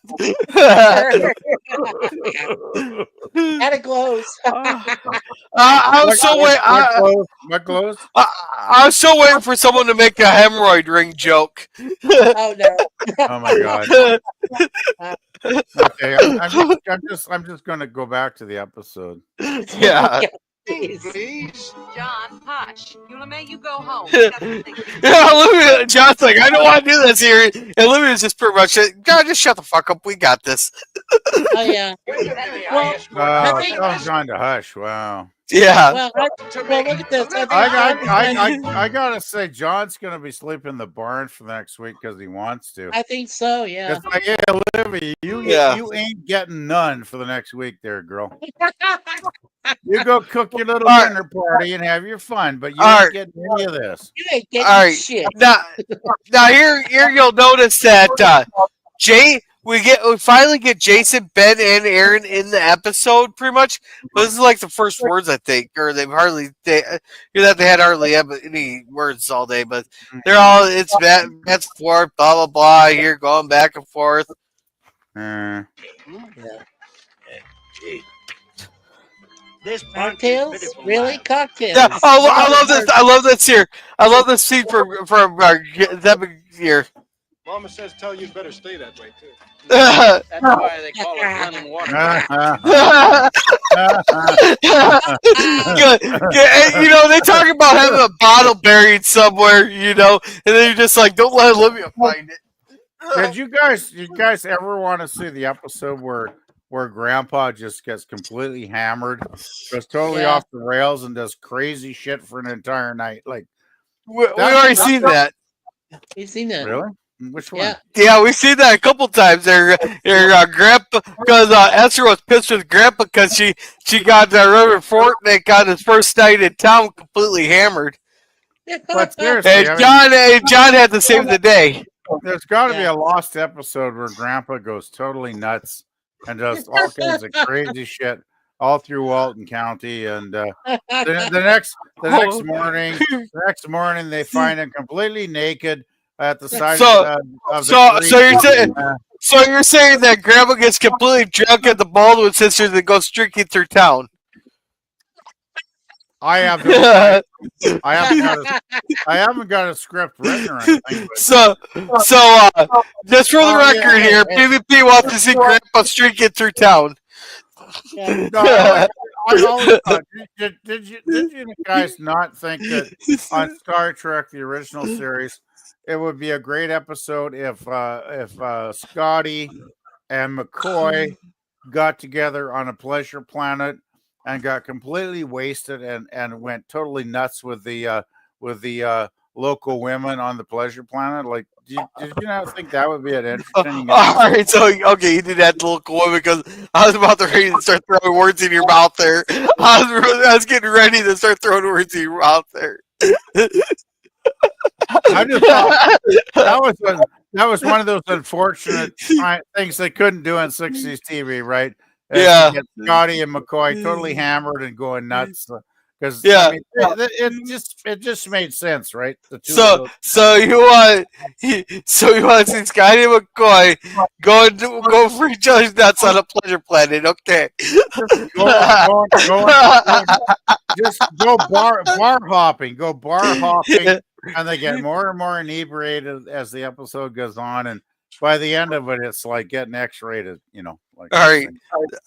And it glows. I was so waiting. What glows? I was so waiting for someone to make a hemorrhoid ring joke. Oh no! Oh my god. Okay, I'm just going to go back to the episode. Yeah. Please. John, hush. Eula, you go home. Yeah, Olivia, John's like, I don't want to do this here. And Olivia's just pretty much, God, just shut the fuck up. We got this. Oh yeah. Well, Oh, John to hush. Wow. Yeah. Well, look at this. I gotta say, John's gonna be sleeping in the barn for next week because he wants to. I think so. Yeah. It's like, yeah, Olivia, you ain't getting none for the next week, there, girl. You go cook your little dinner party and have your fun, but you ain't getting any of this. You ain't getting shit. Now here you'll notice that Jay. We finally get Jason, Ben, and Aaron in the episode, pretty much. But this is like the first words, I think, or they've hardly they had hardly any words all day, but they're all it's that's forth, blah blah blah. Here going back and forth. Yeah. This Cocktails? Really? Cocktails? Yeah. Oh, I love this. I love this here. I love this scene from them here. Mama says tell you better stay that way too. That's why they call it running water. You know, they talk about having a bottle buried somewhere, you know, and then you're just like, don't let Olivia find it. Did you guys ever want to see the episode where Grandpa just gets completely hammered, goes totally off the rails, and does crazy shit for an entire night? Like we already seen that. We've seen that. Really? Which one? Yeah, we've seen that a couple times. Their grandpa, because Esther was pissed with Grandpa because she got Reverend Fortnick on his first night in town completely hammered. But seriously, and John had to save the day. There's got to be a lost episode where Grandpa goes totally nuts and does all kinds of crazy shit all through Walton County, and the next morning they find him completely naked at the side of the creek. So you're saying that Grandpa gets completely drunk at the Baldwin sisters and goes streaking through town? I haven't got a script written or anything. So just for the record here, PvP wants to see Grandpa streaking through town. No, I always thought, did you guys not think that on Star Trek, the original series, it would be a great episode if Scotty and McCoy got together on a pleasure planet and got completely wasted and went totally nuts with the local women on the pleasure planet? Like, did you not think that would be an interesting? All right, so okay, you did that to local women because I was about to ready to start throwing words in your mouth there. I was getting ready to start throwing words in your mouth there. I just thought that was one of those unfortunate things they couldn't do on 60s TV, right? Yeah, to get Scotty and McCoy totally hammered and going nuts because it just made sense, right? So you want to see Scotty and McCoy go for each other's nuts on a pleasure planet? Okay, just go bar hopping, and they get more and more inebriated as the episode goes on, and by the end of it, it's like getting X-rated, you know. Like all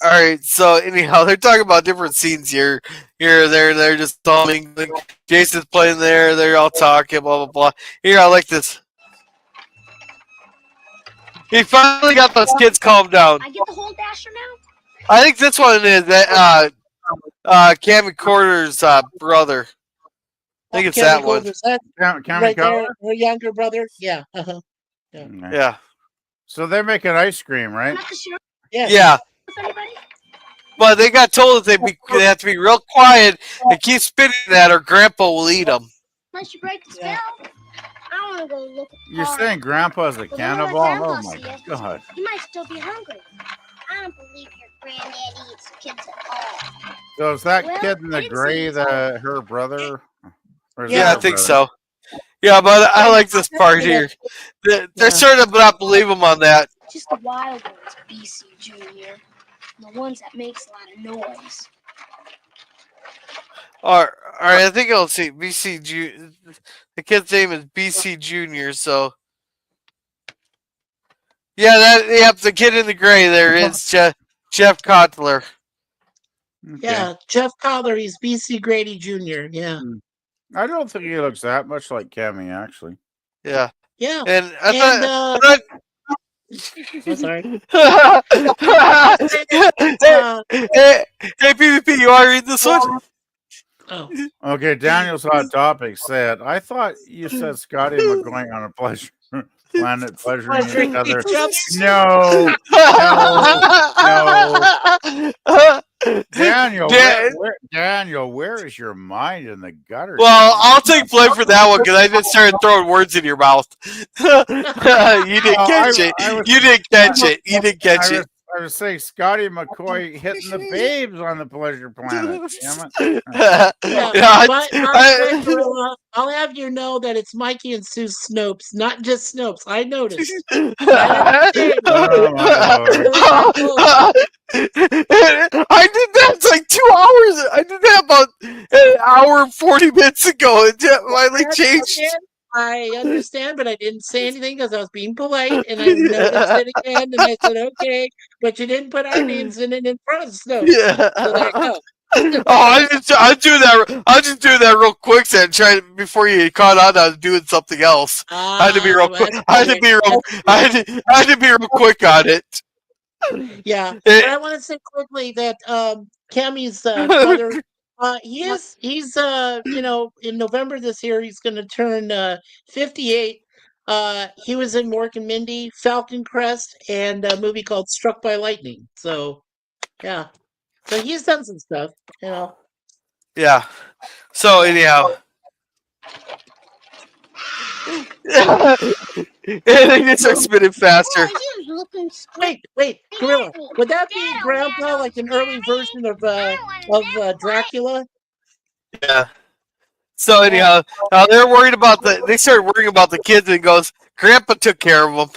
right. So anyhow, they're talking about different scenes here. They're just talking. Jason's playing there. They're all talking. Blah blah blah. Here, I like this. He finally got those kids calmed down. I get the whole dasher now. I think this one is that Cammy Corder's brother. I think it's that one. Right there, her younger brother. Yeah. Uh-huh. Yeah. So they're making ice cream, right? Yeah. But they got told that they have to be real quiet and keep spitting that, or Grandpa will eat them. Unless you break the spell. I want to go look at the You're car. saying Grandpa's a cannibal? Oh my god! You might still be hungry. I don't believe your granddad eats kids at all. So is that kid in the gray her brother? Yeah, I think so. Yeah, but I like this part here. They're sort of not believe him on that. Just the wild ones, BC Junior. The ones that makes a lot of noise. All right, I think I'll see BC Junior. The kid's name is BC Junior. So yeah, the kid in the gray there is Jeff Kotler. Yeah, Jeff Collar, he's BC Grady Jr. Yeah. I don't think he looks that much like Cammy, actually. Yeah. Yeah. And I'm sorry. Hey, PvP, you want to read this one? Oh. Okay, Daniel's Hot Topic said, I thought you said Scotty and McGoing on a pleasure planet pleasuring each other. No. Daniel, Daniel, where is your mind in the gutter? Well, I'll take blame for that one because I just started throwing words in your mouth. You didn't catch it. You didn't catch it. You didn't catch it. I was saying Scotty McCoy hitting the babes on the pleasure planet. Damn it. I'll have you know that it's Mikey and Sue Snopes, not just Snopes. I noticed. I did that like 2 hours. I did that about an hour and 40 minutes ago. It finally changed. I understand, but I didn't say anything because I was being polite, and I noticed it again, and I said, okay, but you didn't put our names in it in front of Snopes. Yeah. So there you go. I'll just do that real quick then. Before you caught on, I was doing something else. I had to be real quick. I had to be real quick on it. Yeah, but I want to say quickly that Cammy's brother. He's in November this year he's going to turn 58. He was in Mork and Mindy, Falcon Crest, and a movie called Struck by Lightning. So yeah, so he's done some stuff, Yeah. So anyhow. And they just start spinning faster. Wait, Gorilla. Would that be Grandpa, like an early version of Dracula? Yeah. So anyhow, they're worried about they started worrying about the kids, and it goes, Grandpa took care of them.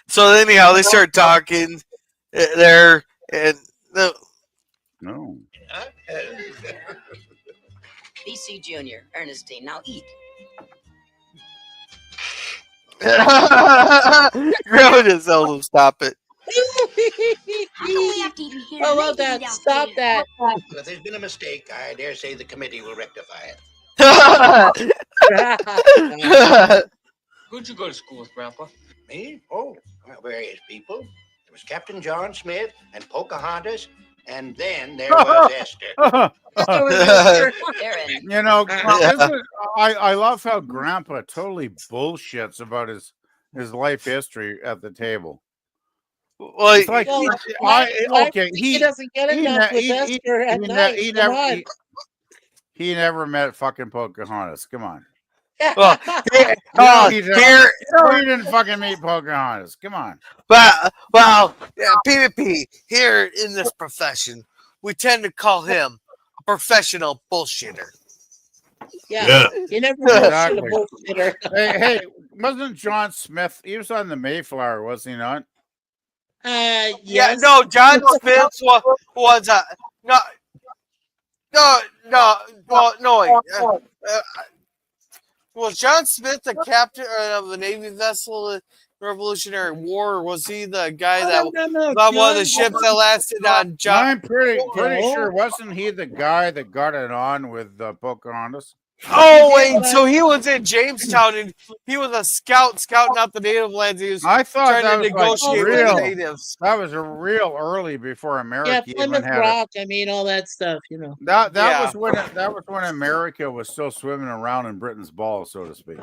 So anyhow, they start talking there, and no. BC Junior, Ernestine, now eat. Grandma just tells them stop it. I love that. Stop that. If there's been a mistake, I dare say the committee will rectify it. Who'd you go to school with, Grandpa? Me? Oh, various people. There was Captain John Smith and Pocahontas, and then there was Esther. You know, I love how Grandpa totally bullshits about his life history at the table. Well, it's like, he doesn't get enough with Esther at night. He never met fucking Pocahontas. Come on. Well, he didn't fucking meet Pocahontas. Come on. Well, PvP, here in this profession, we tend to call him a professional bullshitter. Yeah. You never Exactly. a bullshitter. Hey, wasn't John Smith? He was on the Mayflower, was he not? Yes. Yeah, no, John Smith was was John Smith the captain of the Navy vessel in the Revolutionary War, or was he the guy that on one of the ships that lasted on John? I'm pretty sure. Wasn't he the guy that got it on with Pocahontas? Oh wait, so he was in Jamestown and he was a scouting out the native lands. He was I thought trying that to was negotiate like with the real. natives. That was a real early before America Yeah, even Plymouth had Rock. I mean, all that stuff. That was when America was still swimming around in Britain's balls, so to speak.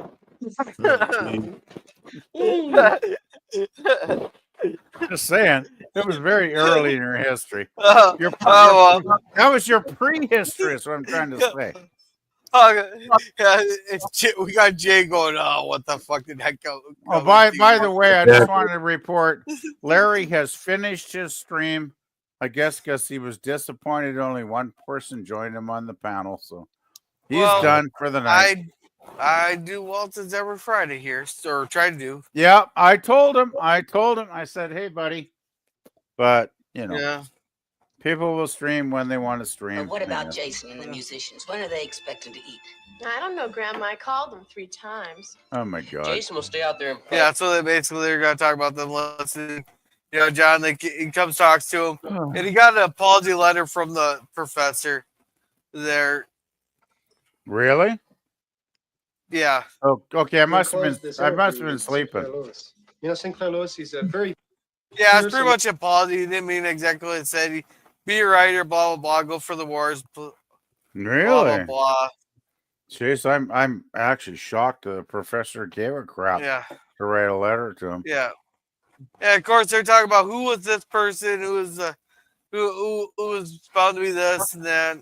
Just saying, it was very early in your history. That was your prehistory. Is what I'm trying to say. We got Jay going. Oh, what the fuck did that go? Oh, by the way, I just wanted to report Larry has finished his stream. I guess because he was disappointed only one person joined him on the panel. So He's Well, done for the night. I do Waltons every Friday here, or try to do. Yeah, I told him. I said, "Hey, buddy," but Yeah. people will stream when they want to stream. But what about Yeah. Jason and the musicians? When are they expecting to eat? I don't know, Grandma. I called them 3 times. Oh my God. Jason will stay out there and play. Yeah, so they basically are going to talk about them listening. John, he comes, talks to him, and he got an apology letter from the professor there. Really? Yeah. Oh, okay. I must Close have this been. I must interview have been with Sinclair sleeping. Lewis. Sinclair Lewis, he's a very Yeah, it's pretty much an apology. He didn't mean exactly what it said. Be a writer, blah, blah, blah, go for the wars, blah, Really? blah, blah. Jeez, I'm actually shocked the professor gave a crap Yeah. to write a letter to him. Yeah. And of course, they're talking about who was this person, who was who was found to be this and that.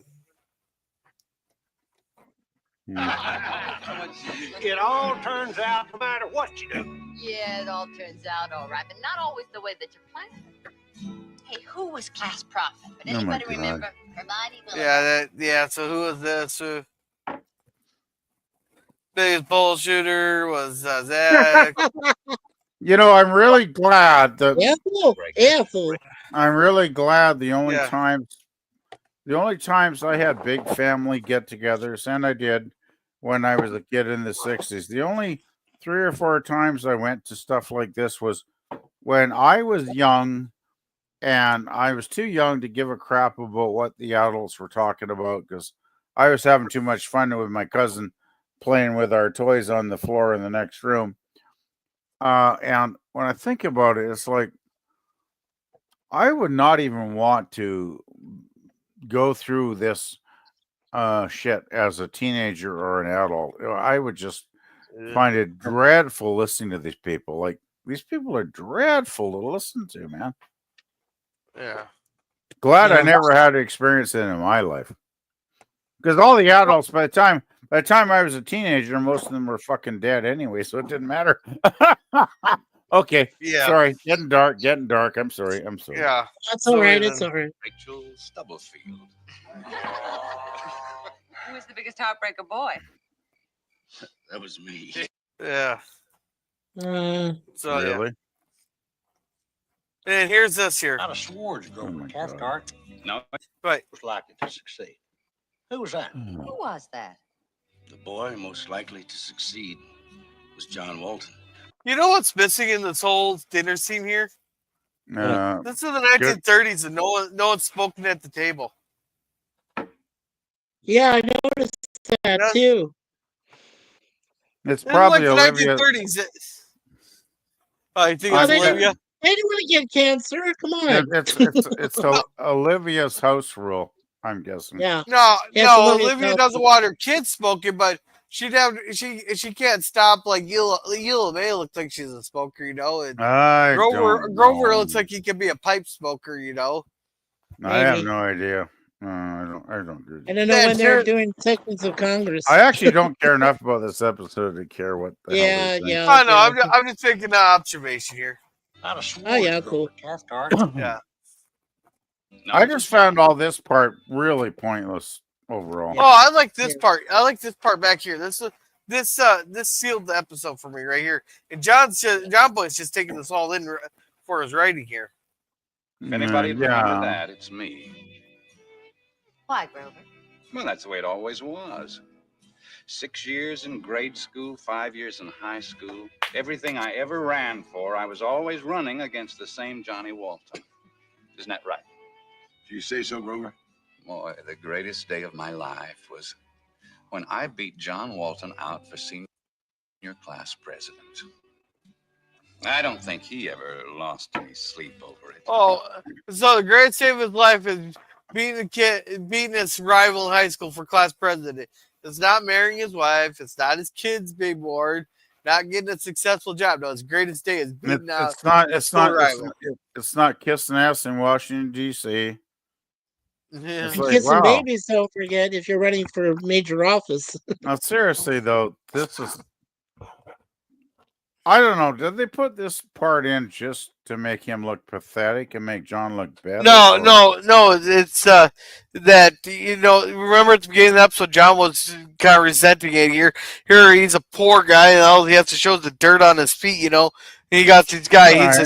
It all turns out no matter what you do. Yeah, it all turns out all right, but not always the way that you planned. Hey, who was class prophet? But Oh my anybody God. remember Hermione Willoughby? Yeah. So who was this? Who? Biggest bull shooter was Zach. I'm really glad that. Apple. I'm really glad the only Yeah. times I had big family get-togethers, and I did when I was a kid in the 60s. The only 3 or 4 times I went to stuff like this was when I was young, and I was too young to give a crap about what the adults were talking about because I was having too much fun with my cousin playing with our toys on the floor in the next room. And when I think about it, it's like I would not even want to go through this shit as a teenager or an adult. I would just find it dreadful listening to these people. Like, these people are dreadful to listen to, man. Yeah. Glad I never had to experience it in my life. Because all the adults, by the time I was a teenager, most of them were fucking dead anyway, so it didn't matter. Okay. Yeah. Sorry. Getting dark. I'm sorry. Yeah. That's all right. It's all right. Rachel Stubblefield. Who was the biggest heartbreaker boy? That was me. Yeah. So Really? yeah. And here's this here. I'd have swore to go Oh my with Cathcart. No, Right. Was likely to succeed. Who was that? Who was that? the boy most likely to succeed was John Walton. You know what's missing in this whole dinner scene here? This is the 1930s, and no one's smoking at the table. Yeah, I noticed that too. It's In probably like the Olivia. 1930s. Oh, you think it's they Olivia? They don't want to get cancer. Come on. It's Olivia's house rule, I'm guessing. Yeah. No, Yes, Olivia's Olivia house doesn't rule. want her kids smoking, but she can't stop. Like Eula May looks like she's a smoker, you know, and I Grover don't know. looks like he could be a pipe smoker, you know. I have Maybe. no idea. I don't do I don't know when they're doing sessions of Congress. I actually don't care enough about this episode to care what the hell they think. I know. I'm just making an observation here. I'd have Oh yeah, cool. Cathcart. Yeah. I just found all this part really pointless overall. Oh, I like this part. I like this part back here. This sealed the episode for me right here. And John Boy's just taking this all in for his writing here. If anybody Yeah. remember that, it's me. Why, Grover? Well, that's the way it always was. 6 years in grade school, 5 years in high school. Everything I ever ran for, I was always running against the same Johnny Walton. Isn't that right? Do you say so, Grover? Boy, the greatest day of my life was when I beat John Walton out for senior class president. I don't think he ever lost any sleep over it. Oh, so the greatest day of his life is beating his rival in high school for class president. It's not marrying his wife. It's not his kids being born. Not getting a successful job. No, his greatest day is beating out. It's not kissing ass in Washington D.C. Yeah. It's And like, kissing wow. babies, don't forget, if you're running for major office. Now, seriously though, this is I don't know. Did they put this part in just to make him look pathetic and make John look better? No. It's that Remember at the beginning of the episode, John was kind of resenting it. Here, he's a poor guy, and all he has to show is the dirt on his feet. And he got this guy. All He's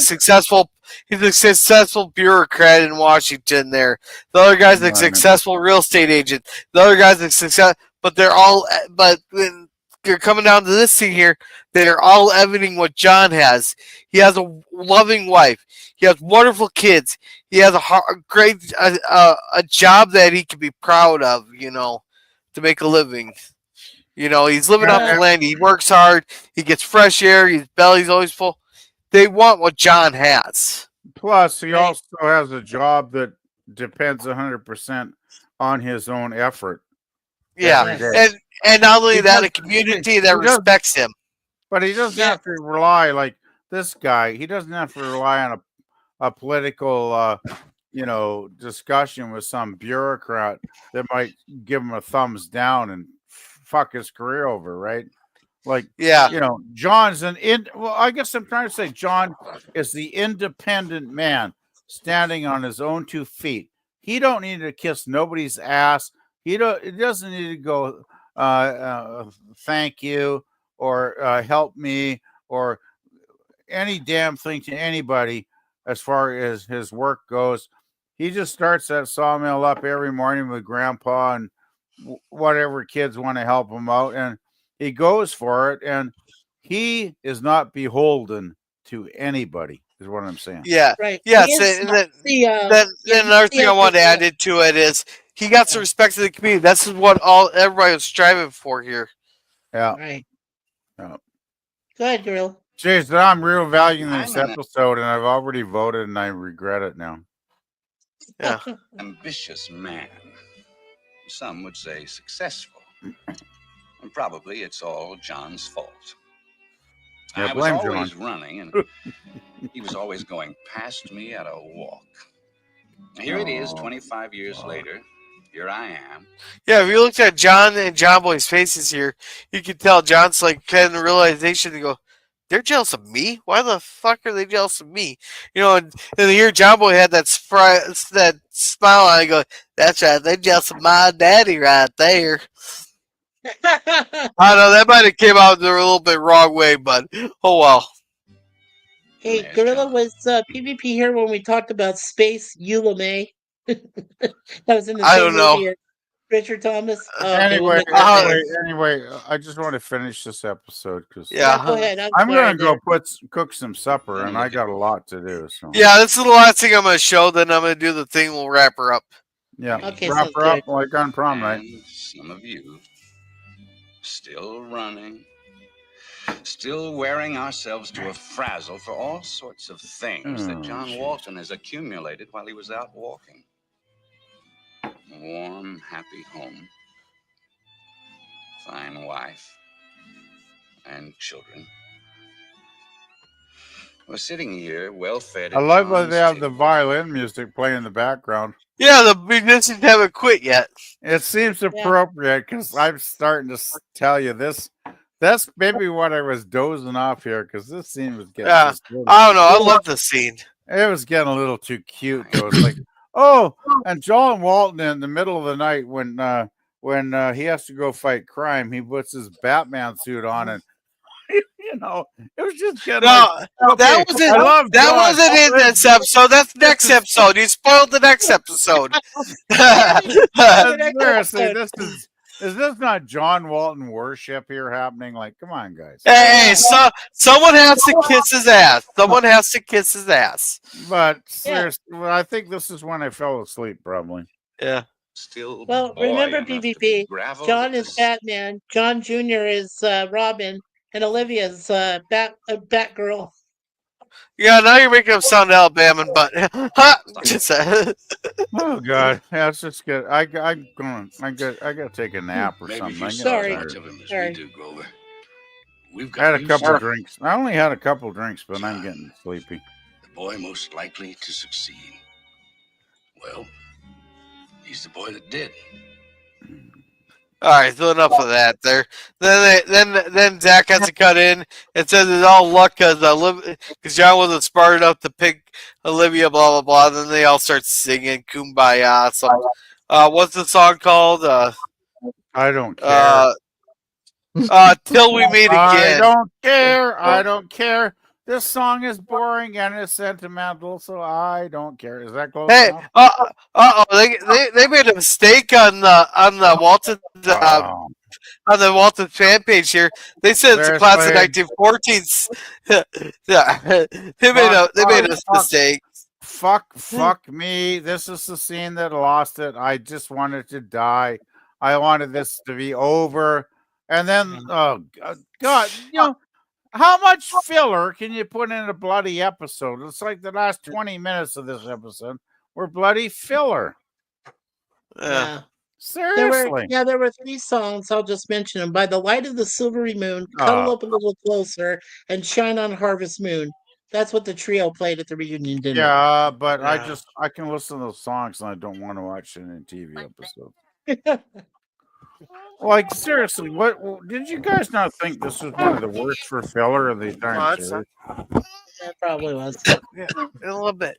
a right. successful bureaucrat in Washington. There, the other guy's a Right. successful real estate agent. The other guy's a success, but when you're coming down to this scene here, they're all evidencing what John has. He has a loving wife. He has wonderful kids. He has a great a job that he can be proud of. To make a living. He's living off the land. He works hard. He gets fresh air. His belly's always full. They want what John has. Plus, he also has a job that depends 100% on his own effort. Yeah, and not only that, a community that respects him. But he doesn't have to rely like this guy. He doesn't have to rely on a political, discussion with some bureaucrat that might give him a thumbs down and fuck his career over, right? Like, John's I guess I'm trying to say John is the independent man standing on his own 2 feet. He don't need to kiss nobody's ass. He doesn't need to go, thank you or help me or any damn thing to anybody as far as his work goes. He just starts that sawmill up every morning with Grandpa and whatever kids want to help him out, and he goes for it, and he is not beholden to anybody, is what I'm saying. Yeah. Right. Yes. He is And not then another thing I wanted to add into it is he got some respect to the community. That's what everybody was striving for here. Yeah. Right. Yeah. Go ahead, Gorilla. Jason, I'm real valuing this episode, and I've already voted, and I regret it now. Yeah. Ambitious man. Some would say successful. And probably it's all John's fault. Yeah, I was blame always John. running, and he was always going past me at a walk. Here it is, 25 years later. Here I am. Yeah, if you looked at John and John Boy's faces here, you could tell John's like kind of the realization to go, they're jealous of me? Why the fuck are they jealous of me? And here John Boy had that smile on. I go, that's right, they're jealous of my daddy right there. I know that might have came out a little bit wrong way, but oh well. Hey, Gorilla, was PvP here when we talked about Space Eula May? That was in the I same don't know. movie as Richard Thomas. Anyway, I just want to finish this episode because Go ahead. I'm going to go cook some supper, and I got a lot to do. So yeah, this is the last thing I'm going to show. Then I'm going to do the thing. We'll wrap her up. Yeah, Okay, wrap sounds her up good. like on prom night. And some of you still running, still wearing ourselves to a frazzle for all sorts of things that John Walton has accumulated while he was out walking. A warm, happy home, fine wife, and children. We're sitting here, well-fed. I love how they have the violin music playing in the background. Yeah, the musicians haven't quit yet. It seems appropriate because I'm starting to tell you this. That's maybe what I was dozing off here because this scene was getting. Yeah, I don't know. I love the scene. It was getting a little too cute. Though. It's like, oh, and John Walton in the middle of the night when he has to go fight crime, he puts his Batman suit on and. It was just getting. No, that wasn't in this episode. That's next episode. You spoiled the next episode. Seriously, is this not John Walton worship here happening? Like, come on, guys. Hey, someone has to kiss his ass. Someone has to kiss his ass. But seriously, I think this is when I fell asleep, probably. Yeah. Still. Well, remember PvP. John is Batman. John Jr. is Robin. And Olivia's Batgirl. Yeah, now you're making him sound Alabama, but just oh god, yeah, it's just good. I got to take a nap or something. Sorry. I had a couple of drinks. I only had a couple of drinks, but I'm getting sleepy. The boy most likely to succeed. Well, he's the boy that did. All right, so enough of that. There, then Zach has to cut in and says it's all luck because John wasn't smart enough to pick Olivia. Blah blah blah. Then they all start singing "Kumbaya." So, what's the song called? I don't care. Till we meet I again. don't care. I don't care. This song is boring and it's sentimental, so I don't care. Is that close Hey, enough? they made a mistake on the Walton on the Walton fan page here. They said it's a class of Seriously. 1914s. Yeah, they made a mistake. Fuck me. This is the scene that lost it. I just wanted to die. I wanted this to be over. And then, oh God, how much filler can you put in a bloody episode? It's like the last 20 minutes of this episode were bloody filler. Yeah. Seriously. There were 3 songs. I'll just mention them. By the Light of the Silvery Moon, Cuddle Up a Little Closer, and Shine on Harvest Moon. That's what the trio played at the reunion dinner. Yeah, but I can listen to those songs and I don't want to watch any TV episode. Like seriously, what did you guys not think this was one of the worst for filler of the entire series? That probably was. Yeah, a little bit.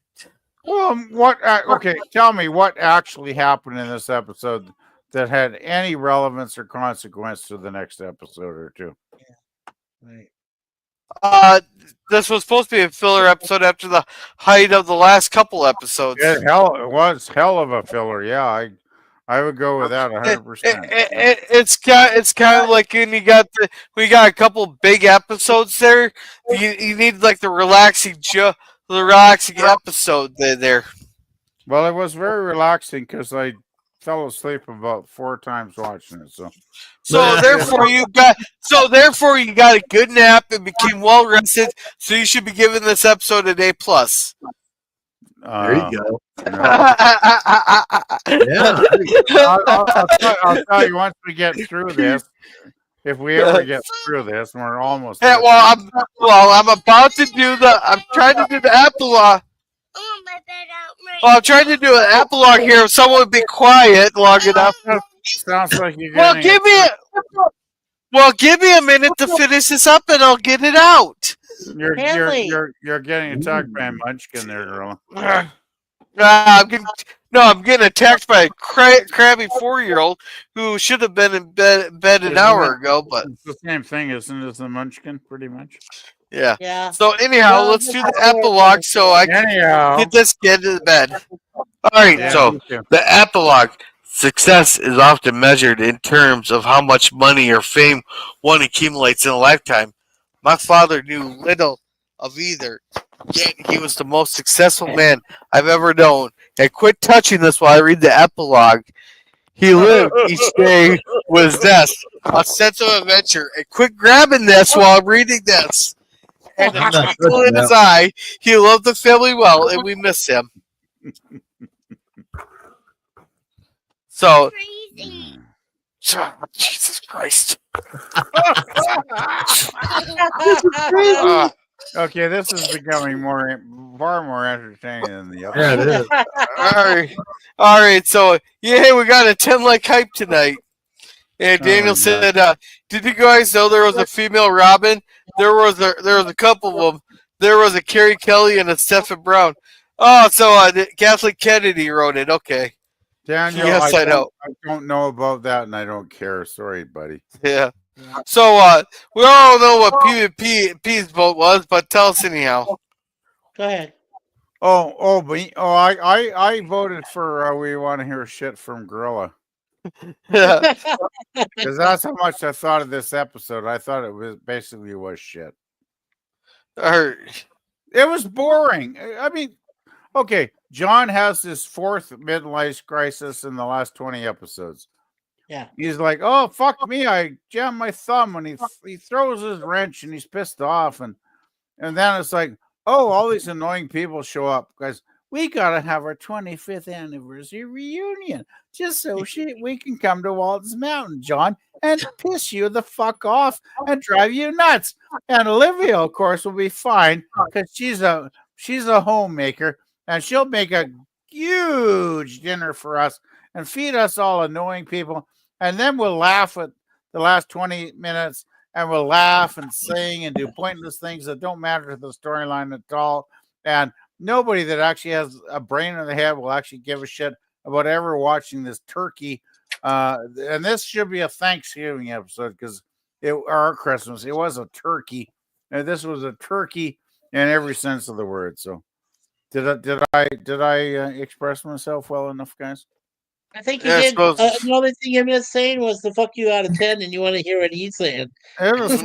Well, what? Okay, tell me what actually happened in this episode that had any relevance or consequence to the next episode or two. Right. This was supposed to be a filler episode after the height of the last couple episodes. It was hell of a filler. Yeah, I would go with that 100%. It's kind of like when we got a couple big episodes there. You need like the relaxing episode there. Well, it was very relaxing because I fell asleep about 4 times watching it. So therefore you got a good nap and became well rested. So you should be giving this episode an A+. There you go. Yeah. I'll tell you once we get through this. If we ever get through this, and we're almost. Hey, I'm about to do I'm trying to do the epilogue. Well, I'm trying to do an epilogue here. If someone would be quiet long enough. Sounds like you're Well, give me a minute to finish this up, and I'll get it out. You're getting attacked by a munchkin there, girl. I'm getting attacked by a crabby 4-year-old who should have been in bed an hour ago. But it's the same thing, isn't it? As the munchkin, pretty much. Yeah. So anyhow, let's do the epilogue so I can get this kid to bed. All right. Yeah, So the epilogue. Success is often measured in terms of how much money or fame one accumulates in a lifetime. My father knew little of either, yet he was the most successful man I've ever known. And quit touching this while I read the epilogue. He lived each day with zest, a sense of adventure, and quit grabbing this while I'm reading this. And a twinkle in his eye, he loved the family well, and we miss him. So, Jesus Christ. Okay, this is becoming far more entertaining than the other. Yeah, it is. All right. So, we got a 10-like hype tonight. And Daniel said, "Did you guys know there was a female Robin? There was a couple of them. There was a Carrie Kelly and a Stephen Brown. Oh, so Kathleen Kennedy wrote it. Okay, Daniel, yes, I know. I don't know about that, and I don't care. Sorry, buddy. Yeah. So we all know what PvP's vote was, but tell us anyhow. Go ahead. I voted for We Want to Hear Shit from Gorilla. Yeah. Because that's how much I thought of this episode. I thought it was basically shit. It was boring. I mean, okay, John has this 4th midlife crisis in the last 20 episodes. Yeah. He's like, oh, fuck me. I jammed my thumb, and he throws his wrench and he's pissed off. And then it's like, oh, all these annoying people show up because we got to have our 25th anniversary reunion just so we can come to Walton's Mountain, John, and piss you the fuck off and drive you nuts. And Olivia, of course, will be fine because she's a homemaker, and she'll make a huge dinner for us and feed us all annoying people. and then we'll laugh at the last 20 minutes, and we'll laugh and sing and do pointless things that don't matter to the storyline at all. And nobody that actually has a brain in the head will actually give a shit about ever watching this turkey. And this should be a Thanksgiving episode because our Christmas, it was a turkey. And this was a turkey in every sense of the word. So did I express myself well enough, guys? I think you Yeah, I did. suppose. The only thing you missed saying was the fuck you out of 10, and you want to hear what he's saying. It was,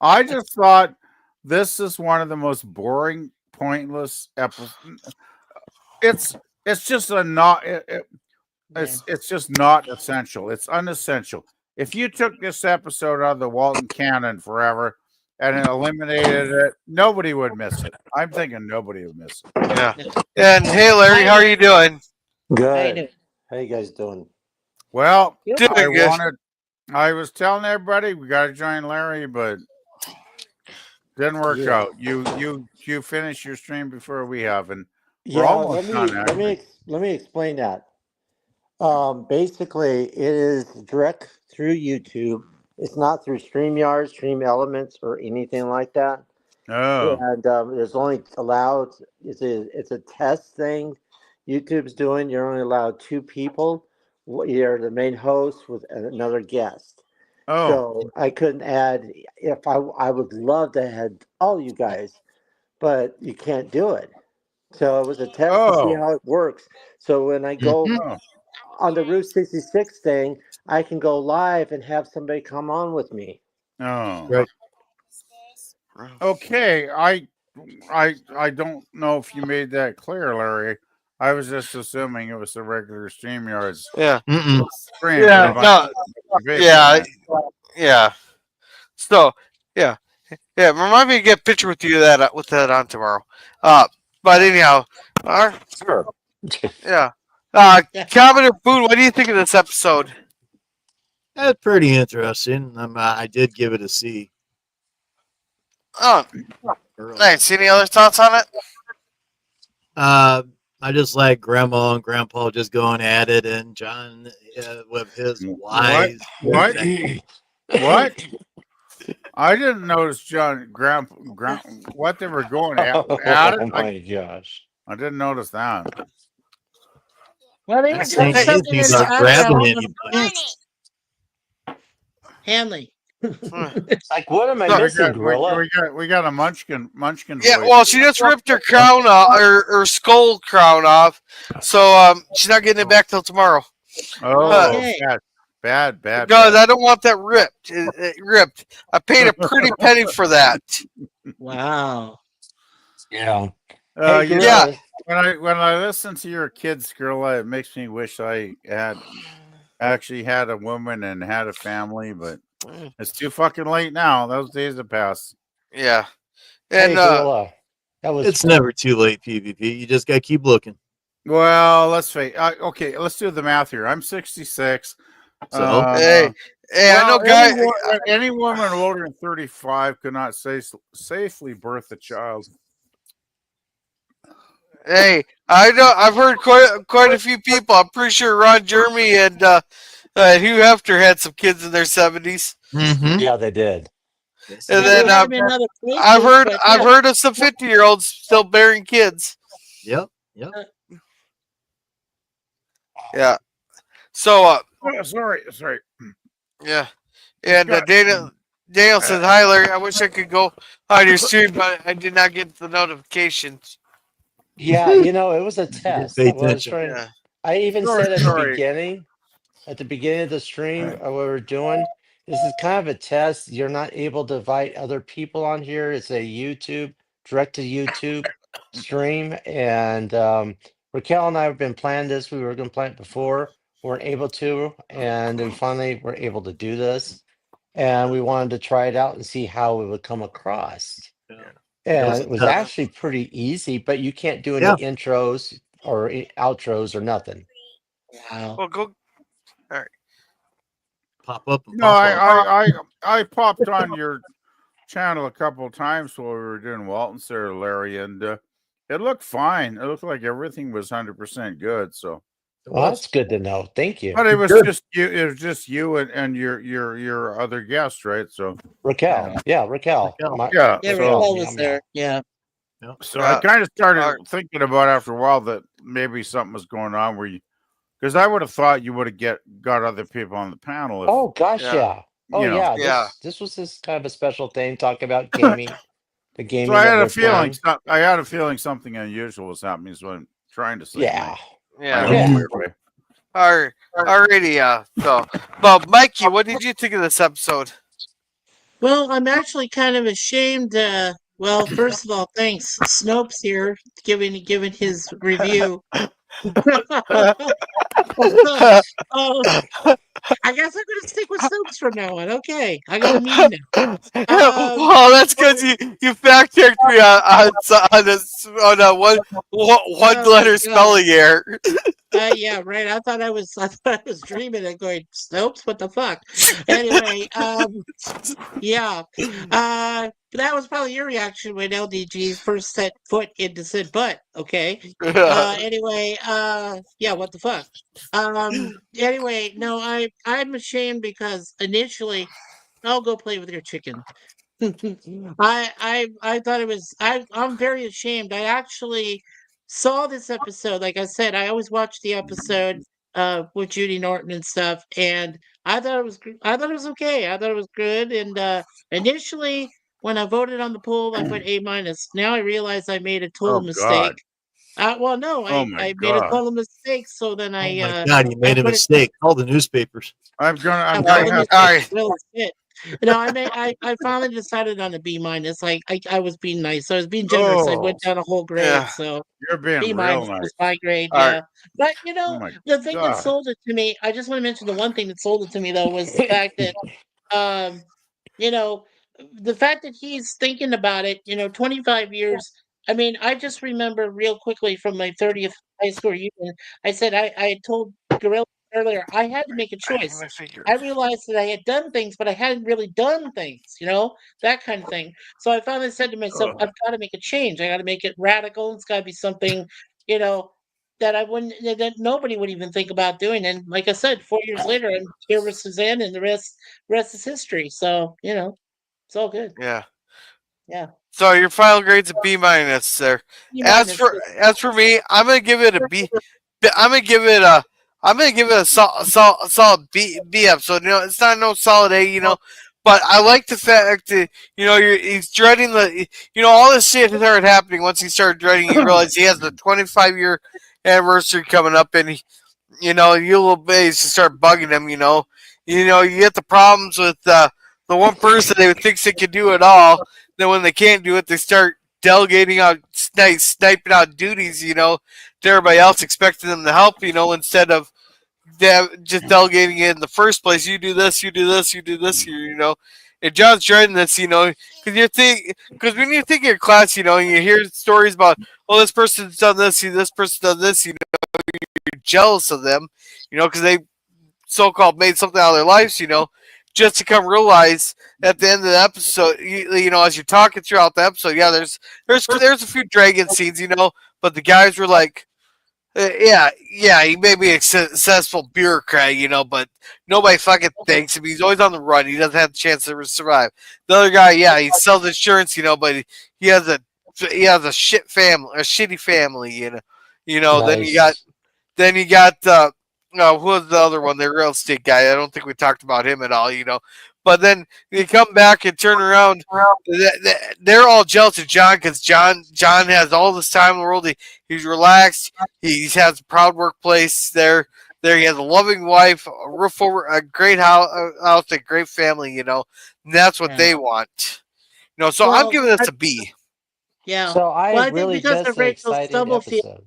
I just thought this is one of the most boring, pointless episodes. It's just a not. It's just not essential. It's unessential. If you took this episode out of the Walton canon forever and eliminated it, nobody would miss it. I'm thinking nobody would miss it. Yeah. And hey, Larry, how are you doing? Good. How you guys doing? Well, Doing good. I was telling everybody we got to join Larry, but didn't work Yeah. out. You finished your stream before we have, and we're Yeah, almost done. let me explain that. Basically, it is direct through YouTube. It's not through StreamYard, Stream Elements, or anything like that. Oh, And there's only allowed. It's a test thing. YouTube's doing. You're only allowed 2 people. You're the main host with another guest. oh, So I couldn't add. If I would love to add all you guys, but you can't do it. So it was a test to see oh, how it works. So when I go oh. on the Route 66 thing, I can go live and have somebody come on with me. Oh. Right. Okay, I don't know if you made that clear, Larry. I was just assuming it was the regular StreamYards. Yeah. Stream. Yeah. No. Yeah. Yeah. So yeah. Yeah. Remind me to get a picture with you with that on tomorrow. But anyhow, sure. Yeah. Comment or food. What do you think of this episode? That's pretty interesting. I did give it a C. Oh, nice. Any other thoughts on it? I just like Grandma and Grandpa just going at it, and John with his wise. What? What? I didn't notice John what they were going at it. Oh my gosh! I didn't notice that. Well, they were doing something in the background. Hanley. Like, what am I missing, Gorilla? We got a munchkin. Yeah, voice. well, she just ripped her crown off, her skull crown off, so she's not getting it back till tomorrow. Oh, bad. Because I don't want that ripped. Ripped. I paid a pretty penny for that. Wow. Yeah. Yeah. When I listen to your kids, Gorilla, it makes me wish I had actually had a woman and had a family, but it's too fucking late now. Those days have passed. Yeah. And Gorilla, it's never too late, PvP. You just got to keep looking. Well, let's face. Okay, let's do the math here. I'm 66. So hey, I know, guys. Any woman older than 35 could not safely birth a child. Hey, I know. I've heard quite a few people. I'm pretty sure Ron Jeremy and Hugh Hefner had some kids in their 70s. Mm-hmm. Yeah, they did. And then I've heard of some 50-year-olds still bearing kids. Yep. Yeah. So sorry. Yeah. And Daniel says, "Hi, Larry. I wish I could go on your stream, but I did not get the notifications." Yeah, it was a test. Yeah. I even said at the beginning of the stream, what we were doing, this is kind of a test. You're not able to invite other people on here. It's a direct to YouTube stream. And Raquel and I have been planning this. We were going to plan it before. We weren't able to. And then finally, we're able to do this. And we wanted to try it out and see how it would come across. And it was actually pretty easy, but you can't do any intros or outros or nothing. Wow. Well, go. All right. Pop up. No, I popped on your channel a couple of times while we were doing Waltons there, Larry, and it looked fine. It looked like everything was 100% good. So Well, that's good to know. Thank you. But it was just you. It was just you and your other guest, right? So Raquel. you know. Yeah, Raquel. Yeah. Yeah, So Raquel was there. Yeah. So I kind of started thinking about after a while that maybe something was going on where you, because I would have thought you would have got other people on the panel if. Oh gosh, yeah. Oh You know. yeah. This was this kind of a special thing. Talk about gaming, the So gaming I that had we're a feeling. playing. I had a feeling something unusual was happening. Is what I'm trying to say. Yeah. Yeah. In a weird way. Alrighty. Well, Mikey, what did you think of this episode? Well, I'm actually kind of ashamed. Well, first of all, thanks, Snopes here, giving his review. I guess I'm gonna stick with Snopes from now on. Okay, I got a mean now. Well, that's because you fact checked me on a one letter spelling error. Yeah, right. I thought I was dreaming and going, Snopes, what the fuck? Anyway, yeah. That was probably your reaction when LDG first set foot into Sid Butt, okay? Anyway, yeah, what the fuck? Anyway, no, I'm ashamed because initially I'll go play with your chicken. I thought it was I'm very ashamed. I actually saw this episode. Like I said, I always watch the episode with Judy Norton and stuff, and I thought it was I thought it was okay. I thought it was good. And initially, when I voted on the poll, I put A minus. Now I realize I made a total Oh mistake. God. Well, no, Oh I my made a God. total mistake. So then Oh my I God, you made a put it. mistake. Call the newspapers. I'm All gonna have right. Well, shit. No, I finally decided on a B minus. I was being nice. I was being generous. I went Oh. down a whole grade. So You're being B real minus nice. was my grade. All right. Yeah. But Oh my the thing that God. sold it to me, I just want to mention the one thing that sold it to me though was the fact that um, you know, the fact that he's thinking about it, 25 years. I mean, I just remember real quickly from my 30th high school reunion, I said I had told Gorilla earlier, I had to make a choice. I realized that I had done things, but I hadn't really done things, that kind of thing. So I finally said to myself, I've got to make a change. I got to make it radical. It's got to be something, you know, that I wouldn't, that nobody would even think about doing. And like I said, 4 years later, I'm here with Suzanne, and the rest is history. So it's all good. Yeah. Yeah. So your final grade's a B minus there. B As minus. for me, I'm gonna give it a B. I'm gonna give it a solid B episode. It's not no solid A. But I like the fact that he's dreading all this shit started happening once he started dreading. He realized he has the 25-year anniversary coming up, and you little babies to start bugging him. You get the problems with the one person they would think they could do it all. Then when they can't do it, they start delegating out, sniping out duties. To everybody else, expecting them to help. Instead of just delegating it in the first place. You do this, you do this, you do this. And John's dreading this. Because when you think of your class, and you hear stories about, oh, this person's done this person's done this. You're jealous of them. Because they so-called made something out of their lives. Just to come realize at the end of the episode, as you're talking throughout the episode, yeah, there's a few dragon scenes, but the guys were like, yeah, he may be a successful bureaucrat, but nobody fucking thanks him. He's always on the run. He doesn't have the chance to survive. The other guy, yeah, he sells insurance, but he has a shitty family, Nice. Then you got no, who was the other one? The real estate guy. I don't think we talked about him at all, But then you come back and turn around. They're all jealous of John because John has all this time in the world. He's relaxed. He has a proud workplace there. He has a loving wife, a roof over, a great house, a great family. And that's what they want. So I'm giving this a B. Yeah. So I Well, I think really because missed of an Rachel exciting Stubblefield. episode.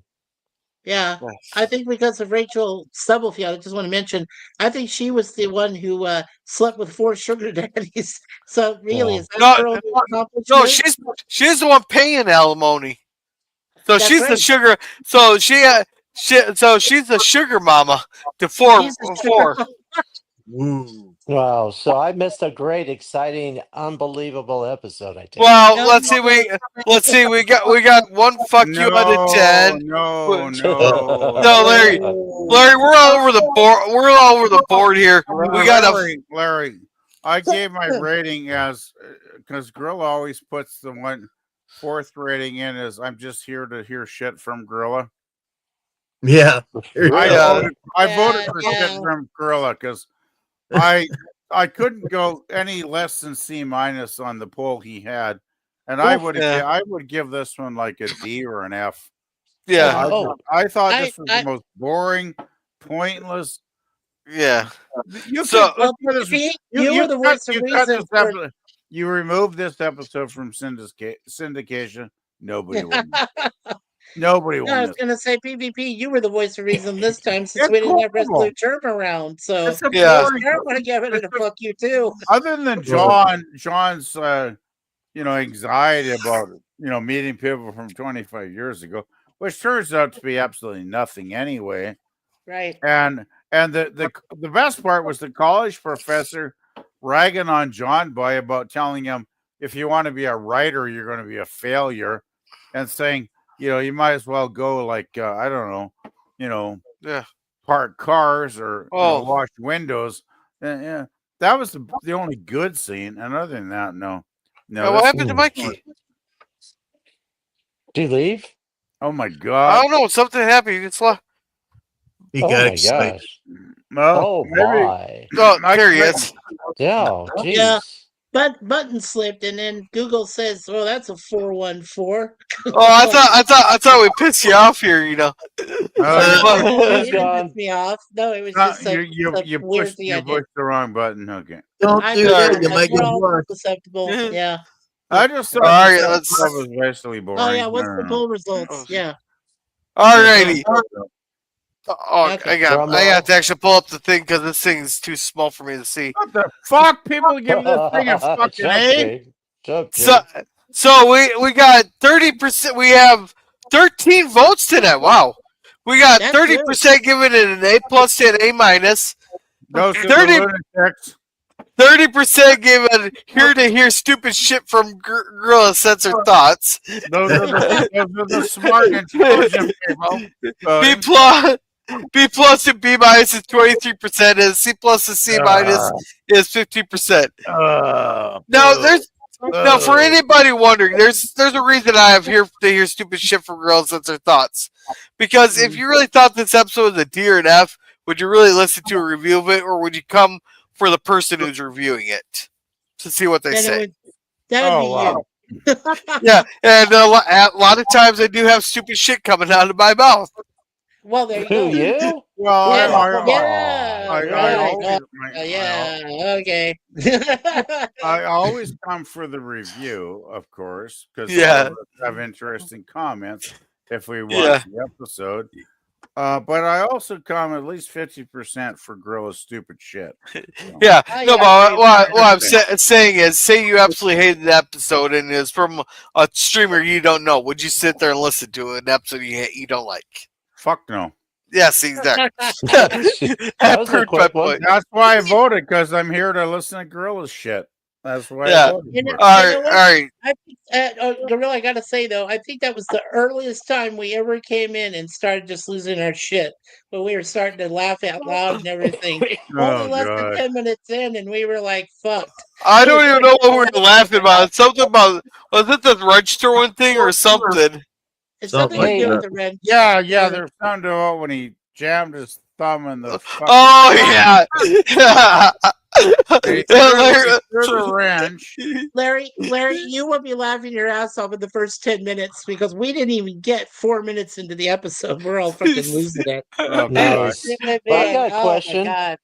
Yeah, I think because of Rachel Stubblefield, I just want to mention, I think she was the one who slept with 4 sugar daddies. So really, is that her only accomplishment? No, she's the one paying alimony. So That's she's the right. sugar. So she's the sugar mama to four. She's the sugar mama. Wow. So I missed a great, exciting, unbelievable episode. I think. Well, let's see. We got one fuck you out of 10. No, No, Larry. Larry, we're all over the board. We're all over the board here. We got a. Larry. I gave my rating as because Gorilla always puts the fourth rating in as I'm just here to hear shit from Gorilla. Yeah. I voted for shit from Gorilla because I couldn't go any less than C- on the poll he had, and I would give this one like a D or an F. Yeah. I thought this was the most boring, pointless. Yeah. You were the voice of reason. You removed this episode from syndication. Nobody will. Nobody will. I was going to say PvP. You were the voice of reason this time since we didn't have Resolute Term around. So yeah, I want to give it a fuck you too. Other than John's, anxiety about meeting people from 25 years ago, which turns out to be absolutely nothing anyway. Right. And the best part was the college professor ragging on John Boy about telling him if you want to be a writer, you're going to be a failure, and saying, you might as well go like I don't know, park cars or wash windows. Yeah, that was the only good scene. And other than that, no. What happened to Mikey? Did he leave? Oh my god! I don't know. Something happened. He gets lost. He got excited. Well, my! Oh, there he is. Yeah, geez. Yeah. Button slipped, and then Google says, "Well, that's a 414." Oh, I thought we pissed you off here. It didn't piss me off. No, it was just you pushed the wrong button. Okay. Don't do that. You might get all susceptible. Yeah. I just thought that was basically boring. Oh yeah, what's the poll results? Yeah. All righty. Oh, Okay. I got to actually pull up the thing because this thing is too small for me to see. What the fuck? People give this thing a fucking A? So we got 30%. We have 13 votes today. Wow. We got 30% giving it an A plus and A minus. Those 30% giving here to hear stupid shit from Gorilla Censor Thoughts. Those are the smart, intelligent people. B plus and B minus is 23%, and C plus and C minus is 50%. Now, for anybody wondering, there's a reason I have here to hear stupid shit from Girls Censor Thoughts. Because if you really thought this episode was a D or an F, would you really listen to a review of it, or would you come for the person who's reviewing it to see what they say? That would be you. Yeah, and a lot of times I do have stupid shit coming out of my mouth. Well, there you go. You? Well, okay. I always come for the review, of course, because have interesting comments if we watch the episode. But I also come at least 50% for Gorilla's stupid shit. So. Yeah, no, but what I'm saying is, say you absolutely hated the episode and it's from a streamer you don't know. Would you sit there and listen to an episode you don't like? Fuck no. Yes, exactly. That was a quick one. That's why I voted, because I'm here to listen to Gorilla's shit. That's why I voted. All right. I think, Gorilla, I gotta say though, I think that was the earliest time we ever came in and started just losing our shit. When we were starting to laugh out loud and everything. Only less than 10 minutes in, and we were like, "Fucked." I don't even know what we were laughing about. Something about, was it the wrench throwing thing or something? It's something to do with the wrench. Yeah. There's something about when he jammed his thumb in the fucking Larry, you will be laughing your ass off in the first 10 minutes because we didn't even get 4 minutes into the episode. We're all fucking losing it. Nice. Well, I got a question. I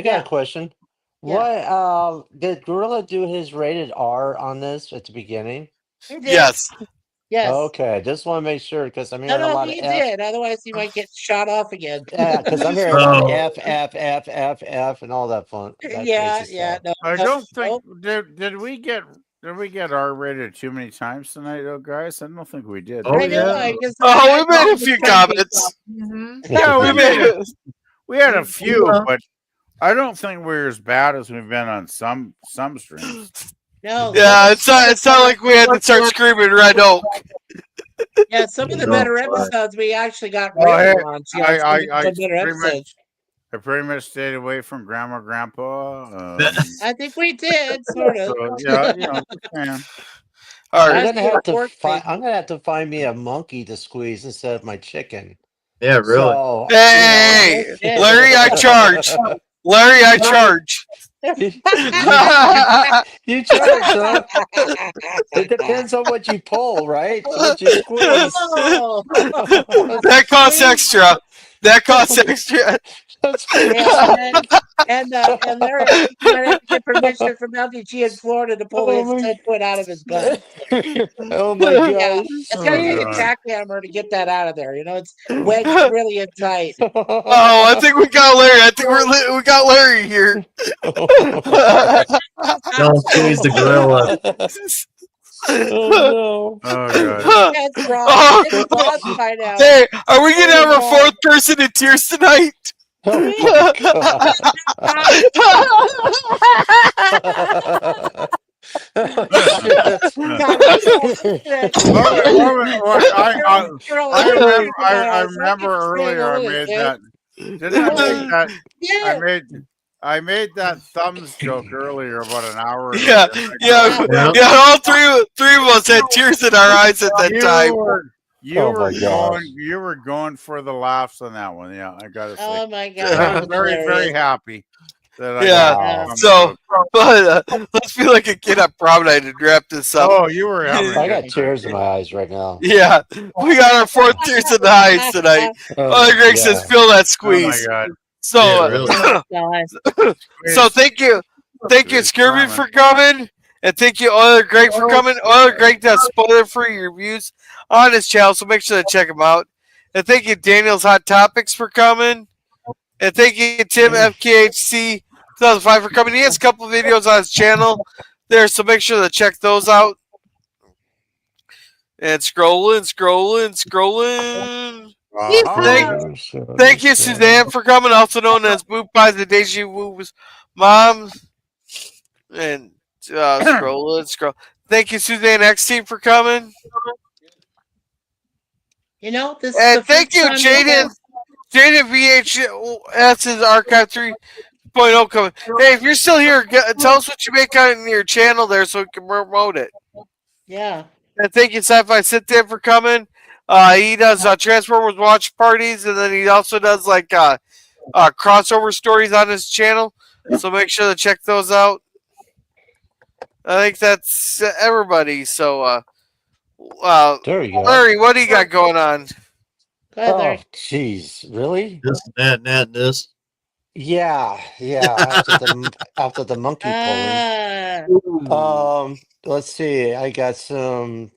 got a question. What did Gorilla do his rated R on this at the beginning? Yes. Yes. Okay, just want to make sure because I'm hearing a lot of F. Did. Otherwise, you might get shot off again. Yeah, because I'm hearing a lot of F, and all that fun. Yeah. No, I don't think did we get R rated too many times tonight, though, guys? I don't think we did. We made a few comments. Mm-hmm. Yeah, we had a few, but I don't think we're as bad as we've been on some streams. No, Yeah, it sounded like we had to start screaming Red Oak. Yeah, some of the better episodes we actually got Well, real hey, ones. Yeah, some of the better pretty much, episodes. I pretty much stayed away from Grandma, Grandpa. I think we did, sort of. So, yeah, you know, just saying. I'm That's gonna your have to pork find. thing. I'm gonna have to find me a monkey to squeeze instead of my chicken. Yeah, really. So Hey, Oh, shit. Larry, I charge. Larry, I charge. you charge, huh? It depends on what you pull, right? What you squeeze. Oh. That costs extra. That costs extra. That's Yeah, and Larry, I think you might have to get permission from LDG in Florida to pull his 10-foot out of his butt. Oh my Yeah, gosh. it's gonna take a God. jackhammer to get that out of there. You know, it's wedged really in tight. Oh, I think we got Larry. I think we got Larry here. Don't squeeze the gorilla. Oh Oh god. That's wrong. Oh. It's lost by now. Hey, are we gonna have our fourth person in tears tonight? Oh my god. I remember earlier I made that. Didn't I make that? Yeah. I made that thumbs joke earlier about an hour ago. Yeah. All three of us had tears in our eyes at that time. You were going for the laughs on that one. Yeah, I gotta say. Oh my god. I was very happy that I Yeah. got the So, thumbs joke. but let's feel like a kid at prom night and wrap this up. Oh, you were having I got tears in my eyes right now. Yeah, we got our fourth tears in the eyes tonight. Greg says, "Feel that squeeze." Oh my god. So, so thank you, Scurvy, for coming, and thank you, Oiler Greg, for coming. Oiler Greg does spoiler-free reviews on his channel, so make sure to check him out. And thank you, Daniel's Hot Topics, for coming. And thank you, Tim FKHC 2005 for coming. He has a couple of videos on his channel there, so make sure to check those out. And scrolling. Thank you, Suzanne, for coming, also known as Boop by the Deja Wu's mom. And scroll. Thank you, Suzanne X Team, for coming. You know, this And is the thank you, first time Jaden. Jaden VHS's Archive 3.0 coming. Hey, if you're still here, tell us what you make on your channel there so we can promote it. Yeah. And thank you, Sci-Fi Sit There, for coming. He does Transformers watch parties, and then he also does like crossover stories on his channel. So make sure to check those out. I think that's everybody. So, there we go. Larry, what do you got going on? Oh, jeez, really? This, that, and that, and this. Yeah. After the monkey pulling. Let's see. I got some.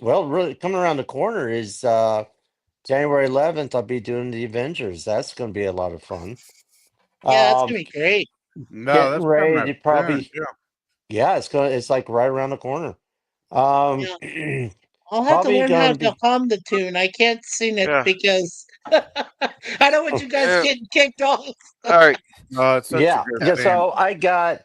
Well, really coming around the corner is January 11th. I'll be doing the Avengers. That's going to be a lot of fun. Yeah, that's gonna be great. No, Getting that's ready coming to up probably. soon, Yeah, it's like right around the corner. Yeah. I'll have to Probably learn how gonna to be. hum the tune. I can't sing it because I don't want you guys getting kicked off. All right. No, it's such a Yeah. good thing. So I got,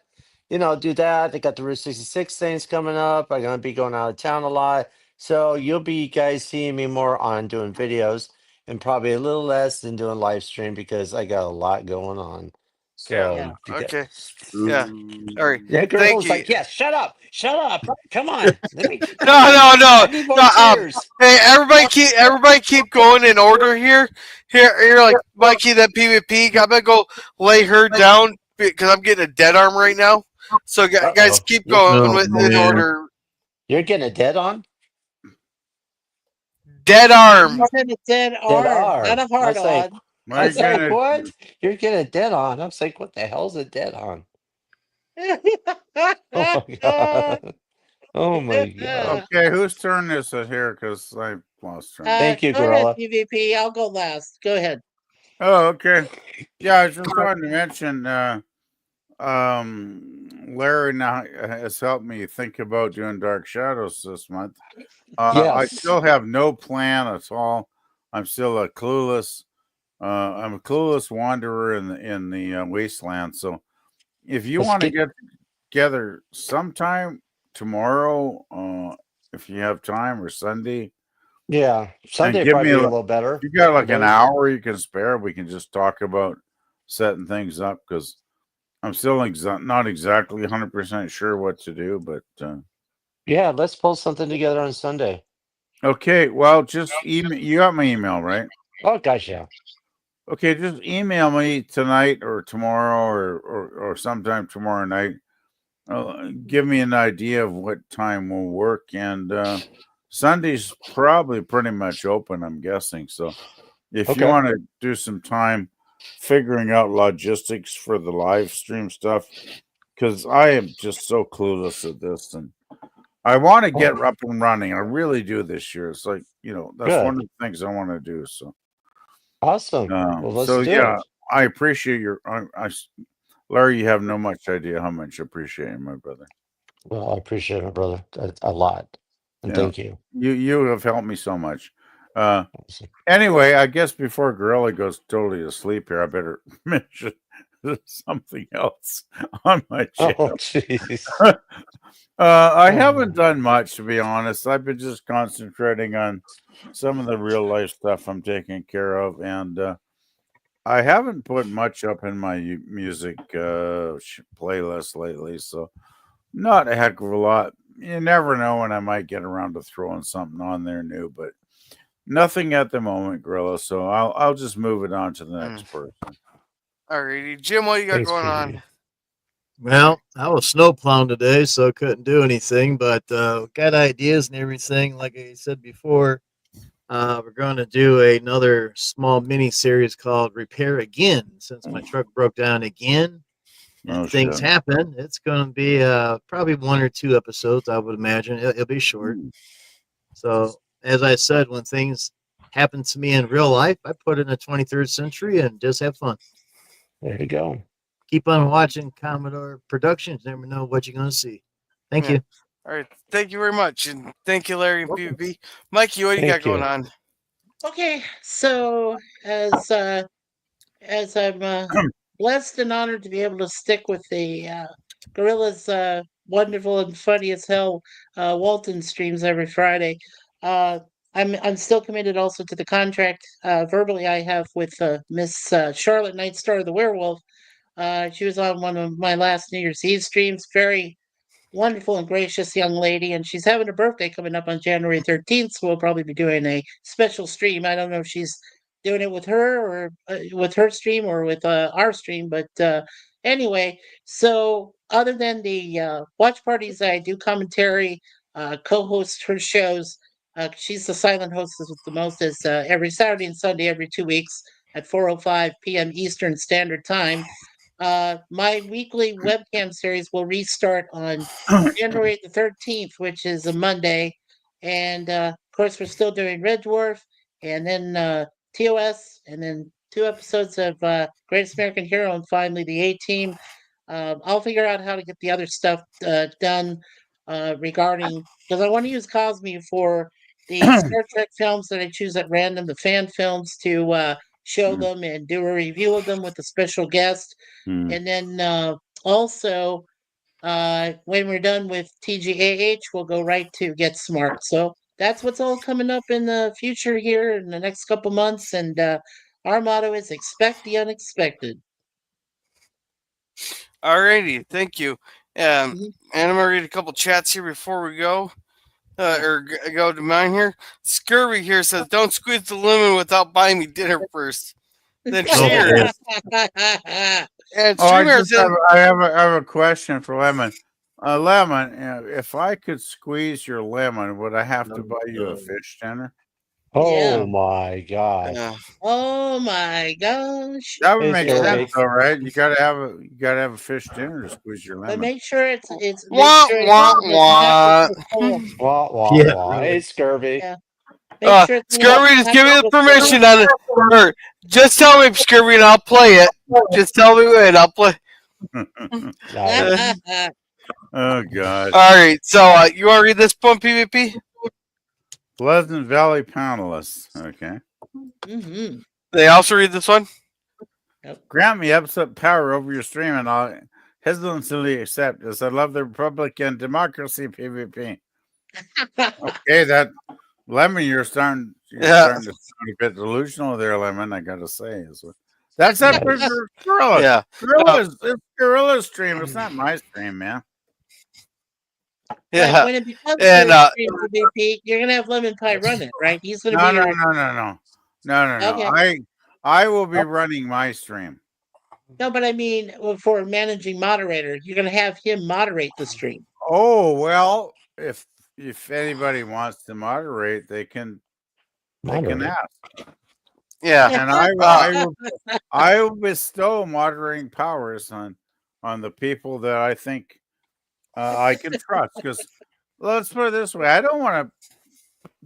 do that. I got the Route 66 things coming up. I'm gonna be going out of town a lot. So you'll be guys seeing me more on doing videos and probably a little less than doing live stream because I got a lot going on. So Okay. Yeah. All right. Yeah, Thank girl's you. like, yeah, shut up. Come on. Let me. No. I need more tears. Hey, everybody keep going in order here. Here, like Mikey, that PvP. I'm gonna go lay her down because I'm getting a dead arm right now. So guys, keep going in order. You're getting a dead on? Dead arm. You said a dead arm, not a hard on. I was like, what? You're getting a dead on. I was like, what the hell's a dead on? Oh my god. Oh my god. Okay, whose turn is it here? Because I lost track. Thank you, Go ahead, Gorilla. PvP. I'll go last. Go ahead. Oh, okay. Yeah, I just wanted to mention Larry now has helped me think about doing Dark Shadows this month. I Yes. still have no plan at all. I'm still clueless I'm a clueless wanderer in the wasteland. So if you Let's want to get. get together sometime tomorrow, if you have time, or Sunday, Yeah, and Sunday give me probably a, be a if little better. you got like an Better. hour you can spare, we can just talk about setting things up, because I'm still not exactly 100% sure what to do, but Yeah, let's pull something together on Sunday. okay. Well, just email. You got my email, right? Oh gosh, yeah. Okay, just email me tonight or tomorrow, or sometime tomorrow night. Give me an idea of what time will work, and Sunday's probably pretty much open, I'm guessing. So if you Okay. want to do some time figuring out logistics for the live stream stuff, because I am just so clueless at this, and I want to get Oh, up and running. I really do this year. It's like, that's one good. of the things I want to do. So, Awesome. Well, let's so do yeah, it. I appreciate Larry. You have no much idea how much I appreciate you, my brother. Well, I appreciate it, brother, a lot, and Yeah, thank you. you have helped me so much. Awesome. Anyway, I guess before Gorilla goes totally to sleep here, I better mention something else on my Oh, channel. jeez. I Oh, haven't done much, to be honest. I've been just concentrating on some of the real life stuff I'm taking care of, and I haven't put much up in my music playlist lately, so not a heck of a lot. You never know when I might get around to throwing something on there new, but nothing at the moment, Gorilla. So I'll just move it on to the next person. Alrighty, Jim, what you got thanks, going PB. on? Well, I was snow plowing today, so couldn't do anything, but got ideas and everything. Like I said before, we're going to do another small mini series called Repair Again. Since my truck broke down again and Oh things shit. happen, it's going to be probably 1 or 2 episodes, I would imagine. It'll be short. So, as I said, when things happen to me in real life, I put in the 23rd century and just have fun. There you go. Keep on watching Commodore Productions. Never know what you're going to see. Thank Yeah. you. All right, thank you very much, and thank you, Larry and Welcome. PvP. Mikey, what do you got Thank going you. on? Okay, so as I'm blessed and honored to be able to stick with the Gorilla's wonderful and funny as hell Walton streams every Friday. Uh, I'm still committed also to the contract verbally I have with Miss Charlotte Nightstar the Werewolf. She was on one of my last New Year's Eve streams. Very wonderful and gracious young lady, and she's having a birthday coming up on January 13th, so we'll probably be doing a special stream. I don't know if she's doing it with her or with her stream or with our stream, but anyway, so other than the watch parties, I do commentary, co-host her shows. She's the silent hostess with the most, is every Saturday and Sunday, every 2 weeks at 4:05 p.m. Eastern Standard Time. My weekly webcam series will restart on January the 13th, which is a Monday. And of course, we're still doing Red Dwarf and then TOS, and then 2 episodes of Greatest American Hero, and finally the A Team. I'll figure out how to get the other stuff done regarding, because I want to use Cosme for the Star Trek films that I choose at random, the fan films, to show them and do a review of them with a special guest. And then also, when we're done with TGAH, we'll go right to Get Smart. So that's what's all coming up in the future here in the next couple months. And our motto is expect the unexpected. Alrighty, thank you. Mhm. And I'm gonna read a couple chats here before we go. Go to mine here. Scurvy here says, "Don't squeeze the lemon without buying me dinner first." Then cheers. And Oh, Streamer says, I have a question for Lemon. Lemon, if I could squeeze your lemon, would I have to buy you a fish dinner? Yeah. Oh my gosh. Oh my gosh. That would Hey, make sense, Scurvy. though, right? You gotta have a fish dinner to squeeze your But lemon. make sure it's make "Wah sure it wah doesn't have to wah." go cold. Wah, wah, Yeah, wah. Hey, really. Scurvy. Yeah. Make sure it's Scurvy, just have give to me the go permission cold. on it. Or just tell me, Scurvy, and I'll play it. Just tell me when I'll play. Nice. Oh God. All right, so you want to read this one, PvP? Pleasant Valley panelists. Okay. Mm-hmm. They also read this one. Grant me absolute power over your stream, and I'll hesitantly accept this. I love the Republic and democracy PvP. Okay, that Lemon, you're starting to sound a bit delusional there, Lemon. I gotta say, that's that for Gorilla. Yeah, It's Gorilla's stream. It's not my stream, man. But when it becomes your stream PvP, you're gonna have Lemon Pie run it, right? He's gonna be No. Okay. I will be running my stream. No, but I mean, for managing moderator, you're gonna have him moderate the stream. Oh well, if anybody wants to moderate, they can ask. Yeah, and I will bestow moderating powers on the people that I think I can trust. Because let's put it this way: I don't want to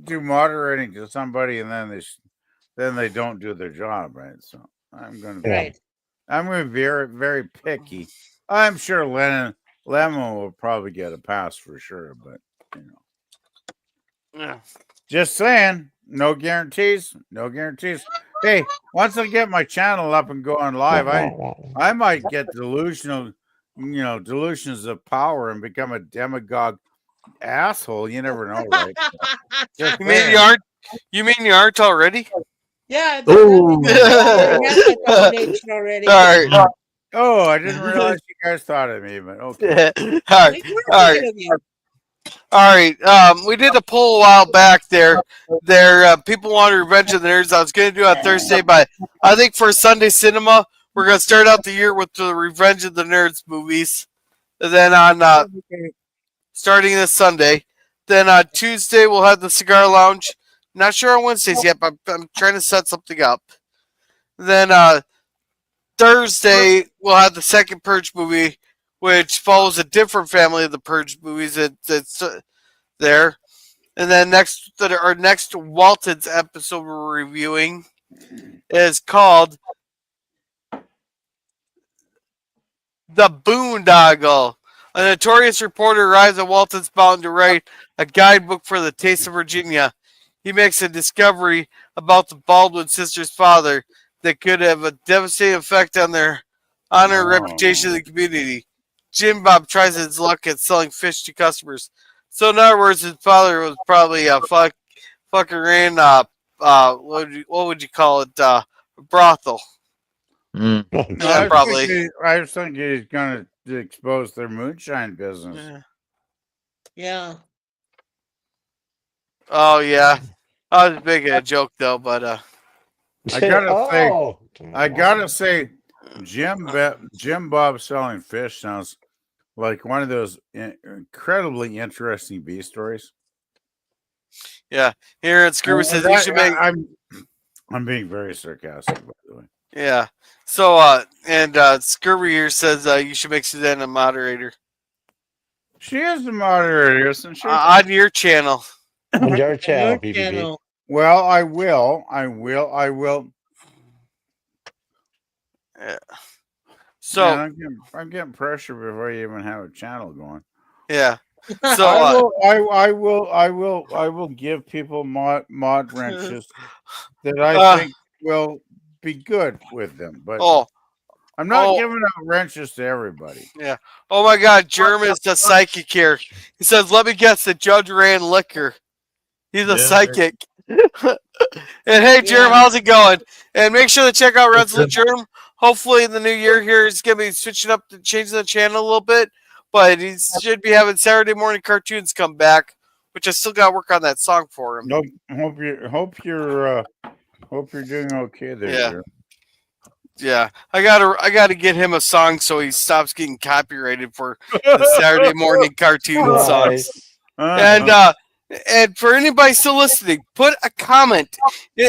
do moderating to somebody and then they don't do their job, right? So I'm going to be very, very picky. I'm sure Lemon will probably get a pass for sure, but just saying, no guarantees. Hey, once I get my channel up and going live, I might get delusions of power and become a demagogue asshole. You never know, right? You mean you aren't already? Yeah. Already. All right. Oh, I didn't realize you guys thought of me, but okay. All right. We did a poll a while back there. People wanted Revenge of the Nerds. I was going to do it on Thursday, but I think for Sunday cinema, we're going to start out the year with the Revenge of the Nerds movies. And then on starting this Sunday. Then on Tuesday, we'll have the Cigar Lounge. Not sure on Wednesdays yet, but I'm trying to set something up. Then Thursday, we'll have the second Purge movie, which follows a different family of the Purge movies that's there. And then our next Waltons episode we're reviewing is called The Boondoggle. A notorious reporter arrives at Walton's Mountain to write a guidebook for the taste of Virginia. He makes a discovery about the Baldwin sisters' father that could have a devastating effect on their honor and reputation in the community. Jim Bob tries his luck at selling fish to customers. So in other words, his father was probably a fucking ran what would you call it? Brothel. No, Yeah, probably. I was thinking he's going to expose their moonshine business. Yeah. Oh yeah, I was making a joke though, but I gotta say, Jim Bob selling fish sounds like one of those incredibly interesting bee stories. Yeah, here at Screw says you should make. I'm being very sarcastic, by the way. Yeah. So and Scurvy here says you should make Suzanne a moderator. She is the moderator, isn't she? On your channel. On your channel, PvP. Well, I will. Yeah. So man, I'm getting pressure before you even have a channel going. Yeah. So I will give people mod wrenches that I think will be good with them, but I'm not giving out wrenches to everybody. Yeah. Oh my God, Germ is the psychic here. He says, "Let me guess, the judge ran liquor." He's a psychic. And hey, Germ, how's it going? And make sure to check out Resolute Germ. Hopefully, in the new year here, he's gonna be switching up, changing the channel a little bit. But he should be having Saturday morning cartoons come back, which I still got to work on that song for him. Nope. Hope you're doing okay there. Yeah. Dear. Yeah, I gotta get him a song so he stops getting copyrighted for the Saturday morning cartoon songs. And for anybody still listening, put a comment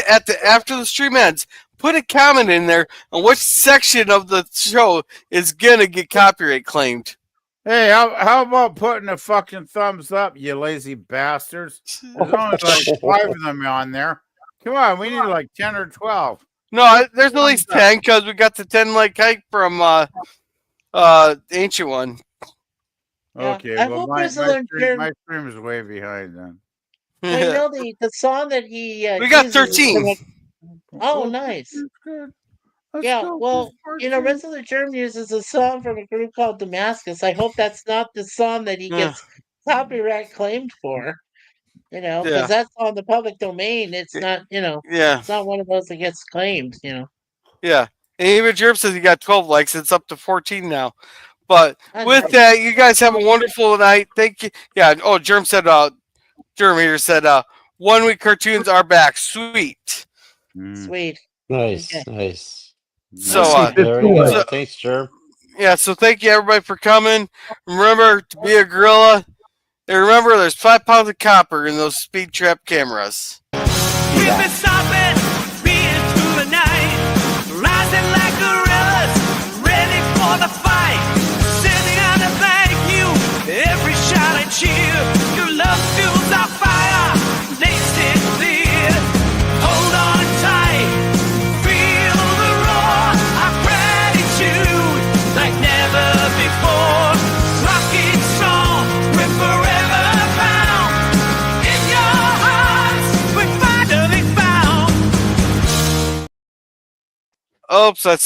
after the stream ends. Put a comment in there on which section of the show is gonna get copyright claimed. Hey, how about putting a fucking thumbs up, you lazy bastards? There's only like 5 of them on there. Come on, we need like 10 or 12. No, there's at least 10 because we got the 10 like hike from Ancient One. Okay, I well hope my stream is way behind then. Well, you know the song that he we got 13. Oh, nice. That's good. Let's Yeah, go. well, Part 2. Rest of the Germ uses a song from a group called Damascus. I hope that's not the song that he gets copyright claimed for. Because Yeah. that's on the public domain. It's not, Yeah. it's not one of those that gets claimed. Yeah. And even Jerm says he got 12 likes. It's up to 14 now. But Oh, with nice. that, you guys have a wonderful night. Thank you. Yeah. Oh, Jerm said, Jerm here said, 1 week cartoons are back. Sweet. Sweet. Nice, Okay. nice. So, There you go. Thanks, Germ. Yeah, so thank you everybody for coming. Remember to be a gorilla. And remember, there's 5 pounds of copper in those speed trap cameras. We've been stopping, being through the night, rising like gorillas, ready for the fight. Sending out a thank you, every shout and cheer. Your love fuels our fire, taste it clear. Hold on tight, feel the roar of gratitude like never before. Rocking strong, we're forever bound. In your hearts, we're finally found. Oops, I saw